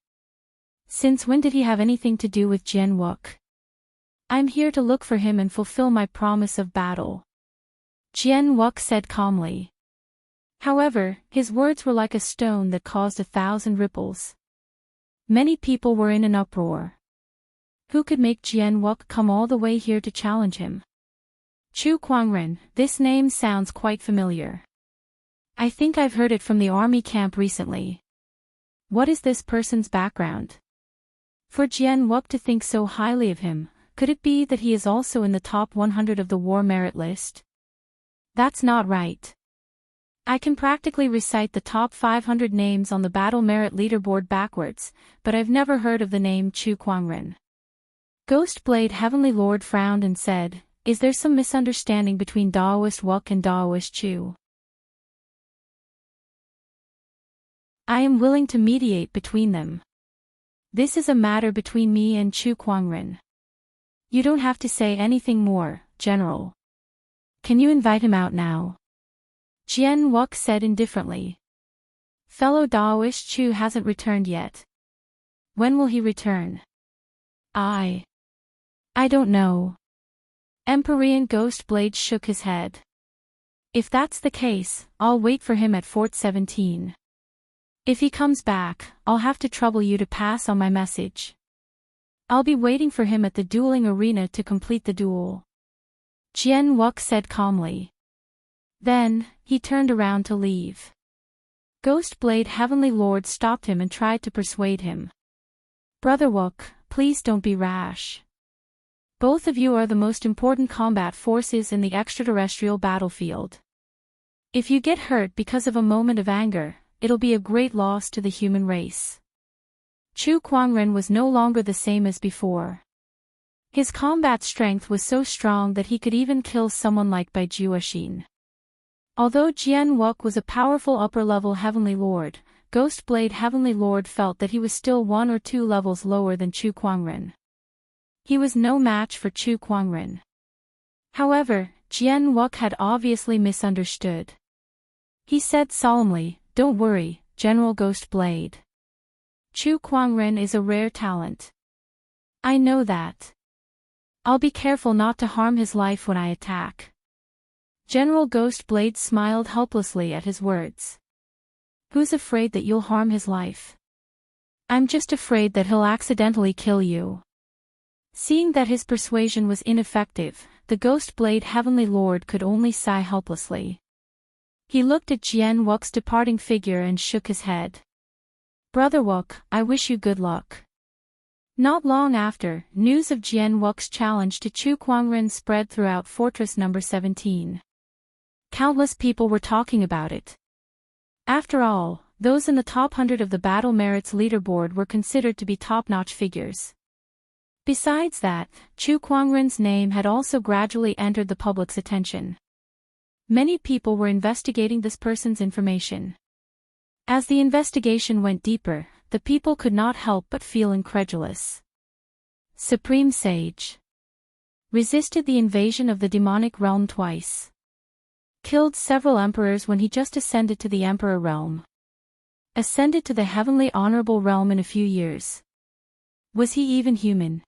Since when did he have anything to do with Jian Wuk? "I'm here to look for him and fulfill my promise of battle," Jian Wuk said calmly. However, his words were like a stone that caused 1,000 ripples. Many people were in an uproar. Who could make Jian Wuk come all the way here to challenge him? Chu Kuangren, this name sounds quite familiar. I think I've heard it from the army camp recently. What is this person's background? For Jian Wuk to think so highly of him, could it be that he is also in the top 100 of the war merit list? That's not right. I can practically recite the top 500 names on the battle merit leaderboard backwards, but I've never heard of the name Chu Kuangren. Ghost Blade Heavenly Lord frowned and said, "Is there some misunderstanding between Daoist Wuk and Daoist Chu? I am willing to mediate between them. This is a matter between me and Chu Kuangren. You don't have to say anything more, General. Can you invite him out now?" Jian Wuk said indifferently. "Fellow Daoist Chu hasn't returned yet. When will he return?" I don't know." Empyrean Ghost Blade shook his head. "If that's the case, I'll wait for him at Fort 17. If he comes back, I'll have to trouble you to pass on my message. I'll be waiting for him at the dueling arena to complete the duel," Jian Wuk said calmly. Then, he turned around to leave. Ghost Blade Heavenly Lord stopped him and tried to persuade him. "Brother Wuk, please don't be rash. Both of you are the most important combat forces in the extraterrestrial battlefield. If you get hurt because of a moment of anger, it'll be a great loss to the human race." Chu Kuangren was no longer the same as before. His combat strength was so strong that he could even kill someone like Bai Juexin. Although Jian Wuk was a powerful upper-level Heavenly Lord, Ghost Blade Heavenly Lord felt that he was still 1 or 2 levels lower than Chu Kuangren. He was no match for Chu Kuangren. However, Jian Wuk had obviously misunderstood. He said solemnly, "Don't worry, General Ghost Blade. Chu Kuangren is a rare talent. I know that. I'll be careful not to harm his life when I attack." General Ghost Blade smiled helplessly at his words. "Who's afraid that you'll harm his life? I'm just afraid that he'll accidentally kill you." Seeing that his persuasion was ineffective, the Ghost Blade Heavenly Lord could only sigh helplessly. He looked at Jian Wuk's departing figure and shook his head. "Brother Wuk, I wish you good luck." Not long after, news of Jian Wuk's challenge to Chu Kuangren spread throughout Fortress No. 17. Countless people were talking about it. After all, those in the top 100 of the Battle Merits leaderboard were considered to be top-notch figures. Besides that, Chu Kuangren's name had also gradually entered the public's attention. Many people were investigating this person's information. As the investigation went deeper, the people could not help but feel incredulous. Supreme Sage. Resisted the invasion of the demonic realm twice. Killed several emperors when he just ascended to the emperor realm. Ascended to the heavenly honorable realm in a few years. Was he even human?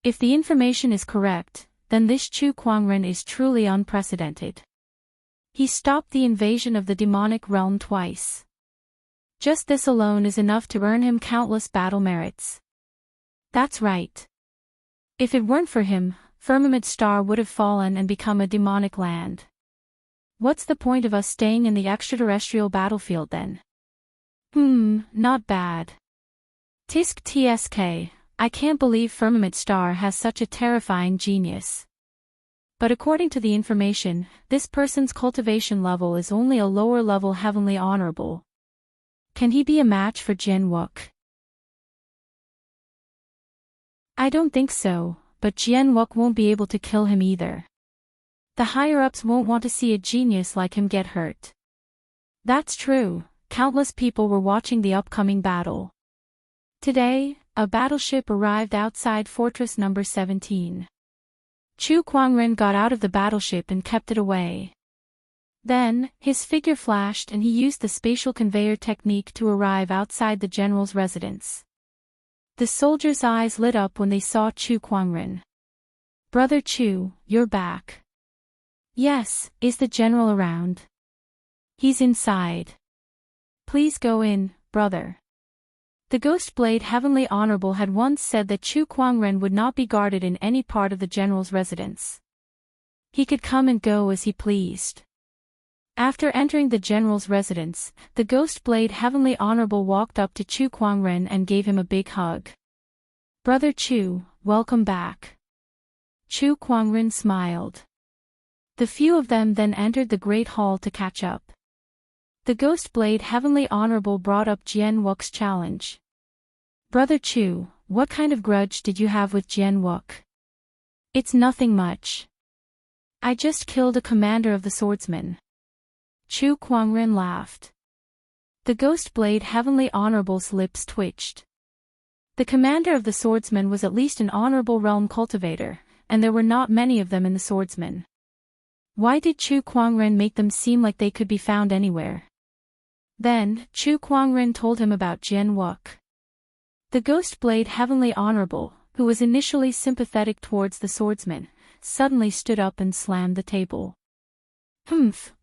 If the information is correct, then this Chu Kuangren is truly unprecedented. He stopped the invasion of the demonic realm twice. Just this alone is enough to earn him countless battle merits. That's right. If it weren't for him, Firmament Star would have fallen and become a demonic land. What's the point of us staying in the extraterrestrial battlefield then? Not bad. Tisk tsk, I can't believe Firmament Star has such a terrifying genius. But according to the information, this person's cultivation level is only a lower level heavenly honorable. Can he be a match for Jian Wook? I don't think so, but Jian Wook won't be able to kill him either. The higher-ups won't want to see a genius like him get hurt. That's true, countless people were watching the upcoming battle. Today, a battleship arrived outside Fortress Number 17. Chu Kuangren got out of the battleship and kept it away. Then, his figure flashed and he used the spatial conveyor technique to arrive outside the general's residence. The soldiers' eyes lit up when they saw Chu Kuangren. Brother Chu, you're back. Yes, is the general around? He's inside. Please go in, brother. The Ghost Blade Heavenly Honorable had once said that Chu Kuangren would not be guarded in any part of the general's residence. He could come and go as he pleased. After entering the general's residence, the Ghost Blade Heavenly Honorable walked up to Chu Kuangren and gave him a big hug. Brother Chu, welcome back. Chu Kuangren smiled. The few of them then entered the Great Hall to catch up. The Ghost Blade Heavenly Honorable brought up Jian Wook's challenge. Brother Chu, what kind of grudge did you have with Jian Wook? It's nothing much. I just killed a commander of the swordsmen. Chu Kuangren laughed. The Ghost Blade Heavenly Honorable's lips twitched. The commander of the swordsmen was at least an honorable realm cultivator, and there were not many of them in the swordsmen. Why did Chu Kuangren make them seem like they could be found anywhere? Then, Chu Kuangren told him about Jian Wook. The Ghost Blade Heavenly Honorable, who was initially sympathetic towards the swordsman, suddenly stood up and slammed the table.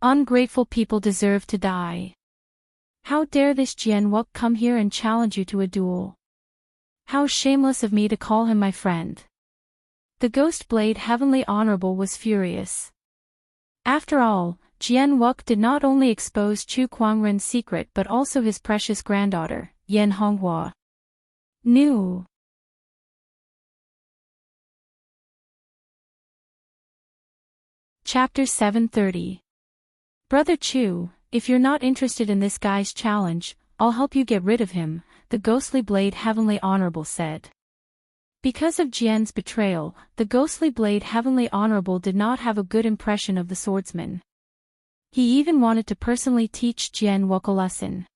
Ungrateful people deserve to die. How dare this Jian Wook come here and challenge you to a duel? How shameless of me to call him my friend. The Ghost Blade Heavenly Honorable was furious. After all, Jian Wook did not only expose Chu Kuangren's secret but also his precious granddaughter, Yan Honghua. New. Chapter 730. Brother Chu, if you're not interested in this guy's challenge, I'll help you get rid of him, the Ghostly Blade Heavenly Honorable said. Because of Jian's betrayal, the Ghostly Blade Heavenly Honorable did not have a good impression of the swordsman. He even wanted to personally teach Jian Wook a lesson.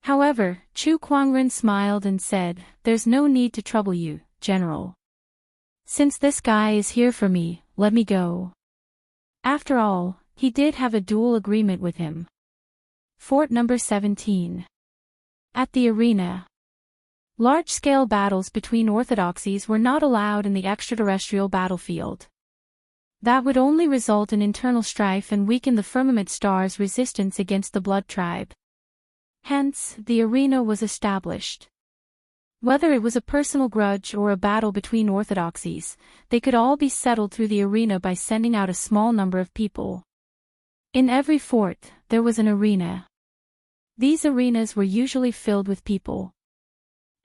However, Chu Kuangren smiled and said, "There's no need to trouble you, General. Since this guy is here for me, let me go." After all, he did have a duel agreement with him. Fort Number 17. At the arena. Large-scale battles between orthodoxies were not allowed in the extraterrestrial battlefield. That would only result in internal strife and weaken the Firmament Star's resistance against the Blood Tribe. Hence, the arena was established. Whether it was a personal grudge or a battle between orthodoxies, they could all be settled through the arena by sending out a small number of people. In every fort, there was an arena. These arenas were usually filled with people.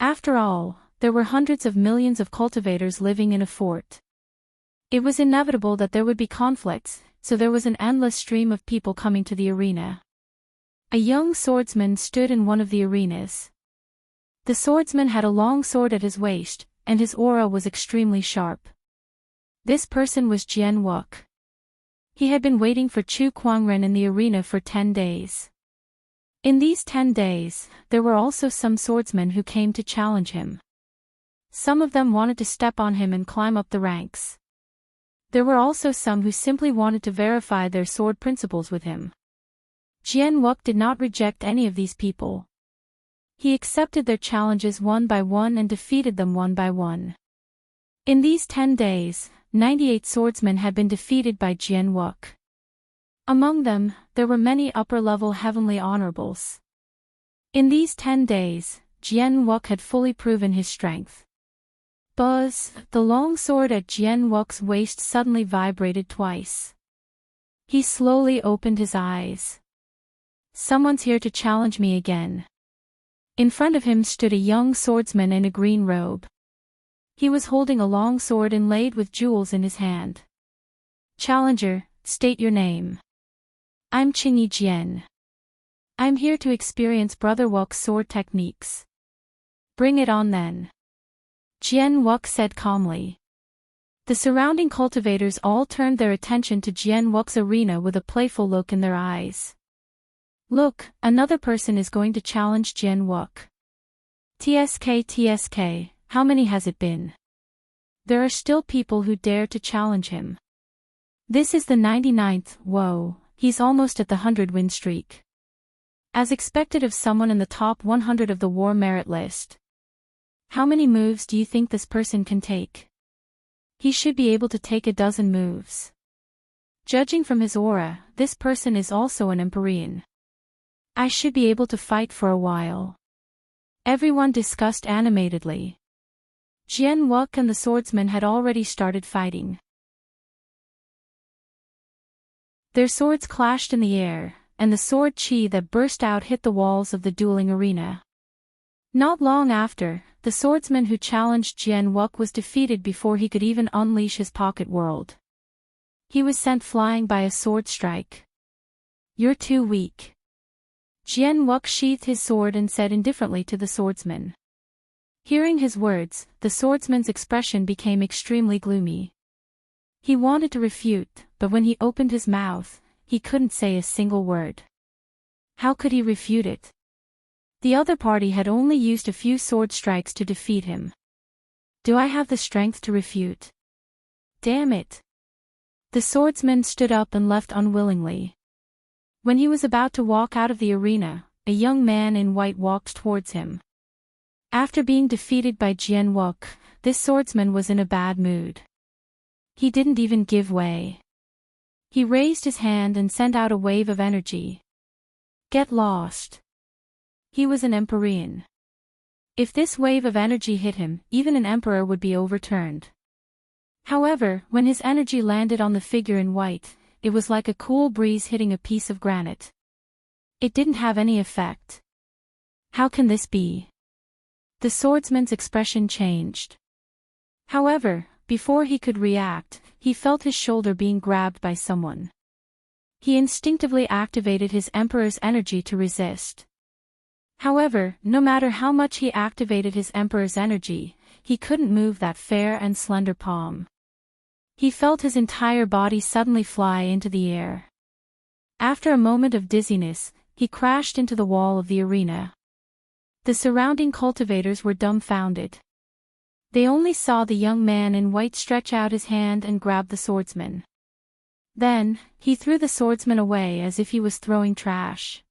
After all, there were hundreds of millions of cultivators living in a fort. It was inevitable that there would be conflicts, so there was an endless stream of people coming to the arena. A young swordsman stood in one of the arenas. The swordsman had a long sword at his waist, and his aura was extremely sharp. This person was Jian Wook. He had been waiting for Chu Kuangren in the arena for 10 days. In these 10 days, there were also some swordsmen who came to challenge him. Some of them wanted to step on him and climb up the ranks. There were also some who simply wanted to verify their sword principles with him. Jian Wook did not reject any of these people. He accepted their challenges one by one and defeated them one by one. In these 10 days, 98 swordsmen had been defeated by Jian Wook. Among them, there were many upper-level heavenly honorables. In these 10 days, Jian Wook had fully proven his strength. Buzz, the long sword at Jian Wook's waist suddenly vibrated twice. He slowly opened his eyes. Someone's here to challenge me again. In front of him stood a young swordsman in a green robe. He was holding a long sword inlaid with jewels in his hand. Challenger, state your name. I'm Qingyi Jian. I'm here to experience Brother Wuk's sword techniques. Bring it on then. Jian Wuk said calmly. The surrounding cultivators all turned their attention to Jian Wuk's arena with a playful look in their eyes. Look, another person is going to challenge Jian Wuk. TSK, how many has it been? There are still people who dare to challenge him. This is the 99th, whoa, he's almost at the 100-win streak. As expected of someone in the top 100 of the war merit list. How many moves do you think this person can take? He should be able to take a dozen moves. Judging from his aura, this person is also an Empyrean. I should be able to fight for a while. Everyone discussed animatedly. Jian Wuk and the swordsman had already started fighting. Their swords clashed in the air, and the sword chi that burst out hit the walls of the dueling arena. Not long after, the swordsman who challenged Jian Wuk was defeated before he could even unleash his pocket world. He was sent flying by a sword strike. You're too weak. Jian Wuk sheathed his sword and said indifferently to the swordsman. Hearing his words, the swordsman's expression became extremely gloomy. He wanted to refute, but when he opened his mouth, he couldn't say a single word. How could he refute it? The other party had only used a few sword strikes to defeat him. Do I have the strength to refute? Damn it! The swordsman stood up and left unwillingly. When he was about to walk out of the arena, a young man in white walked towards him. After being defeated by Jian Wuk, this swordsman was in a bad mood. He didn't even give way. He raised his hand and sent out a wave of energy. Get lost. He was an Empyrean. If this wave of energy hit him, even an emperor would be overturned. However, when his energy landed on the figure in white, it was like a cool breeze hitting a piece of granite. It didn't have any effect. How can this be? The swordsman's expression changed. However, before he could react, he felt his shoulder being grabbed by someone. He instinctively activated his emperor's energy to resist. However, no matter how much he activated his emperor's energy, he couldn't move that fair and slender palm. He felt his entire body suddenly fly into the air. After a moment of dizziness, he crashed into the wall of the arena. The surrounding cultivators were dumbfounded. They only saw the young man in white stretch out his hand and grab the swordsman. Then, he threw the swordsman away as if he was throwing trash.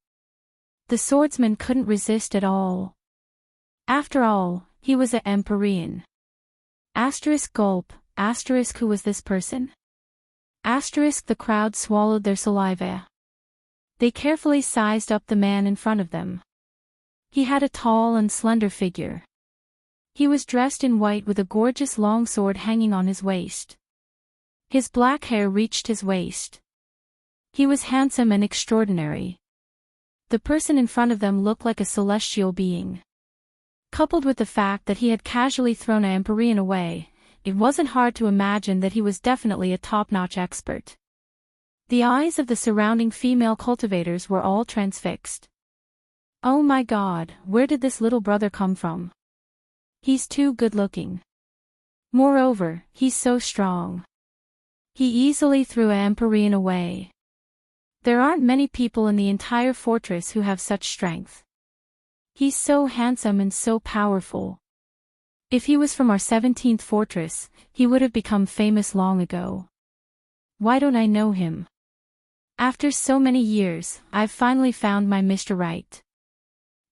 The swordsman couldn't resist at all. After all, he was a Empyrean. Gulp, who was this person? The crowd swallowed their saliva. They carefully sized up the man in front of them. He had a tall and slender figure. He was dressed in white with a gorgeous long sword hanging on his waist. His black hair reached his waist. He was handsome and extraordinary. The person in front of them looked like a celestial being. Coupled with the fact that he had casually thrown an Empyrean away, it wasn't hard to imagine that he was definitely a top-notch expert. The eyes of the surrounding female cultivators were all transfixed. Oh my God, where did this little brother come from? He's too good-looking. Moreover, he's so strong. He easily threw an Empyrean away. There aren't many people in the entire fortress who have such strength. He's so handsome and so powerful. If he was from our 17th fortress, he would have become famous long ago. Why don't I know him? After so many years, I've finally found my Mr. Right.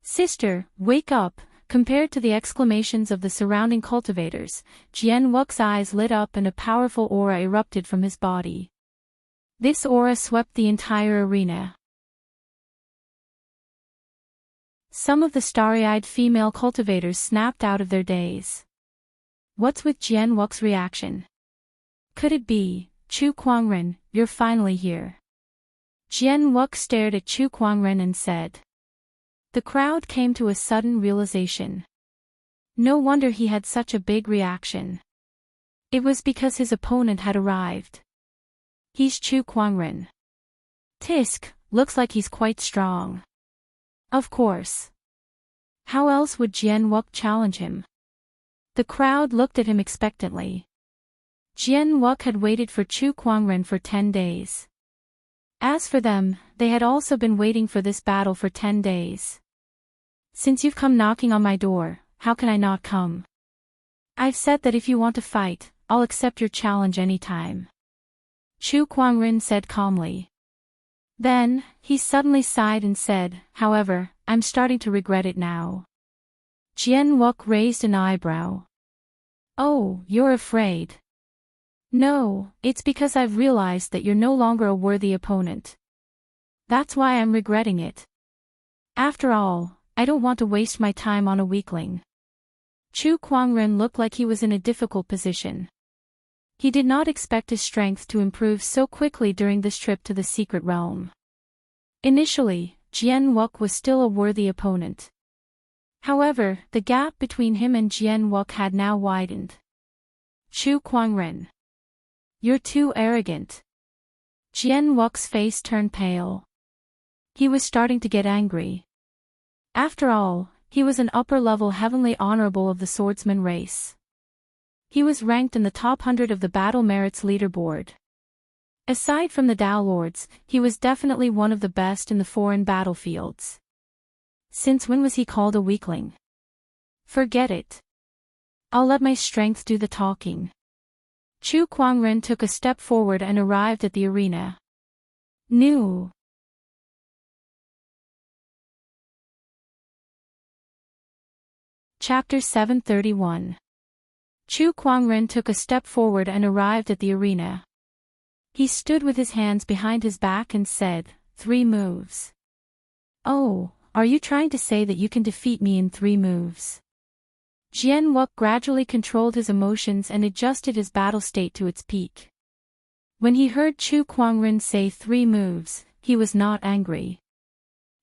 Sister, wake up! Compared to the exclamations of the surrounding cultivators, Jian Wuk's eyes lit up and a powerful aura erupted from his body. This aura swept the entire arena. Some of the starry-eyed female cultivators snapped out of their daze. What's with Jian Wuk's reaction? Could it be, Chu Kuangren, you're finally here? Jian Wuk stared at Chu Kuangren and said. The crowd came to a sudden realization. No wonder he had such a big reaction. It was because his opponent had arrived. He's Chu Kuangren. Tisk, looks like he's quite strong. Of course. How else would Jian Wuk challenge him? The crowd looked at him expectantly. Jian Wuk had waited for Chu Kuangren for 10 days. As for them, they had also been waiting for this battle for 10 days. Since you've come knocking on my door, how can I not come? I've said that if you want to fight, I'll accept your challenge anytime. Chu Kuangren said calmly. Then, he suddenly sighed and said, however, I'm starting to regret it now. Jian Wuk raised an eyebrow. Oh, you're afraid. No, it's because I've realized that you're no longer a worthy opponent. That's why I'm regretting it. After all, I don't want to waste my time on a weakling. Chu Kuangren looked like he was in a difficult position. He did not expect his strength to improve so quickly during this trip to the secret realm. Initially, Jian Wuk was still a worthy opponent. However, the gap between him and Jian Wuk had now widened. Chu Kuangren. You're too arrogant. Jian Wuk's face turned pale. He was starting to get angry. After all, he was an upper-level heavenly honorable of the swordsman race. He was ranked in the top 100 of the Battle Merits leaderboard. Aside from the Dao Lords, he was definitely one of the best in the foreign battlefields. Since when was he called a weakling? Forget it. I'll let my strength do the talking. Chu Kuangren took a step forward and arrived at the arena. New. Chapter 731. Chu Kuangren took a step forward and arrived at the arena. He stood with his hands behind his back and said, 3 moves. Oh, are you trying to say that you can defeat me in 3 moves? Jian Wuk gradually controlled his emotions and adjusted his battle state to its peak. When he heard Chu Kuangren say 3 moves, he was not angry.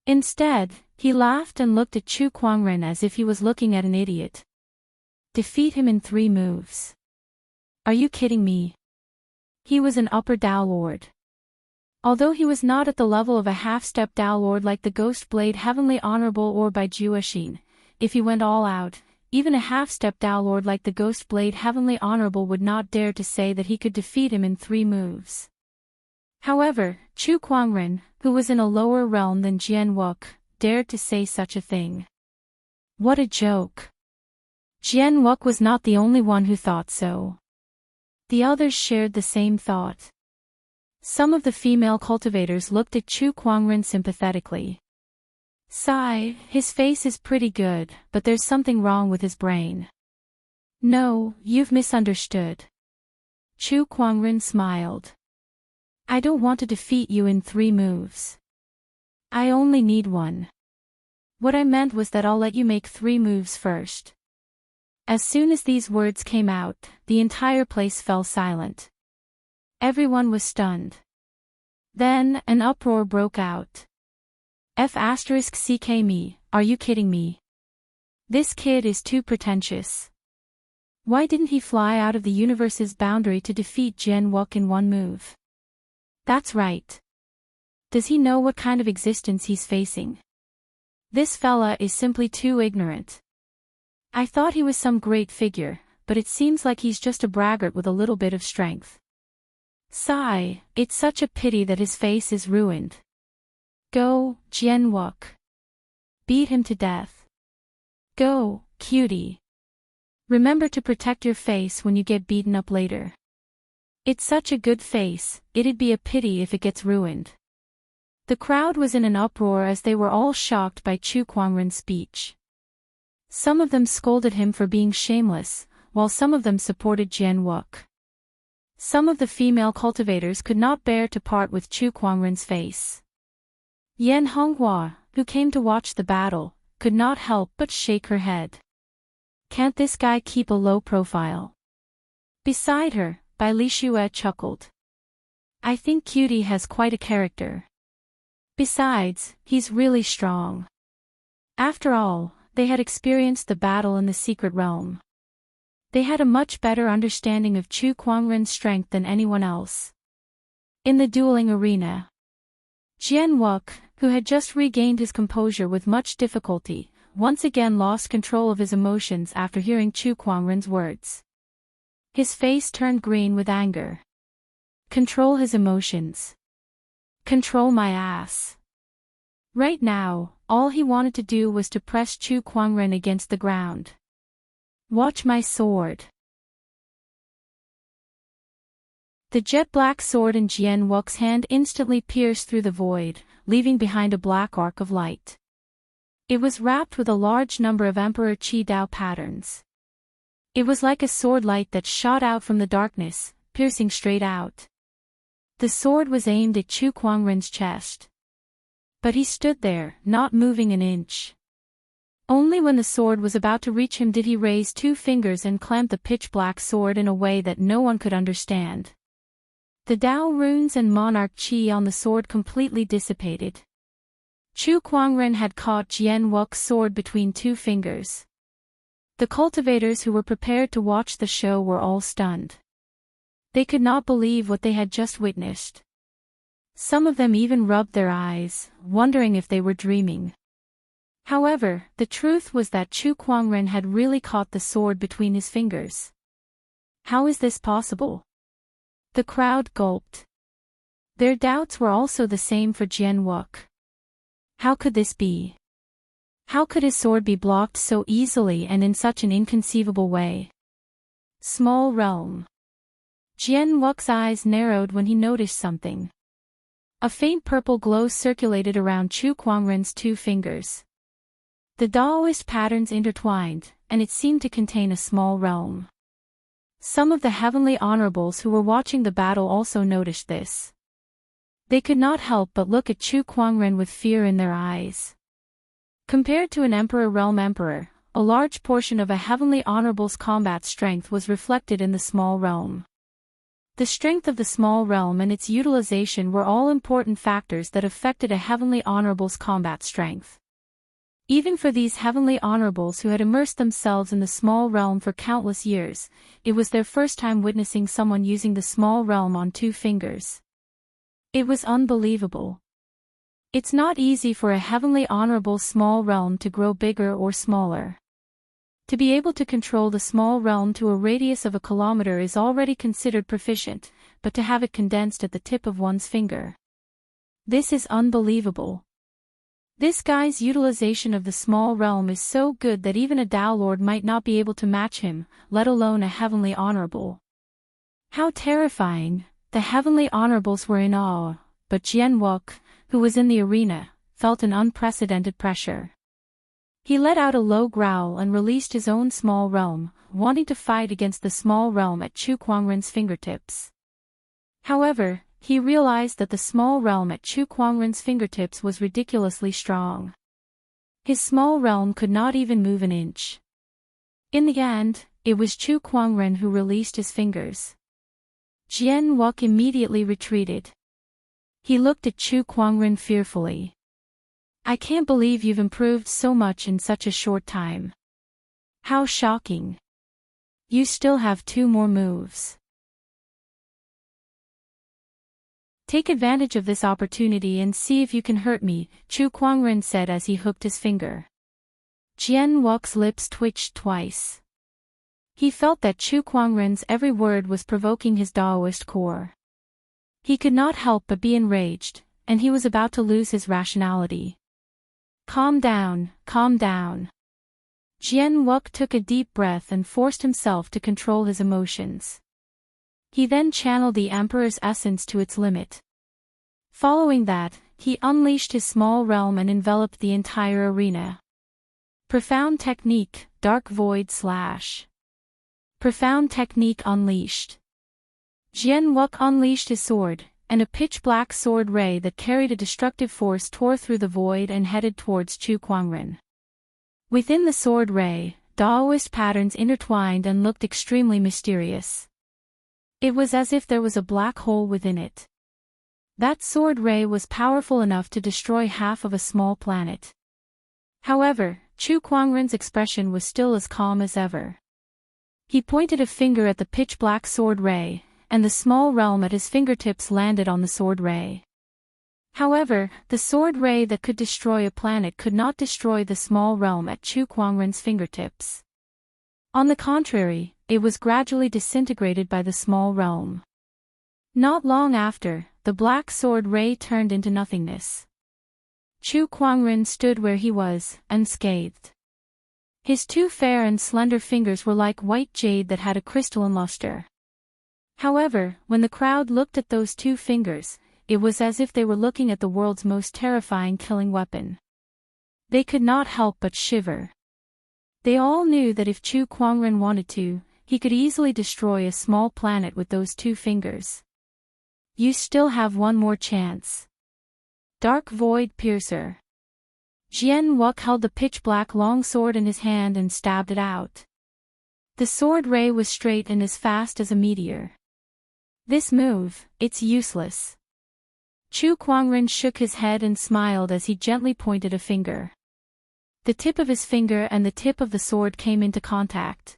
Instead, he laughed and looked at Chu Kuangren as if he was looking at an idiot. Defeat him in 3 moves. Are you kidding me? He was an upper Dao Lord. Although he was not at the level of a half-step Dao Lord like the Ghost Blade Heavenly Honorable or by Juexin, if he went all out, even a half-step Dao Lord like the Ghost Blade Heavenly Honorable would not dare to say that he could defeat him in 3 moves. However, Chu Kuangren, who was in a lower realm than Jian Wuk, dared to say such a thing. What a joke. Jian Wuk was not the only one who thought so. The others shared the same thought. Some of the female cultivators looked at Chu Kuangren sympathetically. Sigh, his face is pretty good, but there's something wrong with his brain. No, you've misunderstood. Chu Kuangren smiled. I don't want to defeat you in 3 moves. I only need 1. What I meant was that I'll let you make 3 moves first. As soon as these words came out, the entire place fell silent. Everyone was stunned. Then, an uproar broke out. F***ck me, are you kidding me? This kid is too pretentious. Why didn't he fly out of the universe's boundary to defeat Jian Wuk in 1 move? That's right. Does he know what kind of existence he's facing? This fella is simply too ignorant. I thought he was some great figure, but it seems like he's just a braggart with a little bit of strength. Sigh, it's such a pity that his face is ruined. Go, Jian Wuk. Beat him to death. Go, cutie. Remember to protect your face when you get beaten up later. It's such a good face, it'd be a pity if it gets ruined. The crowd was in an uproar as they were all shocked by Chu Kuangren's speech. Some of them scolded him for being shameless, while some of them supported Jian Wuk. Some of the female cultivators could not bear to part with Chu Kuangren's face. Yan Honghua, who came to watch the battle, could not help but shake her head. Can't this guy keep a low profile? Beside her, Bai Li Xue chuckled. I think Cutie has quite a character. Besides, he's really strong. After all, they had experienced the battle in the secret realm. They had a much better understanding of Chu Kuangren's strength than anyone else. In the dueling arena, Jian Wuk, who had just regained his composure with much difficulty, once again lost control of his emotions after hearing Chu Kuangren's words. His face turned green with anger. Control his emotions. Control my ass. Right now, all he wanted to do was to press Chu Kuangren against the ground. Watch my sword. The jet-black sword in Jian Wuk's hand instantly pierced through the void, leaving behind a black arc of light. It was wrapped with a large number of Emperor Qi Dao patterns. It was like a sword light that shot out from the darkness, piercing straight out. The sword was aimed at Chu Kuangren's chest. But he stood there, not moving an inch. Only when the sword was about to reach him did he raise 2 fingers and clamp the pitch-black sword in a way that no one could understand. The Dao runes and monarch Qi on the sword completely dissipated. Chu Kuangren had caught Jian Wuk's sword between 2 fingers. The cultivators who were prepared to watch the show were all stunned. They could not believe what they had just witnessed. Some of them even rubbed their eyes, wondering if they were dreaming. However, the truth was that Chu Kuangren had really caught the sword between his fingers. How is this possible? The crowd gulped. Their doubts were also the same for Jian Wuk. How could this be? How could his sword be blocked so easily and in such an inconceivable way? Small realm. Jian Wuk's eyes narrowed when he noticed something. A faint purple glow circulated around Chu Kuangren's 2 fingers. The Daoist patterns intertwined, and it seemed to contain a small realm. Some of the heavenly honorables who were watching the battle also noticed this. They could not help but look at Chu Kuangren with fear in their eyes. Compared to an Emperor Realm Emperor, a large portion of a heavenly honorable's combat strength was reflected in the small realm. The strength of the small realm and its utilization were all important factors that affected a heavenly honorable's combat strength. Even for these heavenly honorables who had immersed themselves in the small realm for countless years, it was their first time witnessing someone using the small realm on 2 fingers. It was unbelievable. It's not easy for a heavenly honorable's small realm to grow bigger or smaller. To be able to control the small realm to a radius of a kilometer is already considered proficient, but to have it condensed at the tip of one's finger. This is unbelievable. This guy's utilization of the small realm is so good that even a Dao Lord might not be able to match him, let alone a heavenly honorable. How terrifying! The heavenly honorables were in awe, but Jian Wuk, who was in the arena, felt an unprecedented pressure. He let out a low growl and released his own small realm, wanting to fight against the small realm at Chu Kuangren's fingertips. However, he realized that the small realm at Chu Kuangren's fingertips was ridiculously strong. His small realm could not even move an inch. In the end, it was Chu Kuangren who released his fingers. Jian Wuk immediately retreated. He looked at Chu Kuangren fearfully. I can't believe you've improved so much in such a short time. How shocking. You still have 2 more moves. Take advantage of this opportunity and see if you can hurt me, Chu Kuangren said as he hooked his finger. Jian Wuk's lips twitched twice. He felt that Chu Kuangren's every word was provoking his Daoist core. He could not help but be enraged, and he was about to lose his rationality. Calm down, calm down. Jian Wuk took a deep breath and forced himself to control his emotions. He then channeled the Emperor's essence to its limit. Following that, he unleashed his small realm and enveloped the entire arena. Profound technique, dark void slash. Profound technique unleashed. Jian Wuk unleashed his sword, and a pitch-black sword ray that carried a destructive force tore through the void and headed towards Chu Kuangren. Within the sword ray, Daoist patterns intertwined and looked extremely mysterious. It was as if there was a black hole within it. That sword ray was powerful enough to destroy half of a small planet. However, Chu Kuangren's expression was still as calm as ever. He pointed a finger at the pitch-black sword ray, and the small realm at his fingertips landed on the sword ray. However, the sword ray that could destroy a planet could not destroy the small realm at Chu Kuangren's fingertips. On the contrary, it was gradually disintegrated by the small realm. Not long after, the black sword ray turned into nothingness. Chu Kuangren stood where he was, unscathed. His two fair and slender fingers were like white jade that had a crystalline luster. However, when the crowd looked at those two fingers, it was as if they were looking at the world's most terrifying killing weapon. They could not help but shiver. They all knew that if Chu Kuangren wanted to, he could easily destroy a small planet with those two fingers. You still have one more chance. Dark Void Piercer. Jian Wuk held the pitch-black long sword in his hand and stabbed it out. The sword ray was straight and as fast as a meteor. This move, it's useless. Chu Kuangren shook his head and smiled as he gently pointed a finger. The tip of his finger and the tip of the sword came into contact.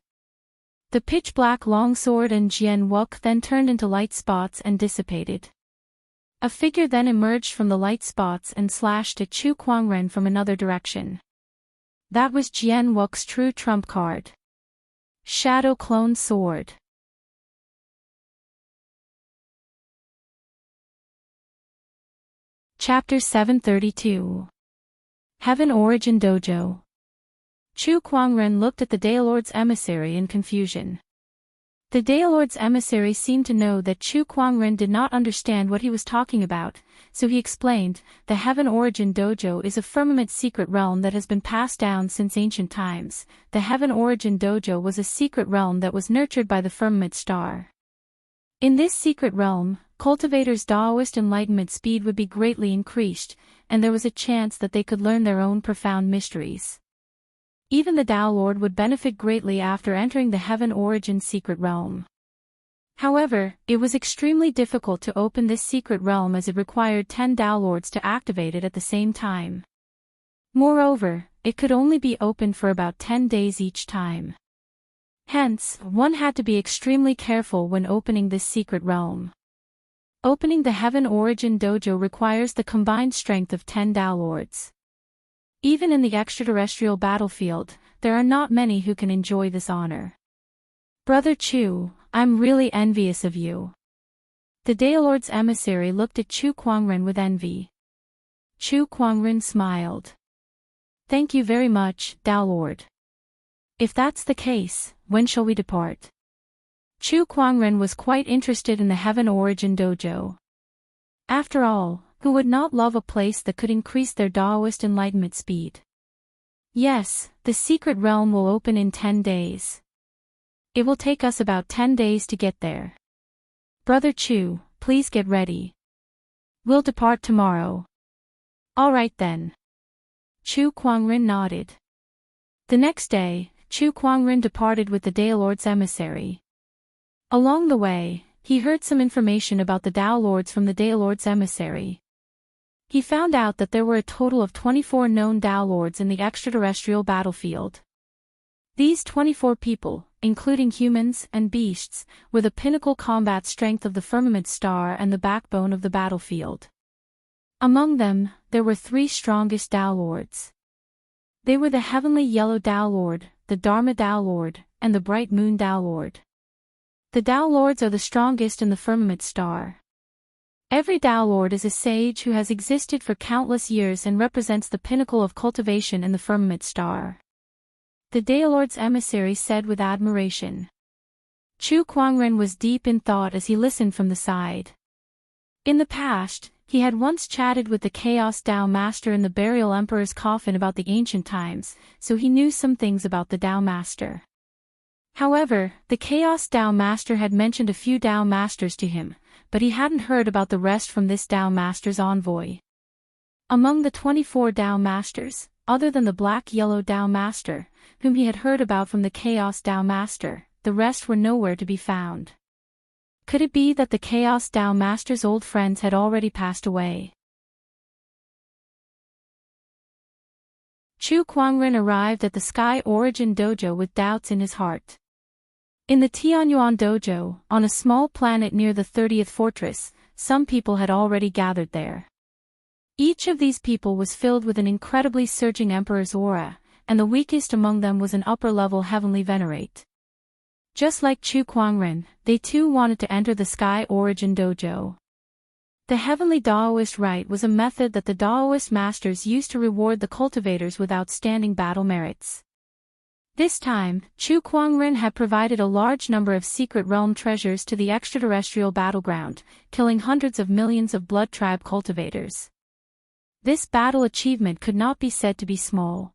The pitch-black longsword and Jian Wuk then turned into light spots and dissipated. A figure then emerged from the light spots and slashed at Chu Kuangren from another direction. That was Jian Wuk's true trump card. Shadow Clone Sword. Chapter 732. Heaven Origin Dojo. Chu Kuangren looked at the Daylord's emissary in confusion. The Daylord's emissary seemed to know that Chu Kuangren did not understand what he was talking about, so he explained, the Heaven Origin Dojo is a firmament secret realm that has been passed down since ancient times. The Heaven Origin Dojo was a secret realm that was nurtured by the firmament star. In this secret realm, cultivators' Taoist enlightenment speed would be greatly increased, and there was a chance that they could learn their own profound mysteries. Even the Tao Lord would benefit greatly after entering the Heaven Origin secret realm. However, it was extremely difficult to open this secret realm as it required 10 Tao Lords to activate it at the same time. Moreover, it could only be opened for about 10 days each time. Hence, one had to be extremely careful when opening this secret realm. Opening the Heaven Origin Dojo requires the combined strength of 10 Tao Lords. Even in the extraterrestrial battlefield, there are not many who can enjoy this honor. Brother Chu, I'm really envious of you. The Daylord's emissary looked at Chu Kuangren with envy. Chu Kuangren smiled. Thank you very much, Tao Lord. If that's the case, when shall we depart? Chu Kuangren was quite interested in the Heaven Origin Dojo. After all, who would not love a place that could increase their Taoist enlightenment speed? Yes, the secret realm will open in 10 days. It will take us about 10 days to get there. Brother Chu, please get ready. We'll depart tomorrow. All right then. Chu Kuangren nodded. The next day, Chu Kuangren departed with the Daylord's emissary. Along the way, he heard some information about the Tao Lords from the Daylord's emissary. He found out that there were a total of 24 known Tao Lords in the extraterrestrial battlefield. These 24 people, including humans and beasts, were the pinnacle combat strength of the firmament star and the backbone of the battlefield. Among them, there were 3 strongest Tao Lords. They were the Heavenly Yellow Tao Lord, the Dharma Tao Lord, and the Bright Moon Tao Lord. The Tao Lords are the strongest in the firmament star. Every Tao Lord is a sage who has existed for countless years and represents the pinnacle of cultivation in the firmament star. The Daylord's emissary said with admiration. Chu Kuangren was deep in thought as he listened from the side. In the past, he had once chatted with the Chaos Tao Master in the Burial Emperor's coffin about the ancient times, so he knew some things about the Tao Master. However, the Chaos Tao Master had mentioned a few Tao Masters to him, but he hadn't heard about the rest from this Tao Master's envoy. Among the 24 Tao Masters, other than the Black-Yellow Tao Master, whom he had heard about from the Chaos Tao Master, the rest were nowhere to be found. Could it be that the Chaos Dao Master's old friends had already passed away? Chu Kuangren arrived at the Sky Origin Dojo with doubts in his heart. In the Tianyuan Dojo, on a small planet near the 30th fortress, some people had already gathered there. Each of these people was filled with an incredibly surging emperor's aura, and the weakest among them was an upper-level heavenly venerate. Just like Chu Kuangren, they too wanted to enter the Sky Origin Dojo. The heavenly Daoist rite was a method that the Daoist masters used to reward the cultivators with outstanding battle merits. This time, Chu Kuangren had provided a large number of secret realm treasures to the extraterrestrial battleground, killing hundreds of millions of blood tribe cultivators. This battle achievement could not be said to be small.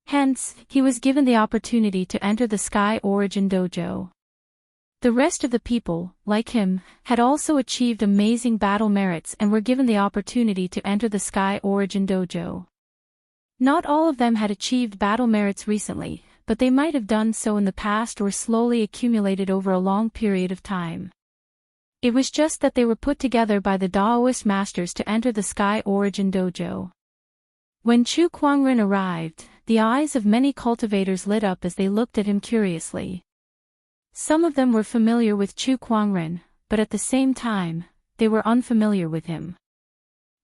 Hence, he was given the opportunity to enter the Sky Origin Dojo. The rest of the people, like him, had also achieved amazing battle merits and were given the opportunity to enter the Sky Origin Dojo. Not all of them had achieved battle merits recently, but they might have done so in the past or slowly accumulated over a long period of time. It was just that they were put together by the Daoist masters to enter the Sky Origin Dojo. When Chu Kuangren arrived, the eyes of many cultivators lit up as they looked at him curiously. Some of them were familiar with Chu Kuangren, but at the same time, they were unfamiliar with him.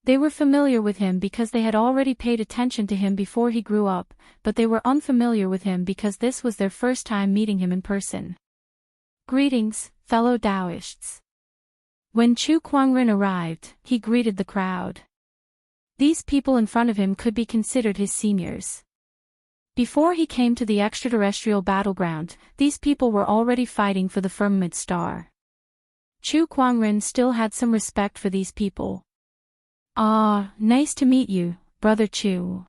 They were familiar with him because they had already paid attention to him before he grew up, but they were unfamiliar with him because this was their first time meeting him in person. Greetings, fellow Daoists. When Chu Kuangren arrived, he greeted the crowd. These people in front of him could be considered his seniors. Before he came to the extraterrestrial battleground, these people were already fighting for the firmament star. Chu Kuangren still had some respect for these people. "Ah, nice to meet you, Brother Chu.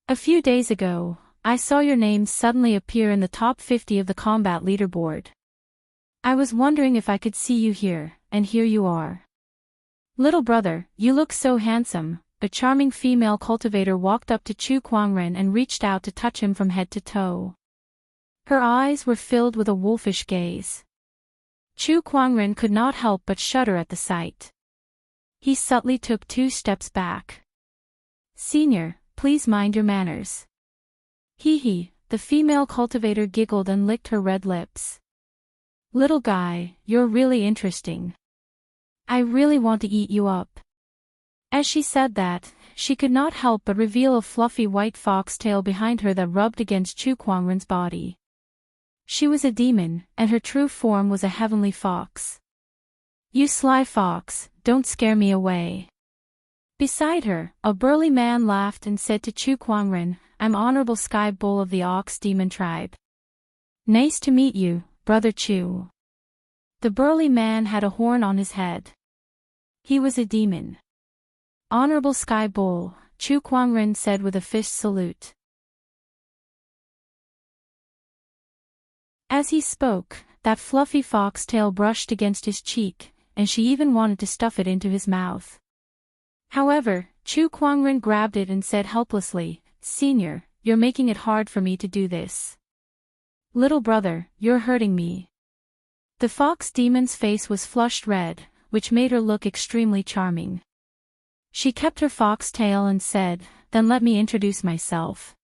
A few days ago, I saw your name suddenly appear in the top 50 of the combat leaderboard. I was wondering if I could see you here, and here you are. Little brother, you look so handsome." A charming female cultivator walked up to Chu Kuangren and reached out to touch him from head to toe. Her eyes were filled with a wolfish gaze. Chu Kuangren could not help but shudder at the sight. He subtly took 2 steps back. "Senior, please mind your manners." Hee, the female cultivator giggled and licked her red lips. "Little guy, you're really interesting. I really want to eat you up." As she said that, she could not help but reveal a fluffy white foxtail behind her that rubbed against Chu Kuangren's body. She was a demon, and her true form was a heavenly fox. "You sly fox, don't scare me away." Beside her, a burly man laughed and said to Chu Kuangren, "I'm Honorable Sky Bull of the Ox Demon Tribe." "Nice to meet you, Brother Chu." The burly man had a horn on his head. He was a demon. "Honorable Sky Bull," Chu Kuangren said with a fist salute. As he spoke, that fluffy foxtail brushed against his cheek, and she even wanted to stuff it into his mouth. However, Chu Kuangren grabbed it and said helplessly, "Senior, you're making it hard for me to do this. Little brother, you're hurting me." The fox demon's face was flushed red, which made her look extremely charming. She kept her foxtail and said, "Then let me introduce myself.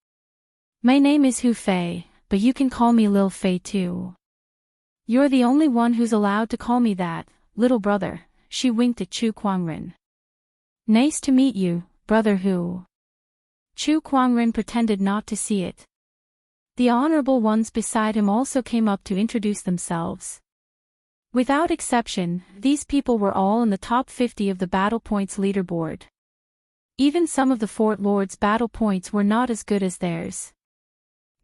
My name is Hu Fei, but you can call me Lil Fei too. You're the only one who's allowed to call me that, little brother." She winked at Chu Kuangren. "Nice to meet you, Brother Hu." Chu Kuangren pretended not to see it. The honorable ones beside him also came up to introduce themselves. Without exception, these people were all in the top 50 of the battle points leaderboard. Even some of the Fort Lord's battle points were not as good as theirs.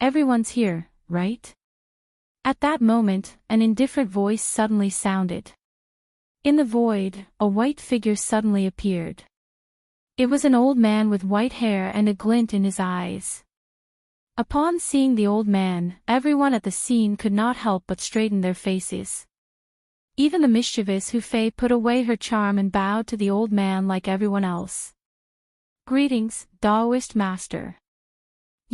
"Everyone's here, right?" At that moment, an indifferent voice suddenly sounded. In the void, a white figure suddenly appeared. It was an old man with white hair and a glint in his eyes. Upon seeing the old man, everyone at the scene could not help but straighten their faces. Even the mischievous Hu Fei put away her charm and bowed to the old man like everyone else. "Greetings, Daoist Master.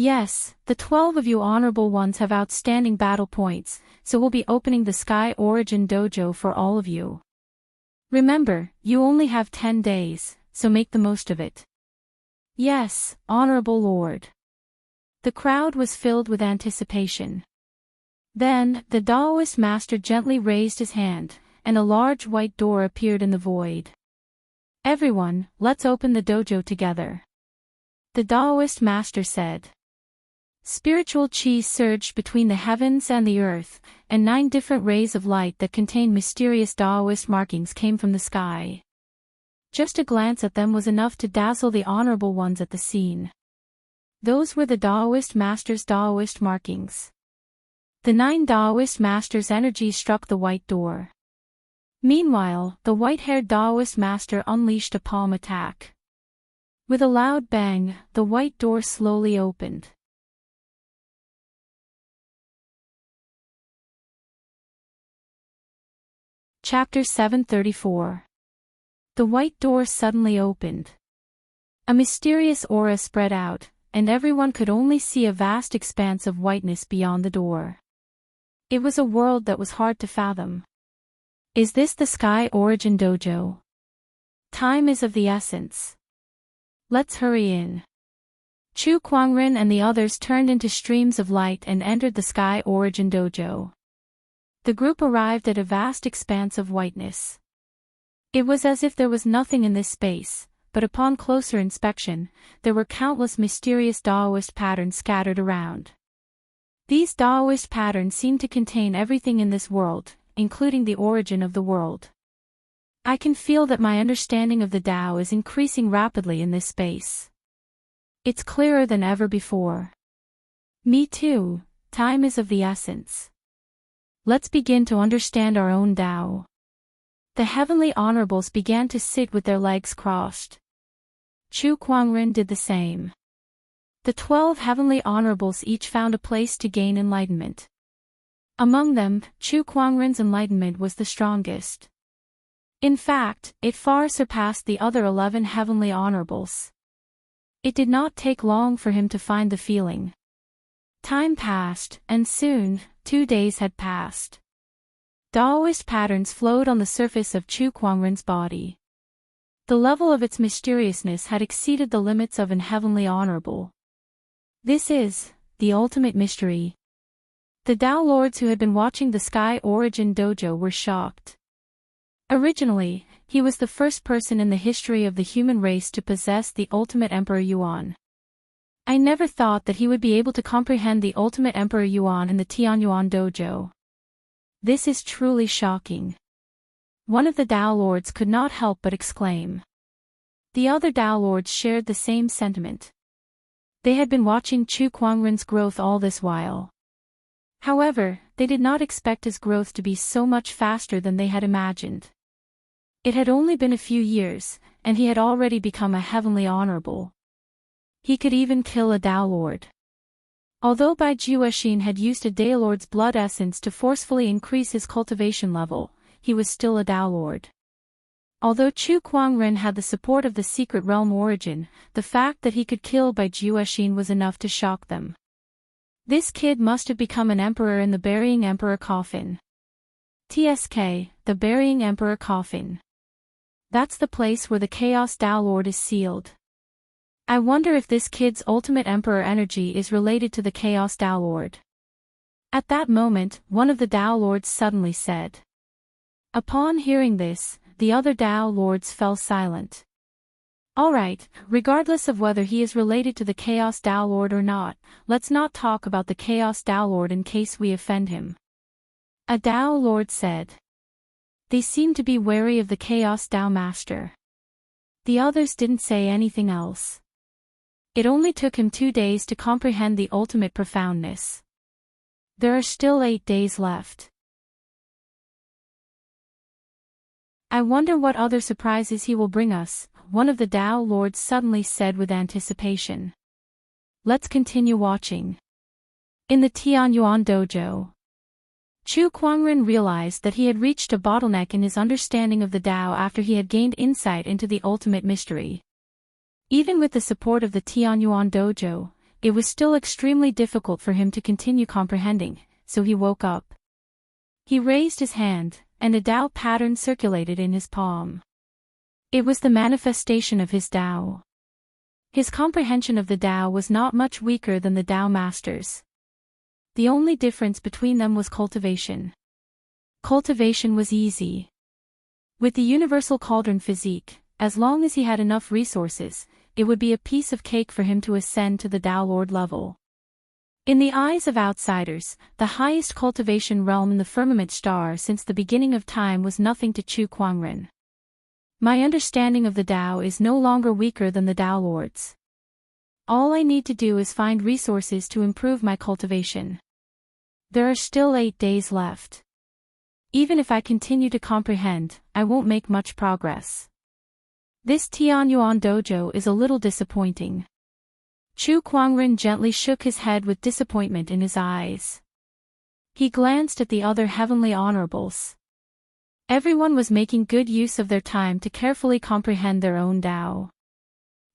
Yes, the 12 of you honorable ones have outstanding battle points, so we'll be opening the Sky Origin Dojo for all of you. Remember, you only have 10 days, so make the most of it. Yes, Honorable Lord. The crowd was filled with anticipation. Then, the Daoist master gently raised his hand, and a large white door appeared in the void. Everyone, let's open the dojo together. The Daoist master said. Spiritual chi surged between the heavens and the earth, and 9 different rays of light that contained mysterious Daoist markings came from the sky. Just a glance at them was enough to dazzle the honorable ones at the scene. Those were the Daoist master's Daoist markings. The 9 Daoist masters' energy struck the white door. Meanwhile, the white-haired Daoist master unleashed a palm attack. With a loud bang, the white door slowly opened. Chapter 734. The white door suddenly opened. A mysterious aura spread out, and everyone could only see a vast expanse of whiteness beyond the door. It was a world that was hard to fathom. Is this the Sky Origin Dojo? Time is of the essence. Let's hurry in. Chu Kuangren and the others turned into streams of light and entered the Sky Origin Dojo. The group arrived at a vast expanse of whiteness. It was as if there was nothing in this space, but upon closer inspection, there were countless mysterious Daoist patterns scattered around. These Daoist patterns seemed to contain everything in this world, including the origin of the world. I can feel that my understanding of the Tao is increasing rapidly in this space. It's clearer than ever before. Me too, time is of the essence. Let's begin to understand our own Tao. The heavenly honorables began to sit with their legs crossed. Chu Kuangren did the same. The 12 heavenly honorables each found a place to gain enlightenment. Among them, Chu Kuangren's enlightenment was the strongest. In fact, it far surpassed the other 11 heavenly honorables. It did not take long for him to find the feeling. Time passed, and soon, 2 days had passed. Daoist patterns flowed on the surface of Chu Kuangren's body. The level of its mysteriousness had exceeded the limits of an heavenly honorable. This is the ultimate mystery. The Tao Lords who had been watching the Sky Origin Dojo were shocked. Originally, he was the first person in the history of the human race to possess the ultimate Emperor Yuan. I never thought that he would be able to comprehend the ultimate Emperor Yuan in the Tianyuan Dojo. This is truly shocking. One of the Tao Lords could not help but exclaim. The other Tao Lords shared the same sentiment. They had been watching Chu Kuangren's growth all this while. However, they did not expect his growth to be so much faster than they had imagined. It had only been a few years, and he had already become a heavenly honorable. He could even kill a Tao Lord. Although Bai Jiuexin had used a Tao Lord's blood essence to forcefully increase his cultivation level, he was still a Tao Lord. Although Chu Kuangren had the support of the secret realm origin, the fact that he could kill Bai Jiuexin was enough to shock them. This kid must have become an emperor in the Burying Emperor coffin. TSK, the Burying Emperor coffin. That's the place where the Chaos Tao Lord is sealed. I wonder if this kid's ultimate emperor energy is related to the Chaos Tao Lord. At that moment, one of the Tao Lords suddenly said. Upon hearing this, the other Tao Lords fell silent. Alright, regardless of whether he is related to the Chaos Tao Lord or not, let's not talk about the Chaos Tao Lord in case we offend him. A Tao Lord said. They seemed to be wary of the Chaos Tao Master. The others didn't say anything else. It only took him 2 days to comprehend the ultimate profoundness. There are still 8 days left. I wonder what other surprises he will bring us, one of the Tao Lords suddenly said with anticipation. Let's continue watching. In the Tianyuan Dojo. Chu Kuangren realized that he had reached a bottleneck in his understanding of the Tao after he had gained insight into the ultimate mystery. Even with the support of the Tianyuan Dojo, it was still extremely difficult for him to continue comprehending, so he woke up. He raised his hand, and a Tao pattern circulated in his palm. It was the manifestation of his Tao. His comprehension of the Tao was not much weaker than the Tao masters. The only difference between them was cultivation. Cultivation was easy. With the universal cauldron physique, as long as he had enough resources, it would be a piece of cake for him to ascend to the Tao Lord level. In the eyes of outsiders, the highest cultivation realm in the firmament star since the beginning of time was nothing to Chu Kuangren. My understanding of the Tao is no longer weaker than the Tao Lords. All I need to do is find resources to improve my cultivation. There are still 8 days left. Even if I continue to comprehend, I won't make much progress. This Tianyuan dojo is a little disappointing. Chu Kuangren gently shook his head with disappointment in his eyes. He glanced at the other heavenly honorables. Everyone was making good use of their time to carefully comprehend their own Tao.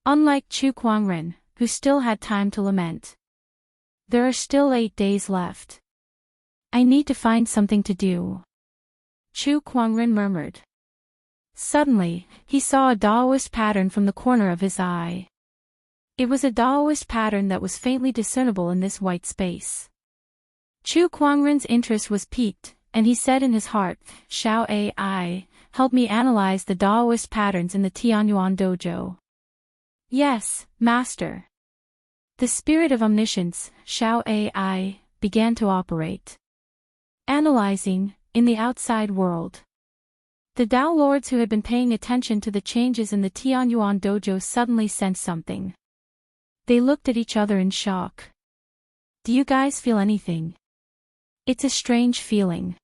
Unlike Chu Kuangren, who still had time to lament. There are still 8 days left. I need to find something to do. Chu Kuangren murmured. Suddenly, he saw a Daoist pattern from the corner of his eye. It was a Daoist pattern that was faintly discernible in this white space. Chu Kuangren's interest was piqued, and he said in his heart, Xiao Ai, help me analyze the Daoist patterns in the Tianyuan dojo. Yes, master. The spirit of omniscience, Xiao Ai, began to operate. Analyzing, in the outside world. The Tao Lords who had been paying attention to the changes in the Tianyuan dojo suddenly sensed something. They looked at each other in shock. Do you guys feel anything? It's a strange feeling.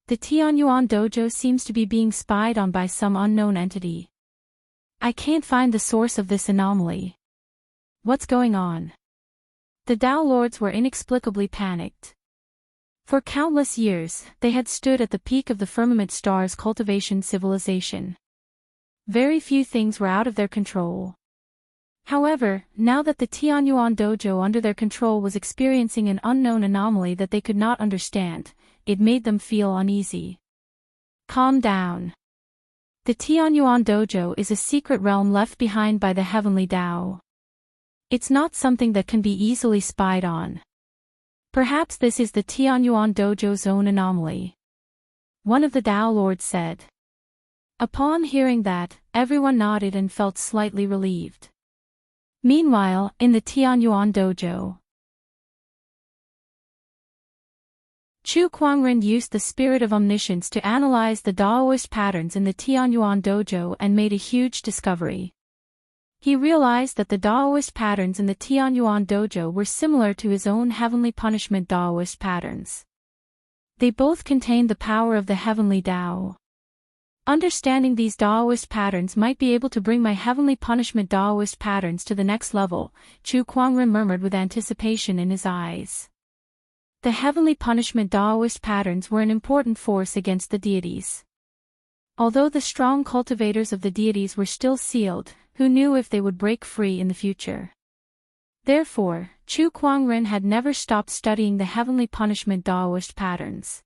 The Tianyuan dojo seems to be being spied on by some unknown entity. I can't find the source of this anomaly. What's going on? The Tao Lords were inexplicably panicked. For countless years, they had stood at the peak of the firmament star's cultivation civilization. Very few things were out of their control. However, now that the Tianyuan dojo under their control was experiencing an unknown anomaly that they could not understand, it made them feel uneasy. Calm down. The Tianyuan dojo is a secret realm left behind by the heavenly Tao. It's not something that can be easily spied on. Perhaps this is the Tianyuan dojo's own anomaly. One of the Tao Lords said. Upon hearing that, everyone nodded and felt slightly relieved. Meanwhile, in the Tianyuan dojo, Chu Kuangren used the spirit of omniscience to analyze the Daoist patterns in the Tianyuan dojo and made a huge discovery. He realized that the Daoist patterns in the Tianyuan dojo were similar to his own heavenly punishment Daoist patterns. They both contained the power of the heavenly Tao. Understanding these Daoist patterns might be able to bring my heavenly punishment Daoist patterns to the next level, Chu Kuangren murmured with anticipation in his eyes. The heavenly punishment Daoist patterns were an important force against the deities. Although the strong cultivators of the deities were still sealed, who knew if they would break free in the future? Therefore, Chu Kuangren had never stopped studying the heavenly punishment Daoist patterns.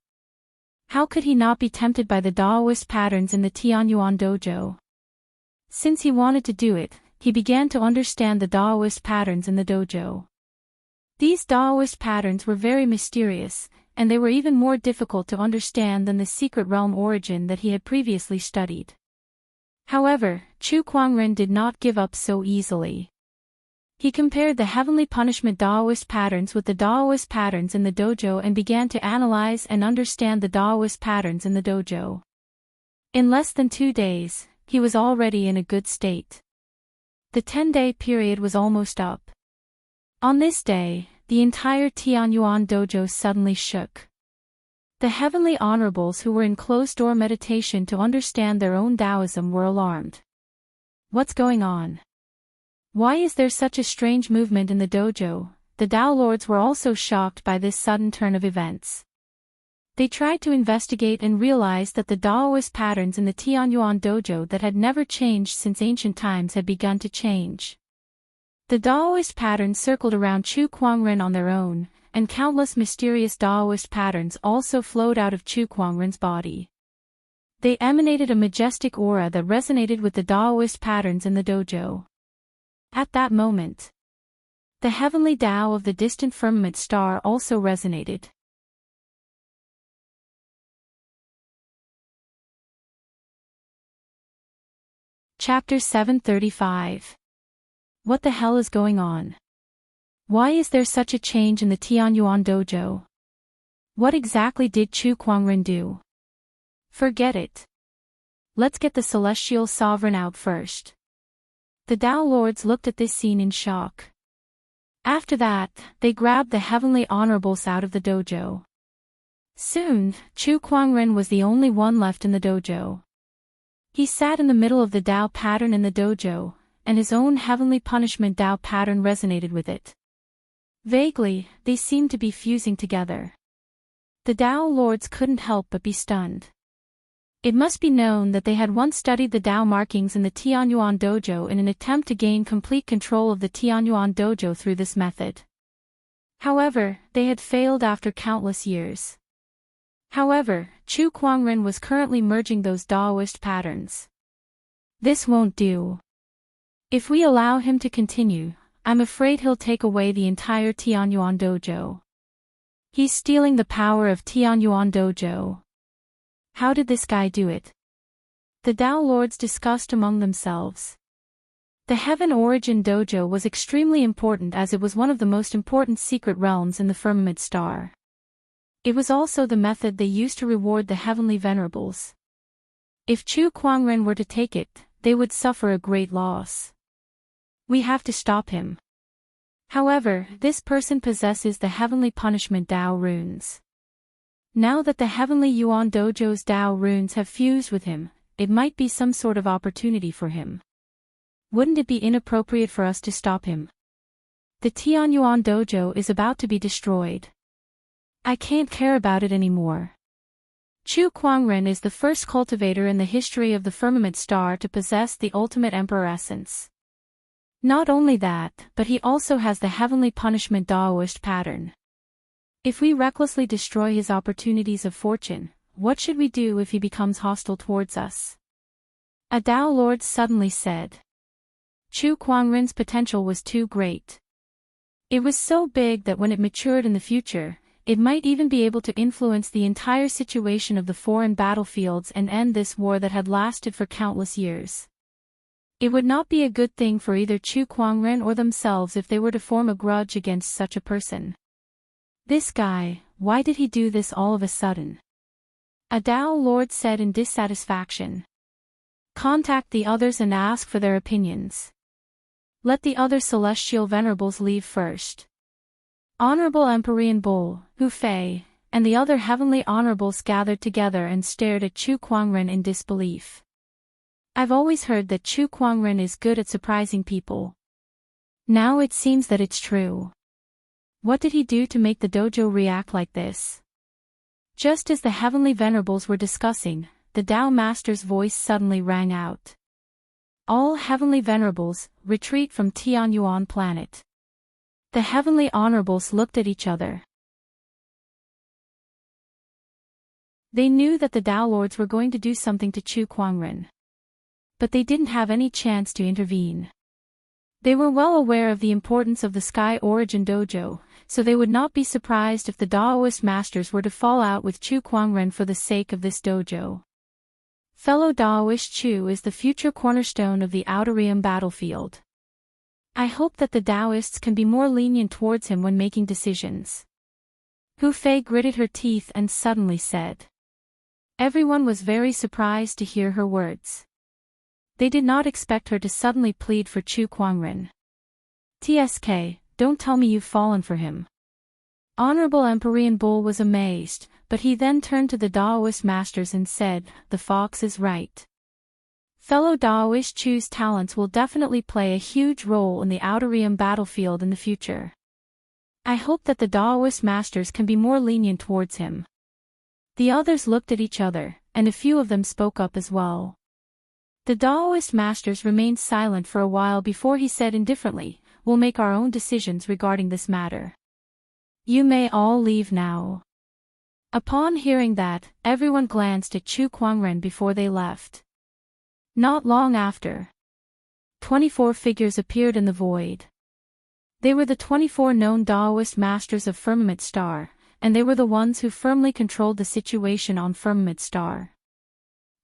How could he not be tempted by the Daoist patterns in the Tianyuan dojo? Since he wanted to do it, he began to understand the Daoist patterns in the dojo. These Daoist patterns were very mysterious, and they were even more difficult to understand than the secret realm origin that he had previously studied. However, Chu Kuangren did not give up so easily. He compared the heavenly punishment Daoist patterns with the Daoist patterns in the dojo and began to analyze and understand the Daoist patterns in the dojo. In less than 2 days, he was already in a good state. The 10-day period was almost up. On this day, the entire Tianyuan dojo suddenly shook. The heavenly honorables who were in closed-door meditation to understand their own Taoism were alarmed. What's going on? Why is there such a strange movement in the dojo? The Tao Lords were also shocked by this sudden turn of events. They tried to investigate and realized that the Daoist patterns in the Tianyuan dojo that had never changed since ancient times had begun to change. The Daoist patterns circled around Chu Kuangren on their own, and countless mysterious Daoist patterns also flowed out of Chu Kuangren's body. They emanated a majestic aura that resonated with the Daoist patterns in the dojo. At that moment, the heavenly Tao of the distant firmament star also resonated. Chapter 735. What the hell is going on? Why is there such a change in the Tianyuan dojo? What exactly did Chu Kuangren do? Forget it. Let's get the celestial sovereign out first. The Tao Lords looked at this scene in shock. After that, they grabbed the heavenly honorables out of the dojo. Soon, Chu Kuangren was the only one left in the dojo. He sat in the middle of the Tao pattern in the dojo, and his own heavenly punishment Tao pattern resonated with it. Vaguely, they seemed to be fusing together. The Tao Lords couldn't help but be stunned. It must be known that they had once studied the Tao markings in the Tianyuan dojo in an attempt to gain complete control of the Tianyuan dojo through this method. However, they had failed after countless years. However, Chu Kuangren was currently merging those Daoist patterns. This won't do. If we allow him to continue, I'm afraid he'll take away the entire Tianyuan dojo. He's stealing the power of Tianyuan dojo. How did this guy do it? The Tao Lords discussed among themselves. The Heaven Origin Dojo was extremely important as it was one of the most important secret realms in the firmament star. It was also the method they used to reward the heavenly venerables. If Chu Kuangren were to take it, they would suffer a great loss. We have to stop him. However, this person possesses the heavenly punishment Tao runes. Now that the heavenly Yuan dojo's Tao runes have fused with him, it might be some sort of opportunity for him. Wouldn't it be inappropriate for us to stop him? The Tianyuan dojo is about to be destroyed. I can't care about it anymore. Chu Kuangren is the first cultivator in the history of the firmament star to possess the ultimate emperor essence. Not only that, but he also has the heavenly punishment Daoist pattern. If we recklessly destroy his opportunities of fortune, what should we do if he becomes hostile towards us? A Tao Lord suddenly said. Chu Kuangren's potential was too great. It was so big that when it matured in the future, it might even be able to influence the entire situation of the foreign battlefields and end this war that had lasted for countless years. It would not be a good thing for either Chu Kuangren or themselves if they were to form a grudge against such a person. This guy, why did he do this all of a sudden? A Tao Lord said in dissatisfaction. Contact the others and ask for their opinions. Let the other celestial venerables leave first. Honorable Empyrean Bull, Hu Fei, and the other heavenly honorables gathered together and stared at Chu Kuangren in disbelief. I've always heard that Chu Kuangren is good at surprising people. Now it seems that it's true. What did he do to make the dojo react like this? Just as the heavenly venerables were discussing, the Tao Master's voice suddenly rang out. All heavenly venerables, retreat from Tianyuan planet. The heavenly honorables looked at each other. They knew that the Tao Lords were going to do something to Chu Kuangren. But they didn't have any chance to intervene. They were well aware of the importance of the Sky Origin Dojo, so they would not be surprised if the Daoist masters were to fall out with Chu Kuangren for the sake of this dojo. Fellow Daoist Chu is the future cornerstone of the Outer Realm battlefield. I hope that the Daoists can be more lenient towards him when making decisions. Hu Fei gritted her teeth and suddenly said. Everyone was very surprised to hear her words. They did not expect her to suddenly plead for Chu Kuangren. TSK, don't tell me you've fallen for him. Honorable Empyrean Bull was amazed, but he then turned to the Daoist masters and said, the fox is right. Fellow Daoist Chu's talents will definitely play a huge role in the Outer Realm battlefield in the future. I hope that the Daoist masters can be more lenient towards him. The others looked at each other, and a few of them spoke up as well. The Daoist masters remained silent for a while before he said indifferently, we'll make our own decisions regarding this matter. You may all leave now." Upon hearing that, everyone glanced at Chu Kuangren before they left. Not long after, 24 figures appeared in the void. They were the 24 known Daoist masters of Firmament Star, and they were the ones who firmly controlled the situation on Firmament Star.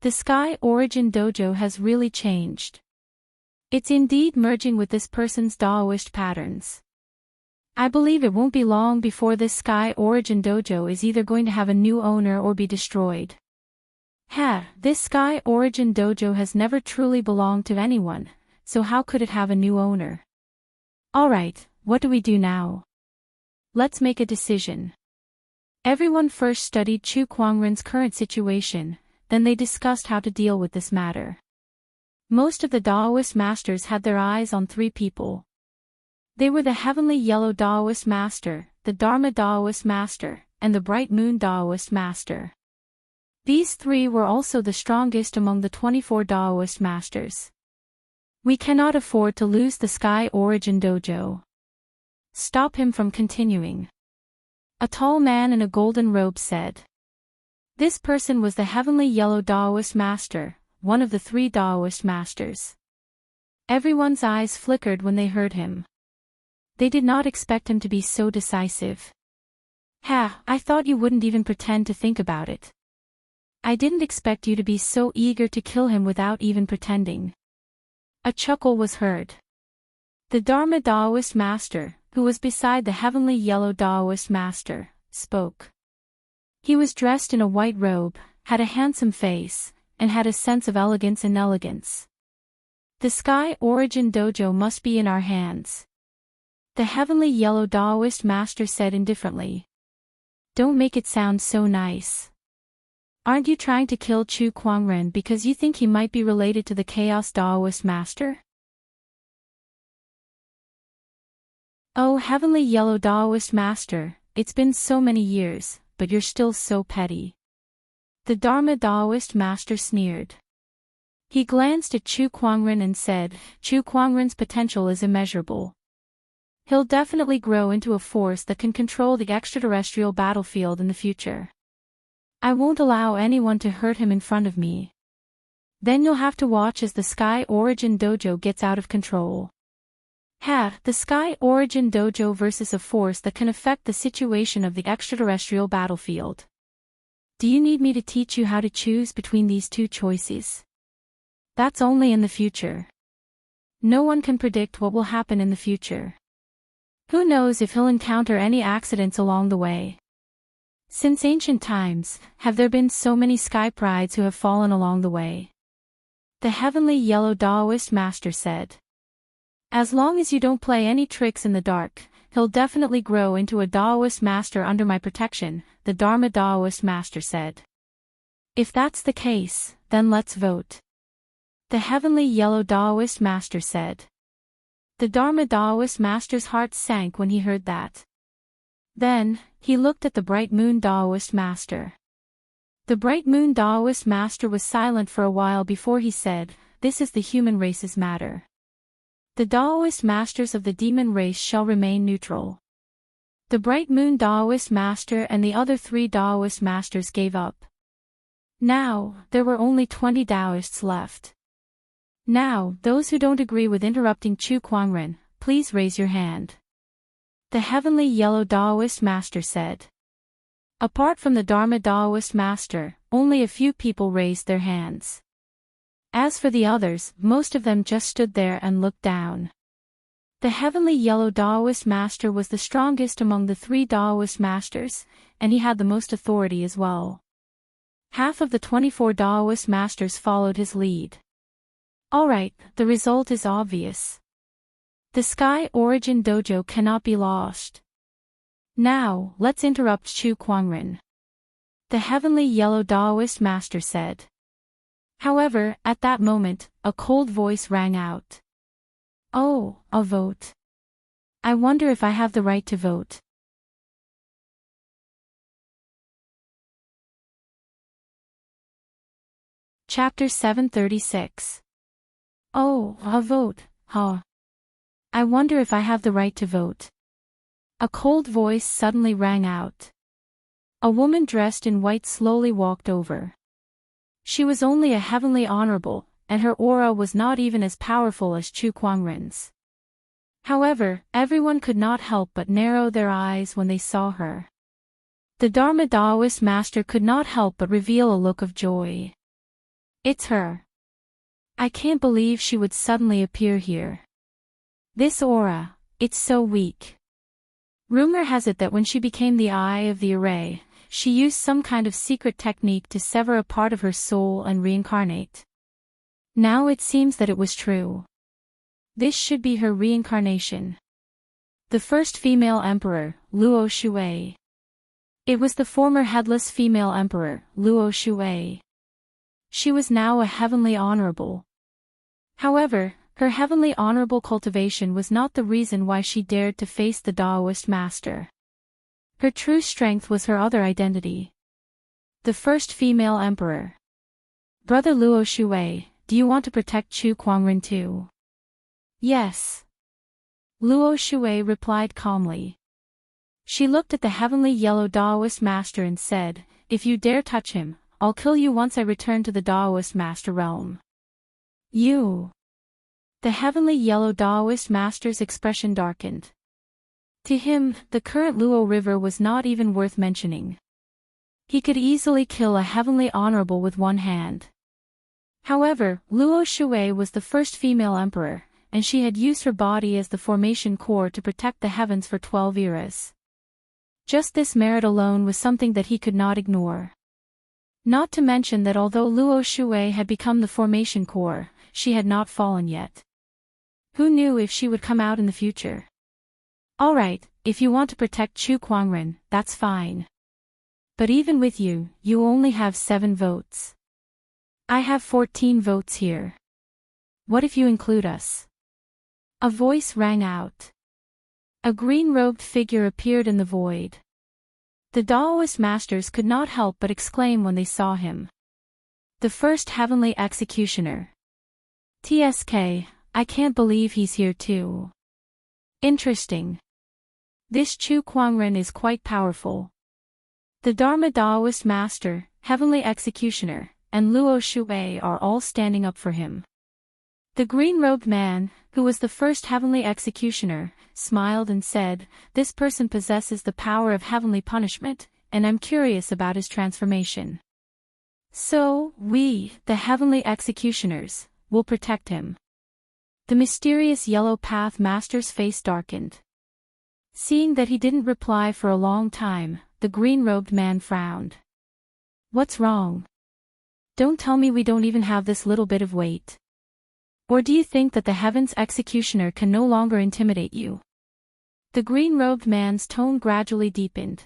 The Sky Origin Dojo has really changed. It's indeed merging with this person's Daoist patterns. I believe it won't be long before this Sky Origin Dojo is either going to have a new owner or be destroyed. This Sky Origin Dojo has never truly belonged to anyone, so how could it have a new owner? Alright, what do we do now? Let's make a decision. Everyone first studied Chu Kuangren's current situation, then they discussed how to deal with this matter. Most of the Daoist masters had their eyes on 3 people. They were the Heavenly Yellow Daoist Master, the Dharma Daoist Master, and the Bright Moon Daoist Master. These 3 were also the strongest among the 24 Daoist masters. We cannot afford to lose the Sky Origin Dojo. Stop him from continuing. A tall man in a golden robe said. This person was the Heavenly Yellow Daoist Master, one of the 3 Daoist masters. Everyone's eyes flickered when they heard him. They did not expect him to be so decisive. I thought you wouldn't even pretend to think about it. I didn't expect you to be so eager to kill him without even pretending. A chuckle was heard. The Dharma Daoist Master, who was beside the Heavenly Yellow Daoist Master, spoke. He was dressed in a white robe, had a handsome face, and had a sense of elegance and elegance. The Sky Origin Dojo must be in our hands. The Heavenly Yellow Daoist Master said indifferently. Don't make it sound so nice. Aren't you trying to kill Chu Kuangren because you think he might be related to the Chaos Daoist Master? Oh Heavenly Yellow Daoist Master, it's been so many years, but you're still so petty. The Dharma Daoist Master sneered. He glanced at Chu Kuangren and said, Chu Kuangren's potential is immeasurable. He'll definitely grow into a force that can control the extraterrestrial battlefield in the future. I won't allow anyone to hurt him in front of me. Then you'll have to watch as the Sky Origin Dojo gets out of control. The Sky Origin Dojo versus a force that can affect the situation of the extraterrestrial battlefield. Do you need me to teach you how to choose between these 2 choices? That's only in the future. No one can predict what will happen in the future. Who knows if he'll encounter any accidents along the way? Since ancient times, have there been so many sky prides who have fallen along the way? The Heavenly Yellow Daoist Master said. As long as you don't play any tricks in the dark, he'll definitely grow into a Daoist Master under my protection, the Dharma Daoist Master said. If that's the case, then let's vote. The Heavenly Yellow Daoist Master said. The Dharma Daoist Master's heart sank when he heard that. Then, he looked at the Bright Moon Daoist Master. The Bright Moon Daoist Master was silent for a while before he said, This is the human race's matter. The Daoist Masters of the demon race shall remain neutral. The Bright Moon Daoist Master and the other 3 Daoist Masters gave up. Now, there were only 20 Daoists left. Now, those who don't agree with interrupting Chu Kuangren, please raise your hand. The Heavenly Yellow Daoist Master said. Apart from the Dharma Daoist Master, only a few people raised their hands. As for the others, most of them just stood there and looked down. The Heavenly Yellow Daoist Master was the strongest among the 3 Daoist Masters, and he had the most authority as well. Half of the 24 Daoist Masters followed his lead. Alright, the result is obvious. The Sky Origin Dojo cannot be lost. Now, let's interrupt Chu Kuangren. The Heavenly Yellow Daoist Master said. However, at that moment, a cold voice rang out. Oh, a vote. I wonder if I have the right to vote. Chapter 736. Oh, a vote, huh? I wonder if I have the right to vote. A cold voice suddenly rang out. A woman dressed in white slowly walked over. She was only a heavenly honorable, and her aura was not even as powerful as Chu Kuangren's. However, everyone could not help but narrow their eyes when they saw her. The Dharma Taoist master could not help but reveal a look of joy. It's her. I can't believe she would suddenly appear here. This aura, it's so weak. Rumor has it that when she became the eye of the array, she used some kind of secret technique to sever a part of her soul and reincarnate. Now it seems that it was true. This should be her reincarnation. The first female emperor, Luo Shui. It was the former headless female emperor, Luo Shui. She was now a heavenly honorable. However, her heavenly honorable cultivation was not the reason why she dared to face the Taoist master. Her true strength was her other identity. The first female emperor. Brother Luo Shui, do you want to protect Chu Kuangren too? Yes. Luo Shui replied calmly. She looked at the heavenly yellow Taoist master and said, if you dare touch him, I'll kill you once I return to the Taoist master realm. You. The heavenly yellow Taoist master's expression darkened. To him, the current Luo River was not even worth mentioning. He could easily kill a heavenly honorable with one hand. However, Luo Shui was the first female emperor, and she had used her body as the formation core to protect the heavens for 12 eras. Just this merit alone was something that he could not ignore. Not to mention that although Luo Shui had become the formation core, she had not fallen yet. Who knew if she would come out in the future? Alright, if you want to protect Chu Kuangren, that's fine. But even with you, you only have 7 votes. I have 14 votes here. What if you include us? A voice rang out. A green-robed figure appeared in the void. The Taoist masters could not help but exclaim when they saw him. The first heavenly executioner. TSK, I can't believe he's here too. Interesting. This Chu Kuangren is quite powerful. The Dharma Taoist master, heavenly executioner, and Luo Shui are all standing up for him. The green-robed man, who was the first heavenly executioner, smiled and said, this person possesses the power of heavenly punishment, and I'm curious about his transformation. So, we, the heavenly executioners, will protect him. The mysterious yellow path master's face darkened. Seeing that he didn't reply for a long time, the green-robed man frowned. What's wrong? Don't tell me we don't even have this little bit of weight. Or do you think that the heaven's executioner can no longer intimidate you? The green-robed man's tone gradually deepened.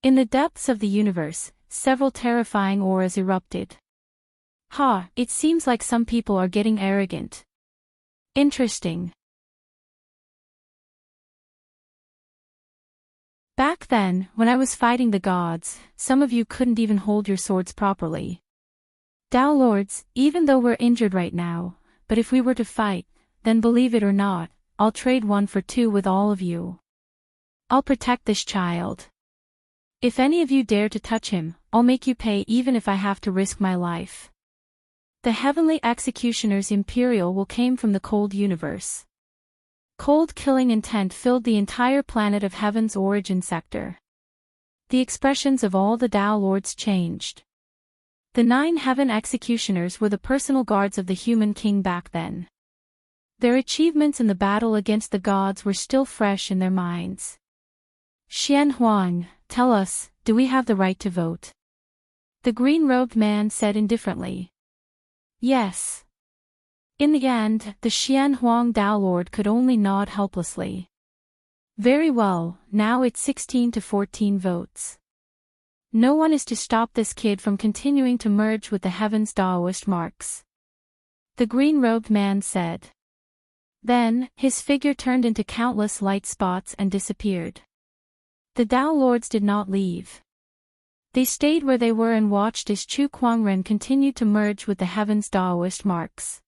In the depths of the universe, several terrifying auras erupted. It seems like some people are getting arrogant. Interesting. Back then, when I was fighting the gods, some of you couldn't even hold your swords properly. Tao Lords, even though we're injured right now, but if we were to fight, then believe it or not, I'll trade 1 for 2 with all of you. I'll protect this child. If any of you dare to touch him, I'll make you pay even if I have to risk my life. The heavenly executioner's imperial will came from the cold universe. Cold killing intent filled the entire planet of heaven's origin sector. The expressions of all the Tao Lords changed. The 9 heaven executioners were the personal guards of the human king back then. Their achievements in the battle against the gods were still fresh in their minds. Xian Huang, tell us, do we have the right to vote? The green-robed man said indifferently. Yes. In the end, the Xian Huang Tao Lord could only nod helplessly. Very well, now it's 16 to 14 votes. No one is to stop this kid from continuing to merge with the heavens' Taoist marks. The green-robed man said. Then, his figure turned into countless light spots and disappeared. The Tao Lords did not leave. They stayed where they were and watched as Chu Kuangren continued to merge with the heavens' Taoist marks.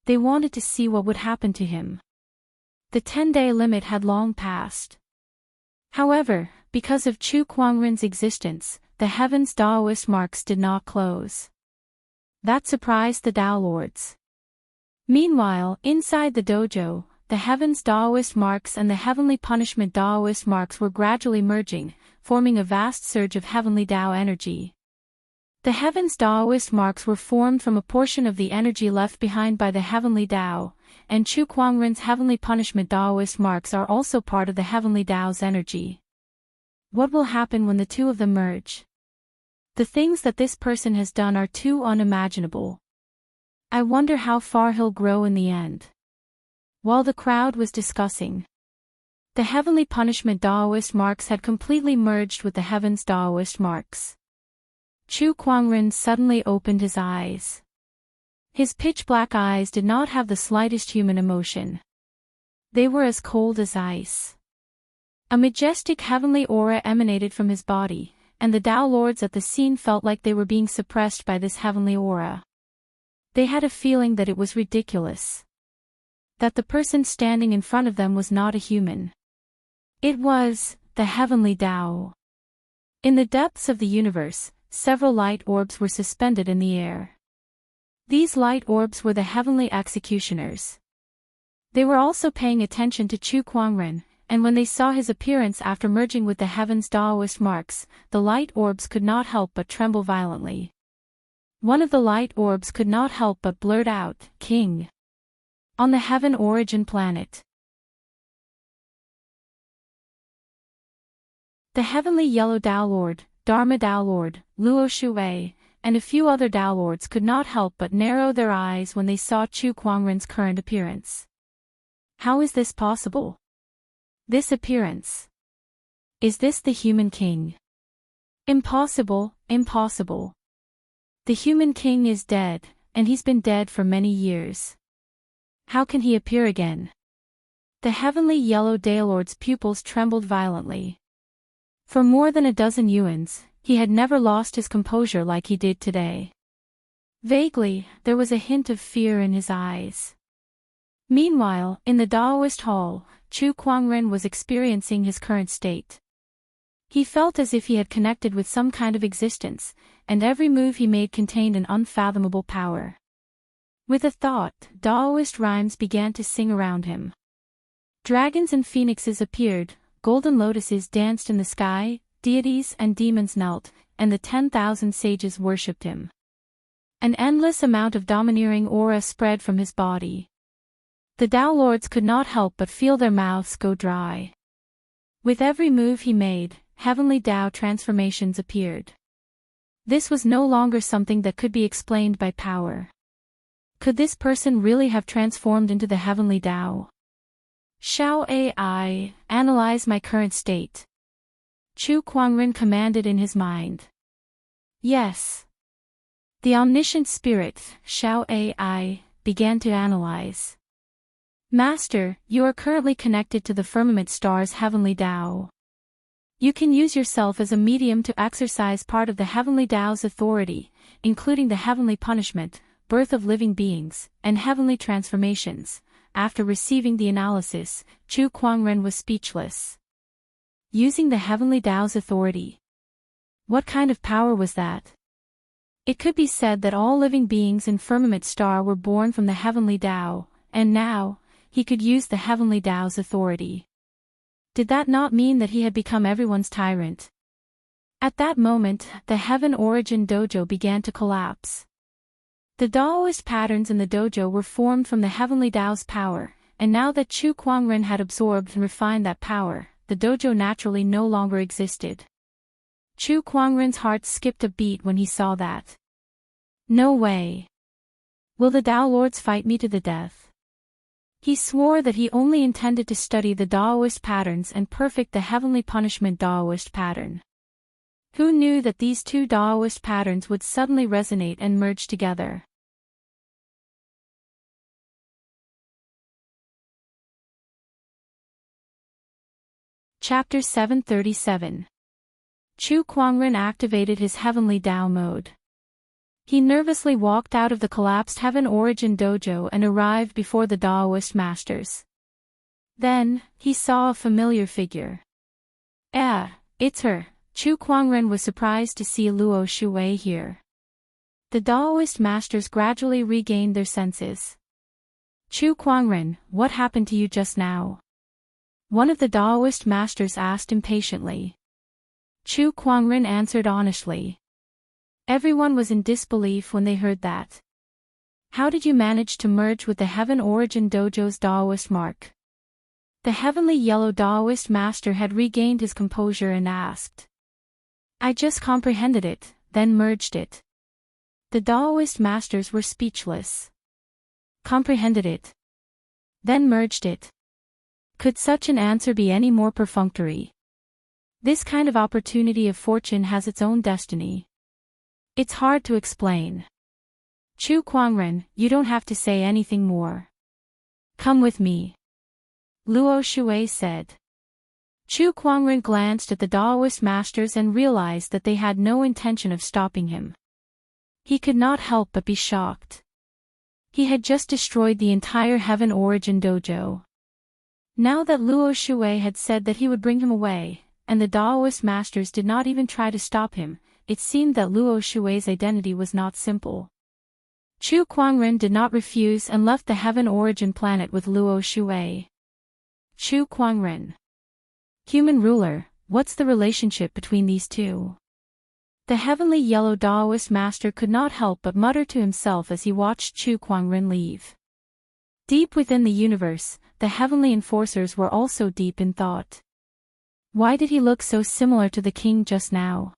They wanted to see what would happen to him. The 10-day limit had long passed. However, because of Chu Kuangren's existence, the heaven's Daoist marks did not close. That surprised the Dao Lords. Meanwhile, inside the dojo, the heaven's Daoist marks and the heavenly punishment Daoist marks were gradually merging, forming a vast surge of heavenly Dao energy. The heaven's Daoist marks were formed from a portion of the energy left behind by the heavenly Dao, and Chu Kuangren's heavenly punishment Daoist marks are also part of the heavenly Dao's energy. What will happen when the two of them merge? The things that this person has done are too unimaginable. I wonder how far he'll grow in the end. While the crowd was discussing, the heavenly punishment Daoist marks had completely merged with the heaven's Daoist marks. Chu Kuangren suddenly opened his eyes. His pitch-black eyes did not have the slightest human emotion. They were as cold as ice. A majestic heavenly aura emanated from his body, and the Dao Lords at the scene felt like they were being suppressed by this heavenly aura. They had a feeling that it was ridiculous. That the person standing in front of them was not a human. It was the heavenly Dao. In the depths of the universe, several light orbs were suspended in the air. These light orbs were the heavenly executioners. They were also paying attention to Chu Kuangren, and when they saw his appearance after merging with the heaven's Daoist marks, the light orbs could not help but tremble violently. One of the light orbs could not help but blurt out, "King." On the Heaven Origin planet. The heavenly yellow Dao Lord, Dharma Dao Lord, Luo Shui, and a few other Dao Lords could not help but narrow their eyes when they saw Chu Kuangren's current appearance. How is this possible? This appearance. Is this the human king? Impossible, impossible. The human king is dead, and he's been dead for many years. How can he appear again? The heavenly yellow Dao Lord's pupils trembled violently. For more than a dozen yuans, he had never lost his composure like he did today. Vaguely, there was a hint of fear in his eyes. Meanwhile, in the Daoist hall, Chu Kuangren was experiencing his current state. He felt as if he had connected with some kind of existence, and every move he made contained an unfathomable power. With a thought, Daoist rhymes began to sing around him. Dragons and phoenixes appeared, golden lotuses danced in the sky, deities and demons knelt, and the 10,000 sages worshipped him. An endless amount of domineering aura spread from his body. The Dao Lords could not help but feel their mouths go dry. With every move he made, heavenly Dao transformations appeared. This was no longer something that could be explained by power. Could this person really have transformed into the heavenly Dao? Shall AI analyze my current state? Chu Kuangren commanded in his mind. Yes. The omniscient spirit, Shao AI, began to analyze. Master, you are currently connected to the firmament star's heavenly Dao. You can use yourself as a medium to exercise part of the heavenly Dao's authority, including the heavenly punishment, birth of living beings, and heavenly transformations. After receiving the analysis, Chu Kuangren was speechless. Using the heavenly Dao's authority. What kind of power was that? It could be said that all living beings in Firmament Star were born from the heavenly Dao, and now, he could use the heavenly Dao's authority. Did that not mean that he had become everyone's tyrant? At that moment, the Heaven Origin dojo began to collapse. The Daoist patterns in the dojo were formed from the heavenly Dao's power, and now that Chu Kuangren had absorbed and refined that power, the dojo naturally no longer existed. Chu Kuangren's heart skipped a beat when he saw that. No way. Will the Dao Lords fight me to the death? He swore that he only intended to study the Daoist patterns and perfect the heavenly punishment Daoist pattern. Who knew that these two Daoist patterns would suddenly resonate and merge together? Chapter 737. Chu Kuangren activated his heavenly Dao mode. He nervously walked out of the collapsed Heaven Origin dojo and arrived before the Daoist masters. Then, he saw a familiar figure. Ah, it's her. Chu Kuangren was surprised to see Luo Shuwei here. The Daoist masters gradually regained their senses. Chu Kuangren, what happened to you just now? One of the Daoist masters asked impatiently. Chu Kuangren answered honestly. Everyone was in disbelief when they heard that. How did you manage to merge with the Heaven Origin Dojo's Daoist mark? The heavenly yellow Daoist master had regained his composure and asked. I just comprehended it, then merged it. The Daoist masters were speechless. Comprehended it. Then merged it. Could such an answer be any more perfunctory? This kind of opportunity of fortune has its own destiny. It's hard to explain. Chu Kuangren, you don't have to say anything more. Come with me. Luo Shuwei said. Chu Kuangren glanced at the Daoist masters and realized that they had no intention of stopping him. He could not help but be shocked. He had just destroyed the entire Heaven Origin Dojo. Now that Luo Shuwei had said that he would bring him away, and the Daoist masters did not even try to stop him, it seemed that Luo Shuwei's identity was not simple. Chu Kuangren did not refuse and left the Heaven Origin planet with Luo Shuwei. Chu Kuangren. Human ruler, what's the relationship between these two? The heavenly yellow Daoist master could not help but mutter to himself as he watched Chu Kuangren leave. Deep within the universe, the heavenly enforcers were also deep in thought. Why did he look so similar to the king just now?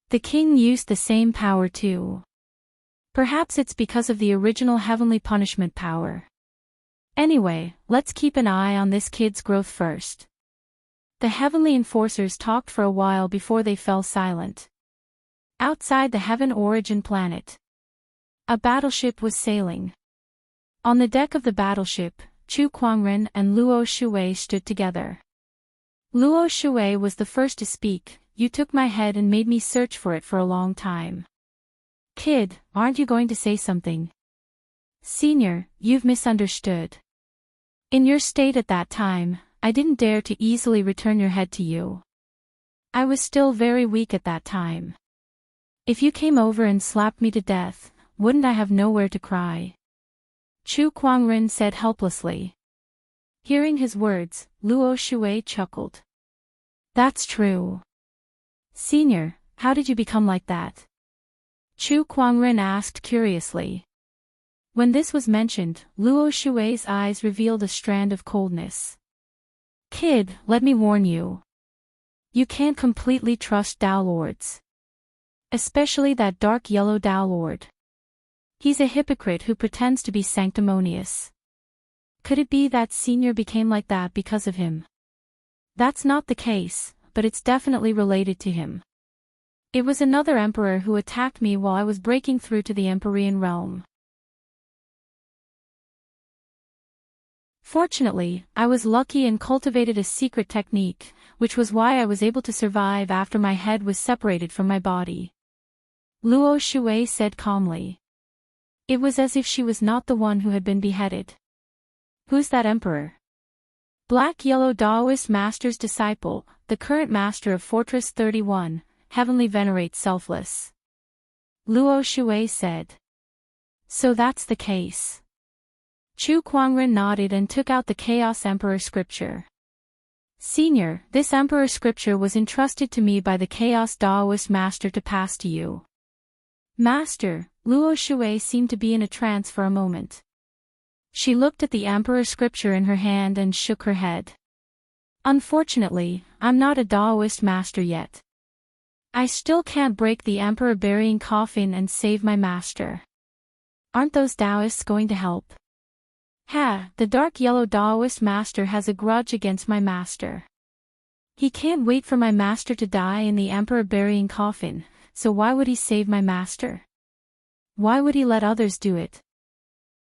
The king used the same power too. Perhaps it's because of the original heavenly punishment power. Anyway, let's keep an eye on this kid's growth first. The heavenly enforcers talked for a while before they fell silent. Outside the Heaven Origin planet, a battleship was sailing. On the deck of the battleship, Chu Kuangren and Luo Shuwei stood together. Luo Shuwei was the first to speak. You took my head and made me search for it for a long time. Kid, aren't you going to say something? Senior, you've misunderstood. In your state at that time, I didn't dare to easily return your head to you. I was still very weak at that time. If you came over and slapped me to death, wouldn't I have nowhere to cry? Chu Kuangren said helplessly. Hearing his words, Luo Shuwei chuckled. That's true. Senior, how did you become like that? Chu Kuangren asked curiously. When this was mentioned, Luo Shuwei's eyes revealed a strand of coldness. Kid, let me warn you. You can't completely trust Dao Lords. Especially that dark yellow Dao Lord. He's a hypocrite who pretends to be sanctimonious. Could it be that Senior became like that because of him? That's not the case, but it's definitely related to him. It was another emperor who attacked me while I was breaking through to the Empyrean realm. Fortunately, I was lucky and cultivated a secret technique, which was why I was able to survive after my head was separated from my body. Luo Shuwei said calmly. It was as if she was not the one who had been beheaded. Who's that emperor? Black-Yellow Daoist Master's disciple, the current master of Fortress 31, Heavenly Venerate Selfless. Luo Shuwei said. So that's the case. Chu Kuangren nodded and took out the Chaos Emperor scripture. Senior, this Emperor scripture was entrusted to me by the Chaos Daoist Master to pass to you. Master, Luo Shuwei seemed to be in a trance for a moment. She looked at the Emperor scripture in her hand and shook her head. Unfortunately, I'm not a Daoist master yet. I still can't break the Emperor burying coffin and save my master. Aren't those Daoists going to help? The dark yellow Daoist master has a grudge against my master. He can't wait for my master to die in the Emperor burying coffin, so why would he save my master? Why would he let others do it?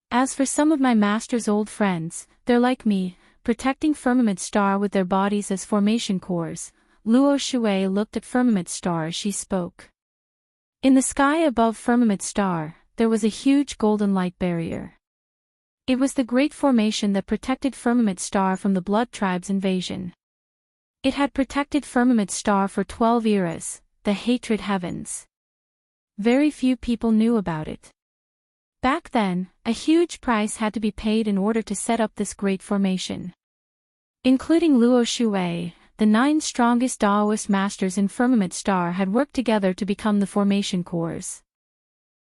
As for some of my master's old friends, they're like me, protecting Firmament Star with their bodies as formation cores. Luo Shuwei looked at Firmament Star as she spoke. In the sky above Firmament Star, there was a huge golden light barrier. It was the great formation that protected Firmament Star from the Blood Tribe's invasion. It had protected Firmament Star for 12 eras, the Hatred Heavens. Very few people knew about it. Back then, a huge price had to be paid in order to set up this great formation. Including Luo Shui, the 9 strongest Daoist masters in Firmament Star had worked together to become the formation cores.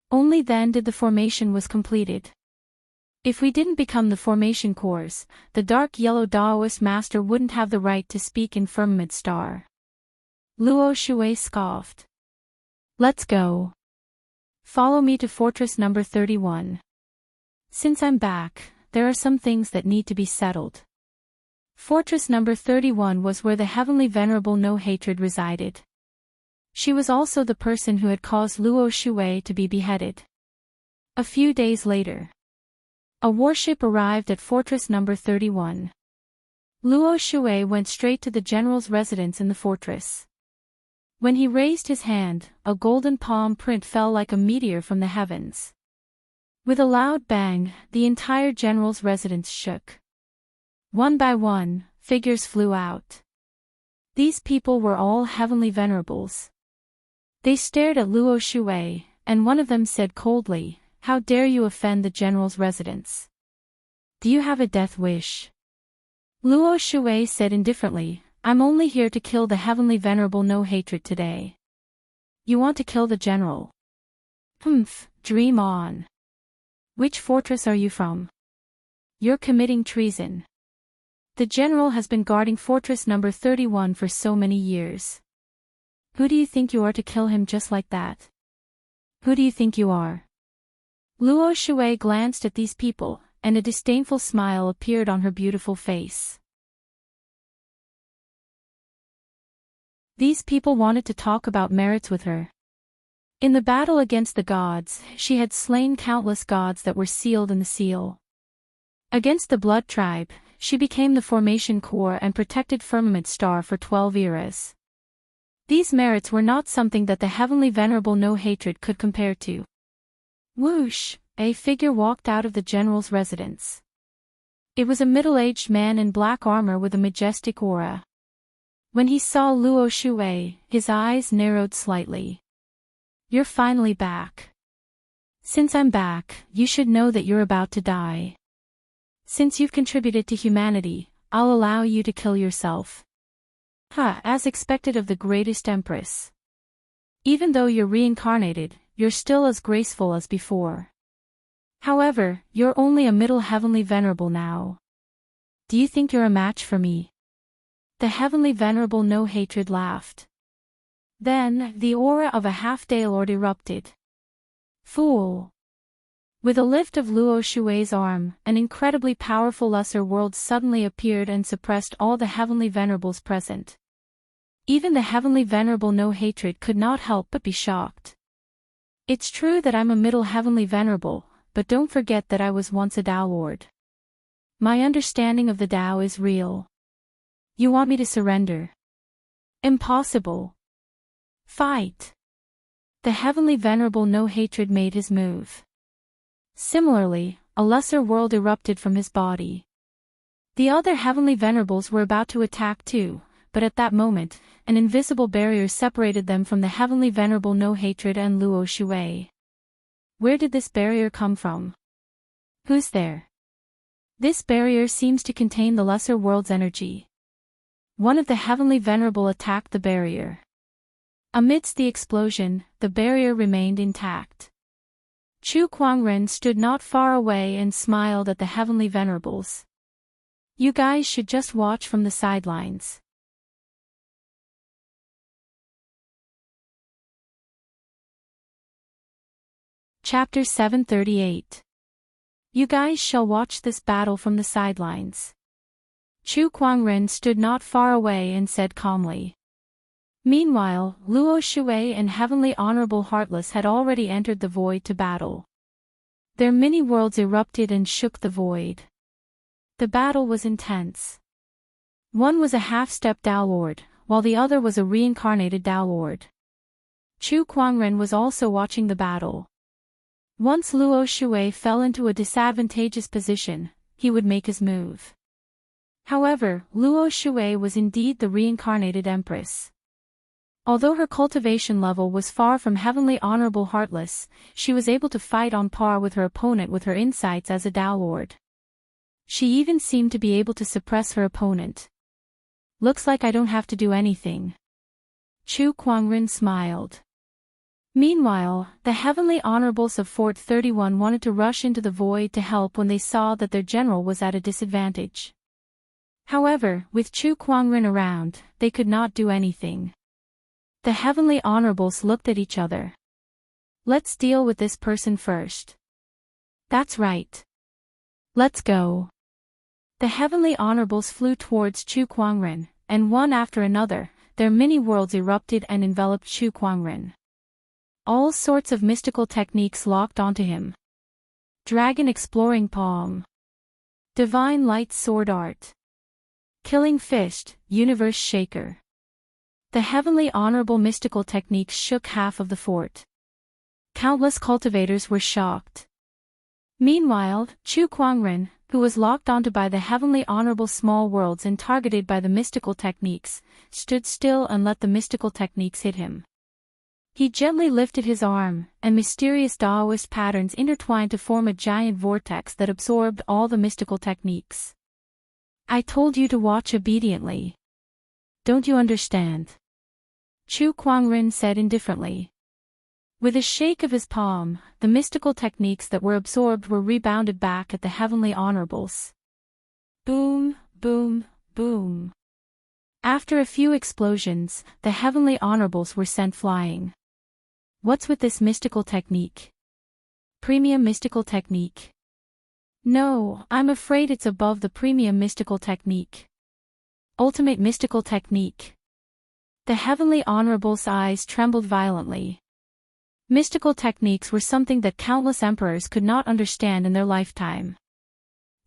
Only then did the formation was completed. If we didn't become the formation cores, the dark yellow Daoist master wouldn't have the right to speak in Firmament Star. Luo Shui scoffed. Let's go. Follow me to fortress number 31. Since I'm back, there are some things that need to be settled. Fortress number 31 was where the Heavenly Venerable No Hatred resided. She was also the person who had caused Luo Shui to be beheaded. A few days later, a warship arrived at fortress number 31. Luo Shui went straight to the general's residence in the fortress. When he raised his hand, a golden palm print fell like a meteor from the heavens. With a loud bang, the entire general's residence shook. One by one, figures flew out. These people were all heavenly venerables. They stared at Luo Shui, and one of them said coldly, "How dare you offend the general's residence? Do you have a death wish?" Luo Shui said indifferently, "I'm only here to kill the Heavenly Venerable No Hatred today." "You want to kill the general? Humph, dream on. Which fortress are you from? You're committing treason. The general has been guarding fortress number 31 for so many years. Who do you think you are to kill him just like that? Who do you think you are?" Luo Shui glanced at these people, and a disdainful smile appeared on her beautiful face. These people wanted to talk about merits with her. In the battle against the gods, she had slain countless gods that were sealed in the seal. Against the Blood Tribe, she became the formation core and protected Firmament Star for 12 eras. These merits were not something that the Heavenly Venerable No Hatred could compare to. Whoosh! A figure walked out of the general's residence. It was a middle-aged man in black armor with a majestic aura. When he saw Luo Shui, his eyes narrowed slightly. "You're finally back. Since I'm back, you should know that you're about to die. Since you've contributed to humanity, I'll allow you to kill yourself." As expected of the greatest empress. Even though you're reincarnated, you're still as graceful as before. However, you're only a middle Heavenly Venerable now. Do you think you're a match for me? The Heavenly Venerable No Hatred laughed. Then, the aura of a half-Dale Lord erupted. Fool! With a lift of Luo Shui's arm, an incredibly powerful lesser world suddenly appeared and suppressed all the Heavenly Venerables present. Even the Heavenly Venerable No Hatred could not help but be shocked. "It's true that I'm a middle Heavenly Venerable, but don't forget that I was once a Tao Lord. My understanding of the Tao is real. You want me to surrender? Impossible. Fight!" The Heavenly Venerable No Hatred made his move. Similarly, a lesser world erupted from his body. The other Heavenly Venerables were about to attack too, but at that moment, an invisible barrier separated them from the Heavenly Venerable No Hatred and Luo Shui. Where did this barrier come from? Who's there? This barrier seems to contain the lesser world's energy. One of the Heavenly Venerable attacked the barrier. Amidst the explosion, the barrier remained intact. Chu Kuangren stood not far away and smiled at the Heavenly Venerables. "You guys should just watch from the sidelines." Chapter 738. You guys shall watch this battle from the sidelines. Chu Kuangren stood not far away and said calmly. Meanwhile, Luo Shui and Heavenly Honorable Heartless had already entered the void to battle. Their mini-worlds erupted and shook the void. The battle was intense. One was a half-step Tao Lord, while the other was a reincarnated Tao Lord. Chu Kuangren was also watching the battle. Once Luo Shui fell into a disadvantageous position, he would make his move. However, Luo Shui was indeed the reincarnated empress. Although her cultivation level was far from heavenly honorable heartless, she was able to fight on par with her opponent with her insights as a Tao Lord. She even seemed to be able to suppress her opponent. Looks like I don't have to do anything. Chu Kuangren smiled. Meanwhile, the heavenly honorables of Fort 31 wanted to rush into the void to help when they saw that their general was at a disadvantage. However, with Chu Kuangren around, they could not do anything. The heavenly honorables looked at each other. Let's deal with this person first. That's right. Let's go. The heavenly honorables flew towards Chu Kuangren, and one after another, their mini-worlds erupted and enveloped Chu Kuangren. All sorts of mystical techniques locked onto him. Dragon Exploring Palm. Divine Light Sword Art. Killing Fist, Universe Shaker. The heavenly honorable mystical techniques shook half of the fort. Countless cultivators were shocked. Meanwhile, Chu Kuangren, who was locked onto by the heavenly honorable small worlds and targeted by the mystical techniques, stood still and let the mystical techniques hit him. He gently lifted his arm, and mysterious Taoist patterns intertwined to form a giant vortex that absorbed all the mystical techniques. I told you to watch obediently. Don't you understand? Chu Kuangren said indifferently. With a shake of his palm, the mystical techniques that were absorbed were rebounded back at the heavenly honorables. Boom, boom, boom. After a few explosions, the heavenly honorables were sent flying. What's with this mystical technique? Premium mystical technique. No, I'm afraid it's above the premium mystical technique. Ultimate mystical technique. The heavenly honorable's eyes trembled violently. Mystical techniques were something that countless emperors could not understand in their lifetime.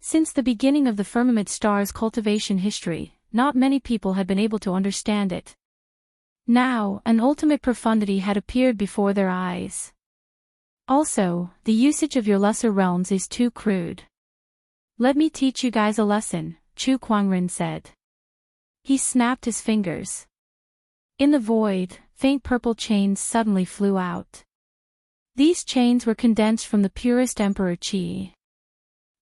Since the beginning of the firmament star's cultivation history, not many people had been able to understand it. Now, an ultimate profundity had appeared before their eyes. Also, the usage of your lesser realms is too crude. Let me teach you guys a lesson, Chu Kuangren said. He snapped his fingers. In the void, faint purple chains suddenly flew out. These chains were condensed from the purest emperor qi.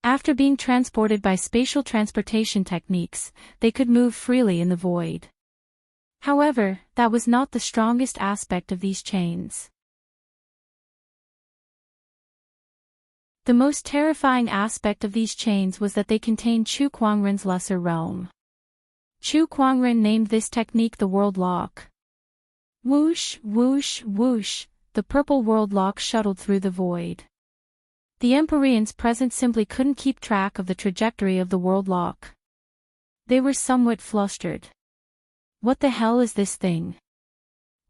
After being transported by spatial transportation techniques, they could move freely in the void. However, that was not the strongest aspect of these chains. The most terrifying aspect of these chains was that they contained Chu Kuangren's lesser realm. Chu Kuangren named this technique the World Lock. Whoosh, whoosh, whoosh, the purple world lock shuttled through the void. The Empyreans present simply couldn't keep track of the trajectory of the world lock. They were somewhat flustered. What the hell is this thing?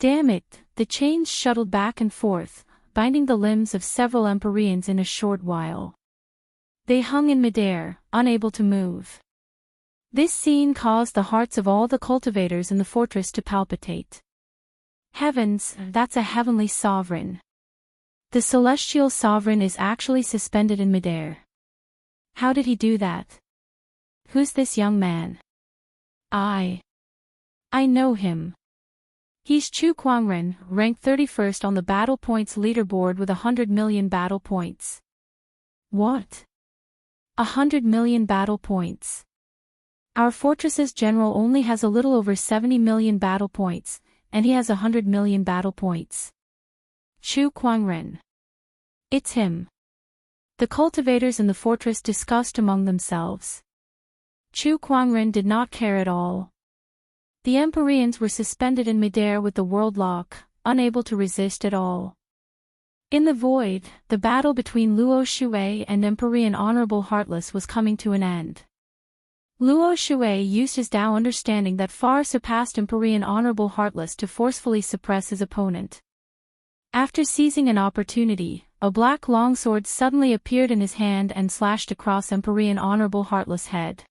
Damn it, the chains shuttled back and forth, binding the limbs of several Empyreans in a short while. They hung in midair, unable to move. This scene caused the hearts of all the cultivators in the fortress to palpitate. Heavens, that's a heavenly sovereign. The celestial sovereign is actually suspended in midair. How did he do that? Who's this young man? I know him. He's Chu Kuangren, ranked 31st on the battle points leaderboard with 100 million battle points. What? 100 million battle points. Our fortress's general only has a little over 70 million battle points, and he has 100 million battle points. Chu Kuangren. It's him. The cultivators in the fortress discussed among themselves. Chu Kuangren did not care at all. The Empyreans were suspended in midair with the world lock, unable to resist at all. In the void, the battle between Luo Shui and Empyrean Honorable Heartless was coming to an end. Luo Shui used his Tao understanding that far surpassed Empyrean Honorable Heartless to forcefully suppress his opponent. After seizing an opportunity, a black longsword suddenly appeared in his hand and slashed across Empyrean Honorable Heartless' head.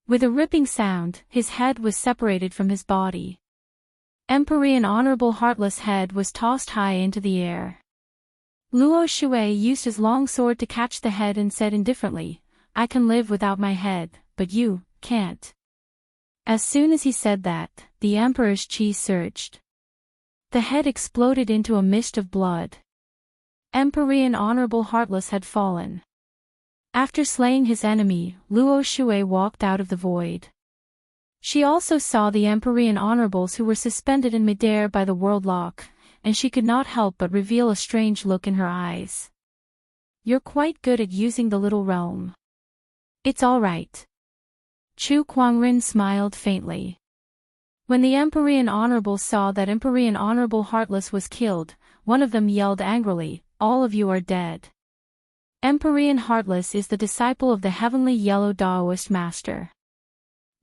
With a ripping sound, his head was separated from his body. Empyrean Honorable Heartless' head was tossed high into the air. Luo Shui used his long sword to catch the head and said indifferently, I can live without my head, but you can't. As soon as he said that, the emperor's chi surged. The head exploded into a mist of blood. Emperor Honorable Heartless had fallen. After slaying his enemy, Luo Shui walked out of the void. She also saw the Emperor Honorables who were suspended in midair by the world lock, and she could not help but reveal a strange look in her eyes. You're quite good at using the little realm. It's all right. Chu Kuangren smiled faintly. When the Emperor Honorable saw that Emperor Honorable Heartless was killed, one of them yelled angrily, all of you are dead. Emperor Heartless is the disciple of the heavenly yellow Daoist master.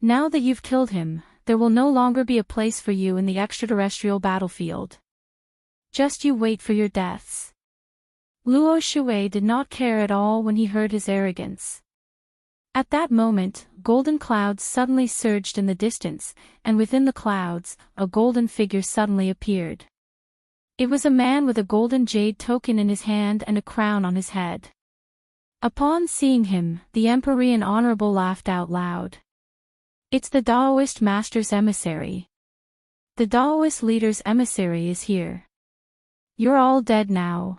Now that you've killed him, there will no longer be a place for you in the extraterrestrial battlefield. Just you wait for your deaths. Luo Shui did not care at all when he heard his arrogance. At that moment, golden clouds suddenly surged in the distance, and within the clouds, a golden figure suddenly appeared. It was a man with a golden jade token in his hand and a crown on his head. Upon seeing him, the Emperor Honorable laughed out loud. It's the Daoist Master's emissary. The Daoist leader's emissary is here. You're all dead now.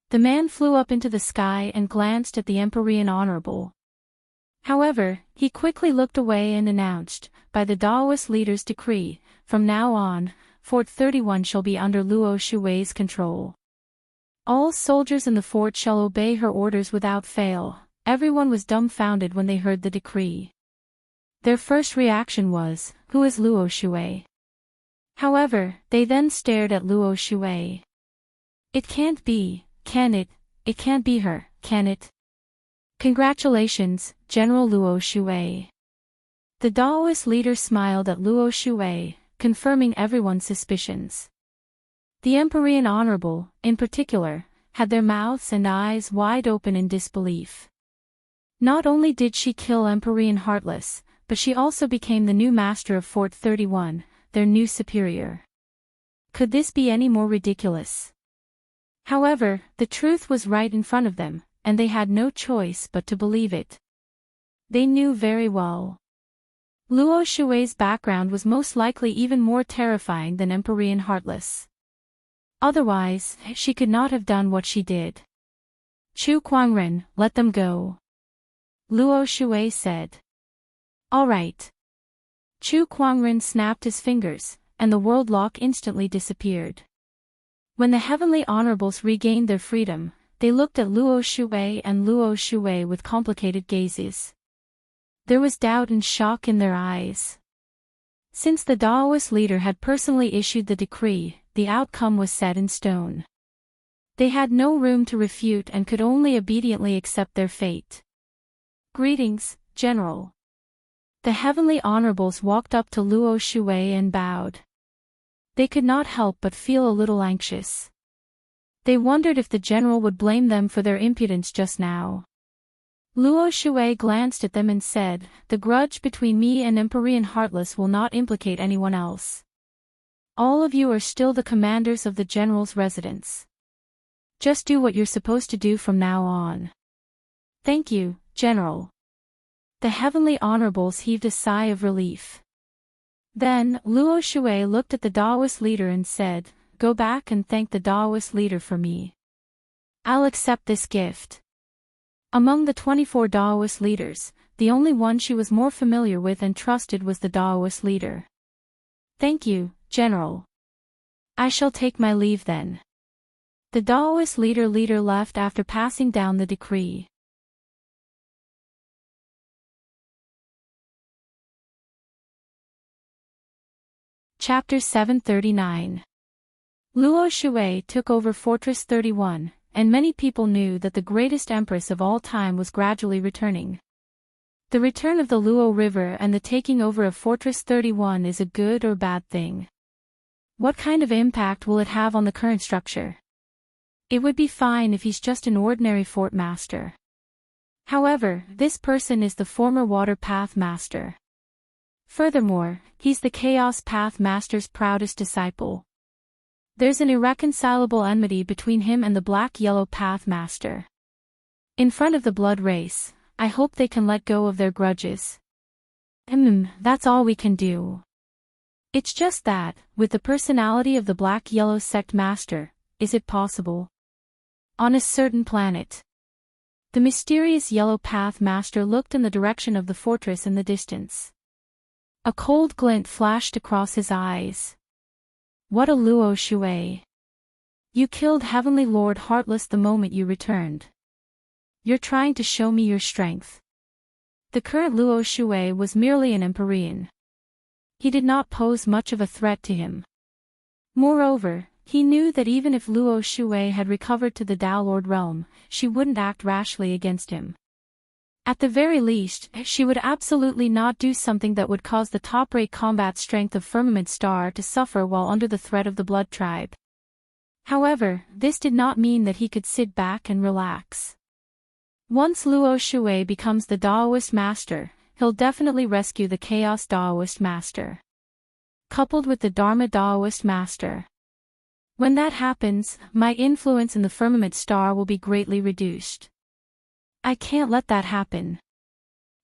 The man flew up into the sky and glanced at the Emperor Honorable. However, he quickly looked away and announced, by the Daoist leader's decree, from now on, Fort 31 shall be under Luo Shui's control. All soldiers in the fort shall obey her orders without fail. Everyone was dumbfounded when they heard the decree. Their first reaction was, who is Luo Shui? However, they then stared at Luo Shui. It can't be, can it? It can't be her, can it? Congratulations, General Luo Shui. The Daoist leader smiled at Luo Shui, confirming everyone's suspicions. The Emperor Honorable, in particular, had their mouths and eyes wide open in disbelief. Not only did she kill Emperor Heartless, but she also became the new master of Fort 31, their new superior. Could this be any more ridiculous? However, the truth was right in front of them, and they had no choice but to believe it. They knew very well. Luo Shui's background was most likely even more terrifying than Emperor Heartless. Otherwise, she could not have done what she did. Chu Kuangren, let them go. Luo Shui said. All right. Chu Kuangren snapped his fingers, and the world lock instantly disappeared. When the heavenly honorables regained their freedom, they looked at Luo Shui and Luo Shui with complicated gazes. There was doubt and shock in their eyes. Since the Daoist leader had personally issued the decree, the outcome was set in stone. They had no room to refute and could only obediently accept their fate. Greetings, General. The heavenly honorables walked up to Luo Shui and bowed. They could not help but feel a little anxious. They wondered if the general would blame them for their impudence just now. Luo Shui glanced at them and said, the grudge between me and Emperor Heartless will not implicate anyone else. All of you are still the commanders of the general's residence. Just do what you're supposed to do from now on. Thank you, General. The heavenly honorables heaved a sigh of relief. Then, Luo Shui looked at the Daoist leader and said, go back and thank the Daoist leader for me. I'll accept this gift. Among the 24 Daoist leaders, the only one she was more familiar with and trusted was the Daoist leader. Thank you, General. I shall take my leave then. The Daoist leader left after passing down the decree. Chapter 739. Luo Shui took over Fortress 31, and many people knew that the greatest empress of all time was gradually returning. The return of the Luo River and the taking over of Fortress 31 is a good or bad thing. What kind of impact will it have on the current structure? It would be fine if he's just an ordinary fort master. However, this person is the former Water Path Master. Furthermore, he's the Chaos Path Master's proudest disciple. There's an irreconcilable enmity between him and the Black-Yellow Path Master. In front of the blood race, I hope they can let go of their grudges. That's all we can do. It's just that, with the personality of the Black-Yellow Sect Master, is it possible? On a certain planet. The mysterious Yellow Path Master looked in the direction of the fortress in the distance. A cold glint flashed across his eyes. What a Luo Shui. You killed Heavenly Lord Heartless the moment you returned. You're trying to show me your strength. The current Luo Shui was merely an Empyrean. He did not pose much of a threat to him. Moreover, he knew that even if Luo Shui had recovered to the Tao Lord realm, she wouldn't act rashly against him. At the very least, she would absolutely not do something that would cause the top-rate combat strength of Firmament Star to suffer while under the threat of the Blood Tribe. However, this did not mean that he could sit back and relax. Once Luo Shui becomes the Daoist Master, he'll definitely rescue the Chaos Daoist Master. Coupled with the Dharma Daoist Master. When that happens, my influence in the Firmament Star will be greatly reduced. I can't let that happen.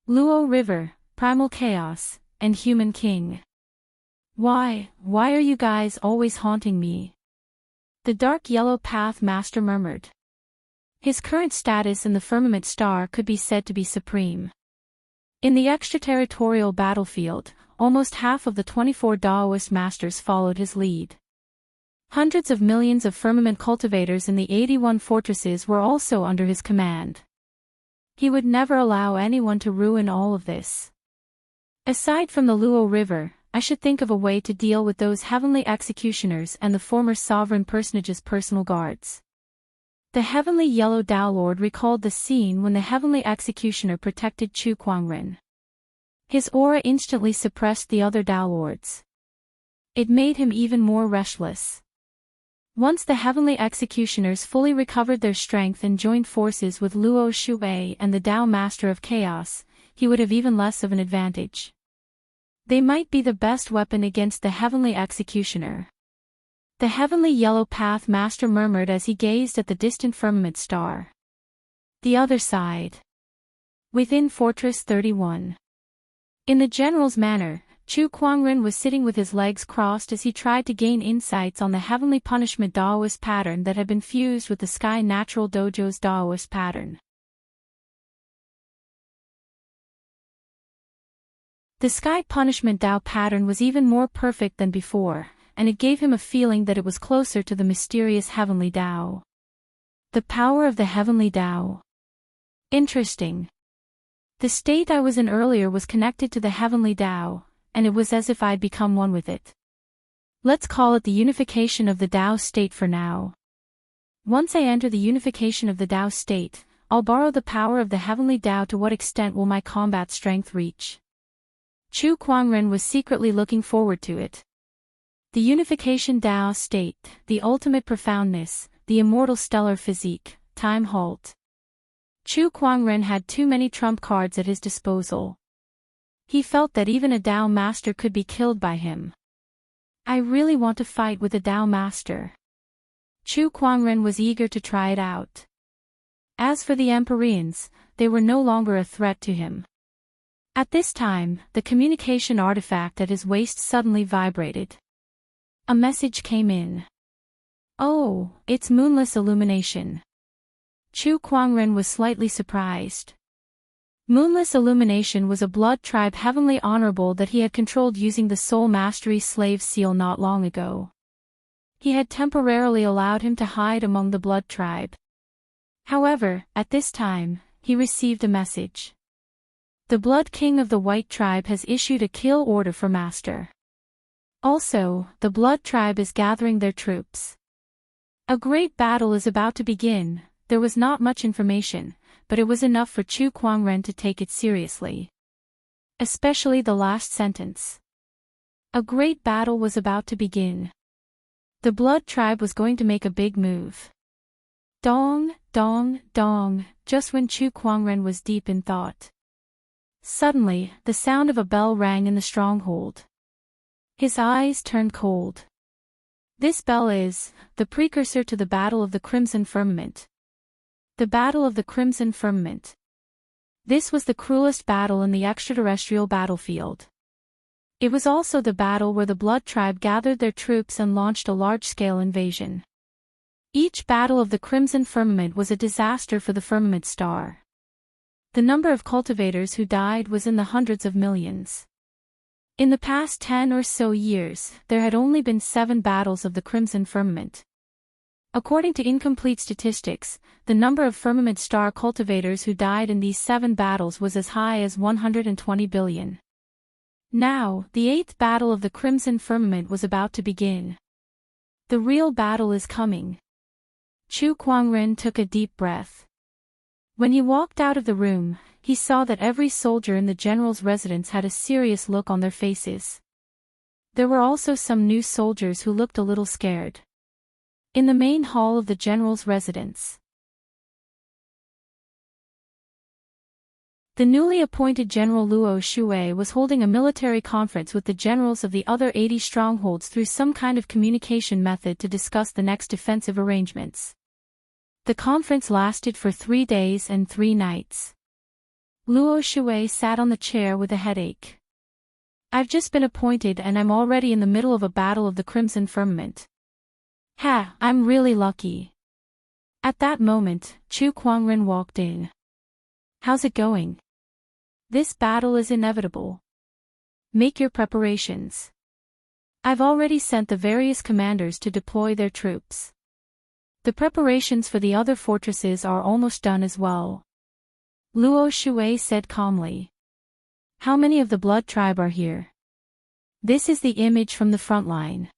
Luo River, Primal Chaos, and Human King. Why are you guys always haunting me? The Dark Yellow Path Master murmured. His current status in the Firmament Star could be said to be supreme. In the extraterritorial battlefield, almost half of the 24 Daoist Masters followed his lead. Hundreds of millions of Firmament cultivators in the 81 fortresses were also under his command. He would never allow anyone to ruin all of this. Aside from the Luo River, I should think of a way to deal with those heavenly executioners and the former sovereign personage's personal guards. The heavenly Yellow Tao Lord recalled the scene when the heavenly executioner protected Chu Kuangren. His aura instantly suppressed the other Tao Lords. It made him even more restless. Once the heavenly executioners fully recovered their strength and joined forces with Luo Shui and the Tao Master of Chaos, he would have even less of an advantage. They might be the best weapon against the heavenly executioner. The heavenly Yellow Path Master murmured as he gazed at the distant Firmament Star. The other side. Within Fortress 31. In the general's manner, Chu Kuangren was sitting with his legs crossed as he tried to gain insights on the heavenly punishment Daoist pattern that had been fused with the Sky Natural Dojo's Daoist pattern. The Sky Punishment Dao pattern was even more perfect than before, and it gave him a feeling that it was closer to the mysterious Heavenly Tao. The power of the Heavenly Tao. Interesting. The state I was in earlier was connected to the Heavenly Tao, and it was as if I'd become one with it. Let's call it the unification of the Tao state for now. Once I enter the unification of the Tao state, I'll borrow the power of the Heavenly Tao. To what extent will my combat strength reach? Chu Kuangren was secretly looking forward to it. The unification Tao state, the ultimate profoundness, the immortal stellar physique, time halt. Chu Kuangren had too many trump cards at his disposal. He felt that even a Tao Master could be killed by him. I really want to fight with a Tao Master. Chu Kuangren was eager to try it out. As for the Empyreans, they were no longer a threat to him. At this time, the communication artifact at his waist suddenly vibrated. A message came in. Oh, it's moonless illumination. Chu Kuangren was slightly surprised. Moonless Illumination was a blood tribe heavenly honorable that he had controlled using the Soul Mastery Slave Seal not long ago. He had temporarily allowed him to hide among the blood tribe. However, at this time, he received a message. The Blood King of the White Tribe has issued a kill order for Master. Also, the Blood Tribe is gathering their troops. A great battle is about to begin. There was not much information, but it was enough for Chu Kuangren to take it seriously. Especially the last sentence. A great battle was about to begin. The Blood Tribe was going to make a big move. Dong, dong, dong, just when Chu Kuangren was deep in thought. Suddenly, the sound of a bell rang in the stronghold. His eyes turned cold. This bell is the precursor to the Battle of the Crimson Firmament. The Battle of the Crimson Firmament. This was the cruelest battle in the extraterrestrial battlefield. It was also the battle where the Blood Tribe gathered their troops and launched a large-scale invasion. Each Battle of the Crimson Firmament was a disaster for the Firmament Star. The number of cultivators who died was in the hundreds of millions. In the past 10 or so years, there had only been 7 battles of the Crimson Firmament. According to incomplete statistics, the number of Firmament Star cultivators who died in these 7 battles was as high as 120 billion. Now, the 8th Battle of the Crimson Firmament was about to begin. The real battle is coming. Chu Kuangren took a deep breath. When he walked out of the room, he saw that every soldier in the general's residence had a serious look on their faces. There were also some new soldiers who looked a little scared. In the main hall of the general's residence, the newly appointed General Luo Shui was holding a military conference with the generals of the other 80 strongholds through some kind of communication method to discuss the next defensive arrangements. The conference lasted for 3 days and 3 nights. Luo Shui sat on the chair with a headache. I've just been appointed and I'm already in the middle of a battle of the Crimson Firmament. Ha, I'm really lucky. At that moment, Chu Kuangren walked in. How's it going? This battle is inevitable. Make your preparations. I've already sent the various commanders to deploy their troops. The preparations for the other fortresses are almost done as well. Luo Shui said calmly. How many of the Blood Tribe are here? This is the image from the front line.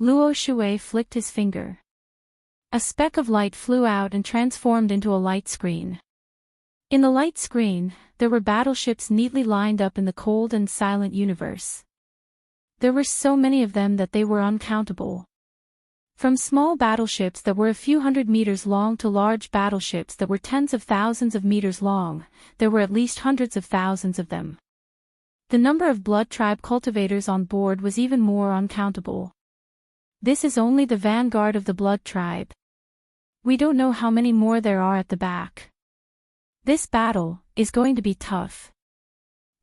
Luo Shui flicked his finger. A speck of light flew out and transformed into a light screen. In the light screen, there were battleships neatly lined up in the cold and silent universe. There were so many of them that they were uncountable. From small battleships that were a few hundred meters long to large battleships that were tens of thousands of meters long, there were at least hundreds of thousands of them. The number of Blood Tribe cultivators on board was even more uncountable. This is only the vanguard of the Blood Tribe. We don't know how many more there are at the back. This battle is going to be tough.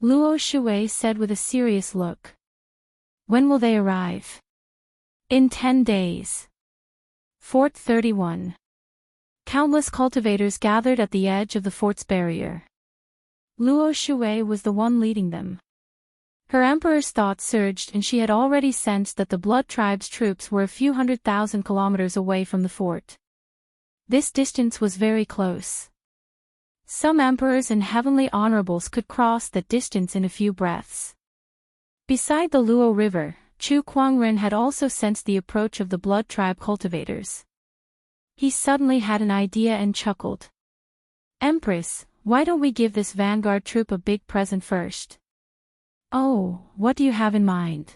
Luo Shui said with a serious look. When will they arrive? In 10 days. Fort 31. Countless cultivators gathered at the edge of the fort's barrier. Luo Shui was the one leading them. Her emperor's thoughts surged and she had already sensed that the Blood Tribe's troops were a few 100,000 kilometers away from the fort. This distance was very close. Some emperors and heavenly honorables could cross that distance in a few breaths. Beside the Luo River, Chu Kuangren had also sensed the approach of the Blood Tribe cultivators. He suddenly had an idea and chuckled. Empress, why don't we give this vanguard troop a big present first? Oh, what do you have in mind?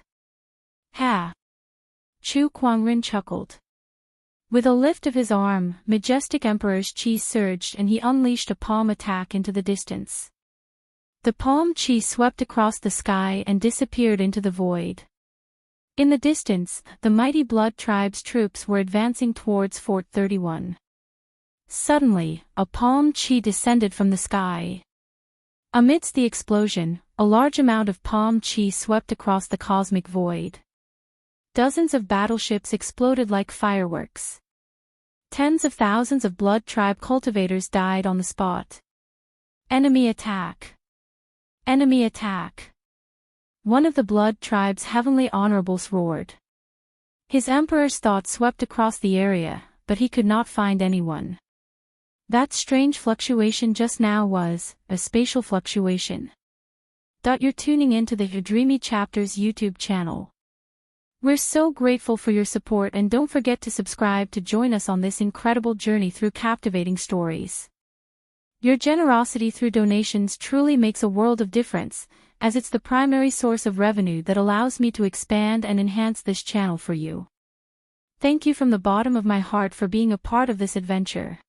Ha! Chu Kuangren chuckled. With a lift of his arm, majestic Emperor's chi surged and he unleashed a palm attack into the distance. The palm chi swept across the sky and disappeared into the void. In the distance, the mighty Blood Tribe's troops were advancing towards Fort 31. Suddenly, a palm chi descended from the sky. Amidst the explosion, a large amount of palm chi swept across the cosmic void. Dozens of battleships exploded like fireworks. Tens of thousands of Blood Tribe cultivators died on the spot. Enemy attack! Enemy attack! One of the Blood Tribe's heavenly honorables roared. His emperor's thoughts swept across the area, but he could not find anyone. That strange fluctuation just now was a spatial fluctuation. You're tuning into the Dreamy Chapters YouTube channel. We're so grateful for your support and don't forget to subscribe to join us on this incredible journey through captivating stories. Your generosity through donations truly makes a world of difference, as it's the primary source of revenue that allows me to expand and enhance this channel for you. Thank you from the bottom of my heart for being a part of this adventure.